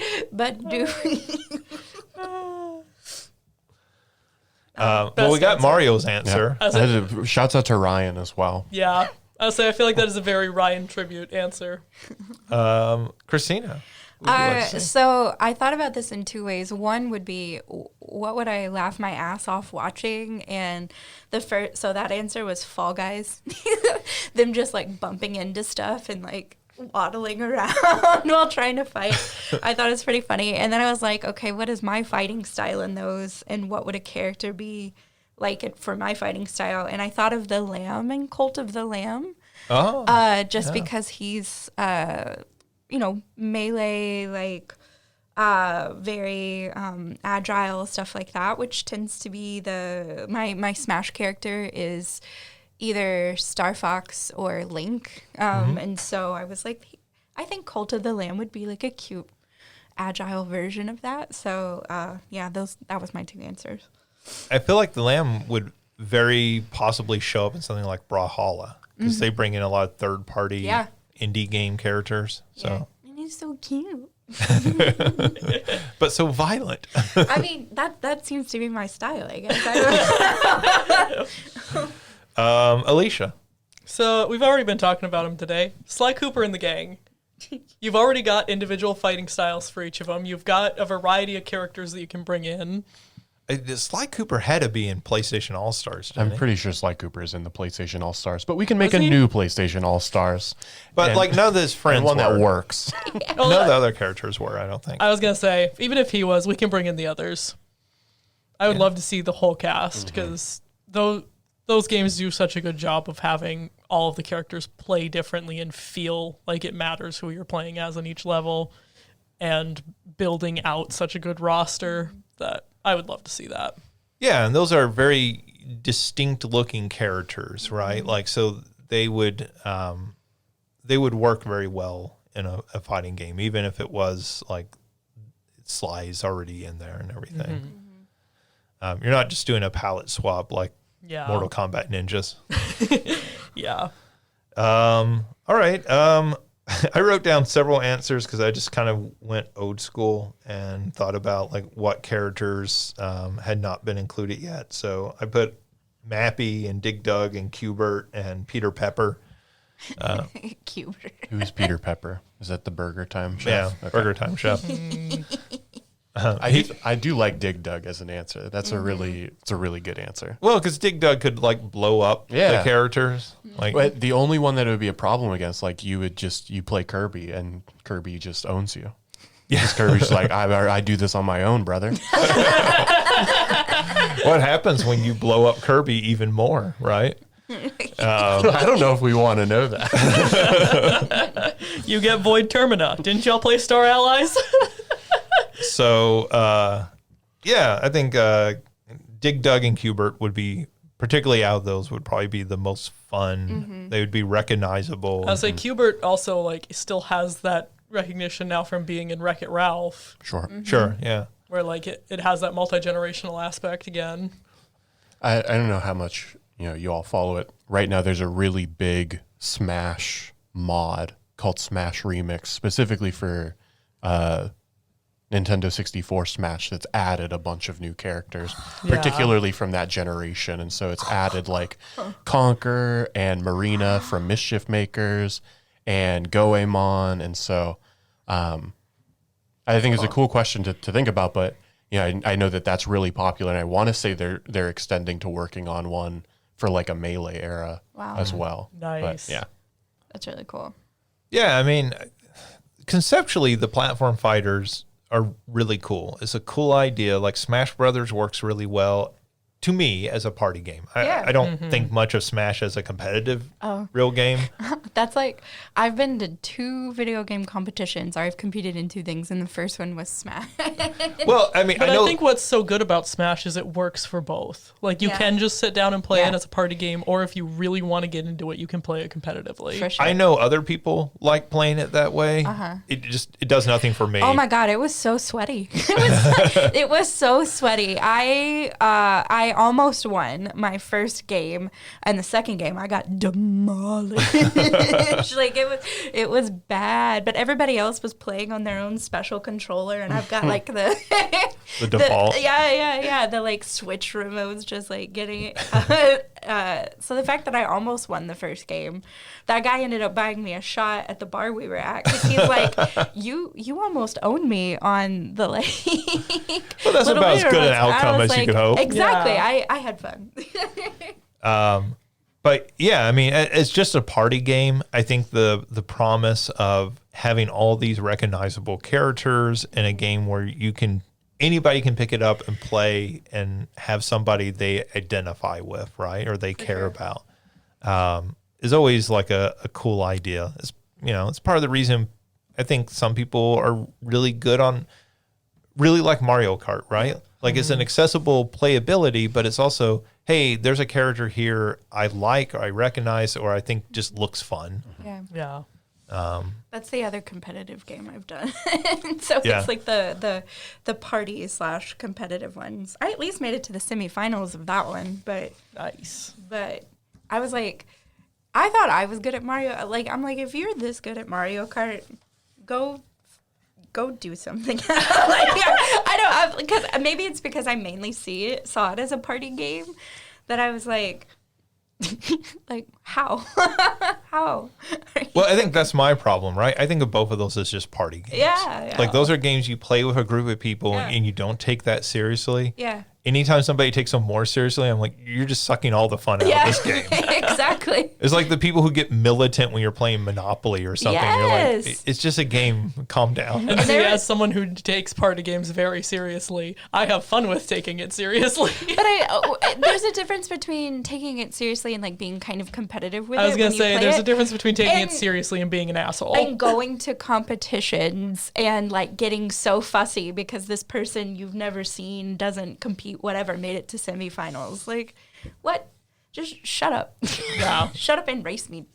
Well, we got answer. Mario's answer. Shouts out to Ryan as well. Yeah. I feel like that is a very Ryan tribute answer. Christina. What would you like to say? So I thought about this in 2 ways. One would be, what would I laugh my ass off watching? And so that answer was Fall Guys. Them just like bumping into stuff and like waddling around while trying to fight. I thought it was pretty funny. And then I was like, okay, what is my fighting style in those? And what would a character be like it for my fighting style? And I thought of the Lamb in Cult of the Lamb. Because he's melee, like very agile, stuff like that, which tends to be my Smash character is either Star Fox or Link. And so I was like, I think Cult of the Lamb would be like a cute, agile version of that. So that was my 2 answers. I feel like the Lamb would very possibly show up in something like Brawlhalla because they bring in a lot of third-party indie game characters. So And he's so cute. but so violent. I mean, that seems to be my style, I guess. I don't know. Alicia. So we've already been talking about him today. Sly Cooper and the gang. You've already got individual fighting styles for each of them. You've got a variety of characters that you can bring in. Sly Cooper had to be in PlayStation All-Stars. I'm pretty sure Sly Cooper is in the PlayStation All-Stars, but we can make a new PlayStation All-Stars. But like none of his friends And one that were. works. None of the other characters were, I don't think. I was going to say, even if he was, we can bring in the others. I would love to see the whole cast because those games do such a good job of having all of the characters play differently and feel like it matters who you're playing as on each level and building out such a good roster that I would love to see that. Yeah, and those are very distinct looking characters, right? Like, so they would work very well in a fighting game, even if it was like Sly's already in there and everything. You're not just doing a palette swap like Mortal Kombat Ninjas. Yeah. All right. I wrote down several answers because I just kind of went old school and thought about like what characters had not been included yet. So I put Mappy and Dig Dug and Cubert and Peter Pepper. Cute. Who's Peter Pepper? Is that the Burger Time chef? Yeah, Burger Time Chef. I do like Dig Dug as an answer. That's a really good answer. Well, because Dig Dug could like blow up the characters. Like, But the only one that it would be a problem against, like you play Kirby and Kirby just owns you. Because Kirby's like, I do this on my own, brother. what happens when you blow up Kirby even more, right? I don't know if we want to know that. You get Void Termina. Didn't y'all play Star Allies? So, I think Dig Dug and Cubert would be, particularly out of those, would probably be the most fun. They would be recognizable. I'll say Cubert also like still has that recognition now from being in Wreck-It Ralph. Sure. Sure, yeah. Where like it has that multi-generational aspect again. I don't know how much you all follow it. Right now there's a really big Smash mod called Smash Remix, specifically for Nintendo 64 Smash, that's added a bunch of new characters, particularly from that generation. And so it's added like Conker and Marina from Mischief Makers and Goemon. And so I think it's a cool question to think about, but I know that that's really popular, and I want to say they're extending to working on one for like a Melee era as well. Nice. But, yeah. That's really cool. Yeah, I mean, conceptually, the platform fighters are really cool. It's a cool idea. Like Smash Brothers works really well. to me as a party game. Yeah. I don't think much of Smash as a competitive real game. That's like, I've been to 2 video game competitions. I've competed in 2 things, and the first one was Smash. Well, I mean, But I know. I think what's so good about Smash is it works for both. Like, you Yeah. can just sit down and play Yeah. it as a party game, or if you really want to get into it, you can play it competitively. For sure. I know other people like playing it that way. It does nothing for me. Oh my god, it was so sweaty. It was so sweaty. I almost won my first game, and the second game I got demolished. Like it was bad. But everybody else was playing on their own special controller, and I've got like the default. yeah, the like Switch remotes just like getting it. So the fact that I almost won the first game, that guy ended up buying me a shot at the bar we were at, because he's like, you almost owned me on the like. Well, that's about as good an outcome as you could hope. Exactly. Yeah. I had fun. But yeah, I mean, it's just a party game. I think the promise of having all these recognizable characters in a game where anybody can pick it up and play and have somebody they identify with, right, or they care about, is always like a cool idea. It's part of the reason I think some people are really like Mario Kart, right? Like it's an accessible playability, but it's also, hey, there's a character here I like, or I recognize, or I think just looks fun. Yeah. Yeah. That's the other competitive game I've done. So Yeah. it's like the party / competitive ones. I at least made it to the semifinals of that one, but Nice. I was like, I thought I was good at Mario. Like, I'm like, if you're this good at Mario Kart, go do something. Like, I don't, because maybe it's because I mainly saw it as a party game, that I was like, like, how? How? Well, I think that's my problem, right? I think of both of those as just party games. Yeah. Like those are games you play with a group of people Yeah. and you don't take that seriously. Yeah. Anytime somebody takes them more seriously, I'm like, you're just sucking all the fun out of this game. Exactly. It's like the people who get militant when you're playing Monopoly or something. You're like, Yes. it's just a game. Calm down. And see, there- as someone who takes party games very seriously, I have fun with taking it seriously. But there's a difference between taking it seriously and like being kind of competitive with it. I was going to say, there's a difference difference between taking it And- seriously and being an asshole. and going to competitions and like getting so fussy because this person you've never seen doesn't compete, whatever, made it to semifinals. Like, what? Just shut up. Yeah. Shut up and race me.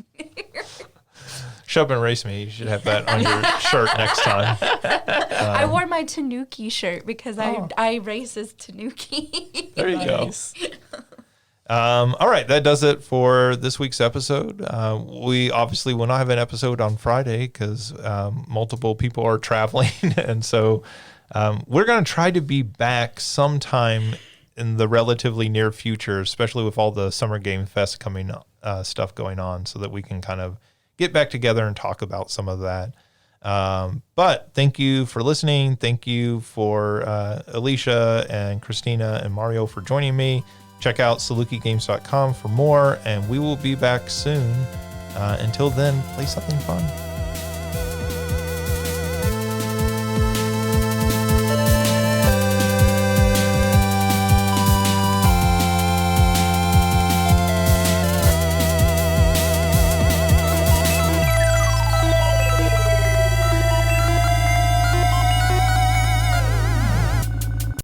Shut up and race me. You should have that on your shirt next time. I wore my Tanuki shirt because I race as Tanuki. There you Nice. go. All right, that does it for this week's episode. We obviously will not have an episode on Friday because multiple people are traveling, and so we're going to try to be back sometime in the relatively near future, especially with all the Summer Game Fest coming stuff going on, so that we can kind of get back together and talk about some of that. But thank you for listening. Thank you for Alicia and Christina and Mario for joining me. Check out salukigames.com for more, and we will be back soon. Until then, play something fun.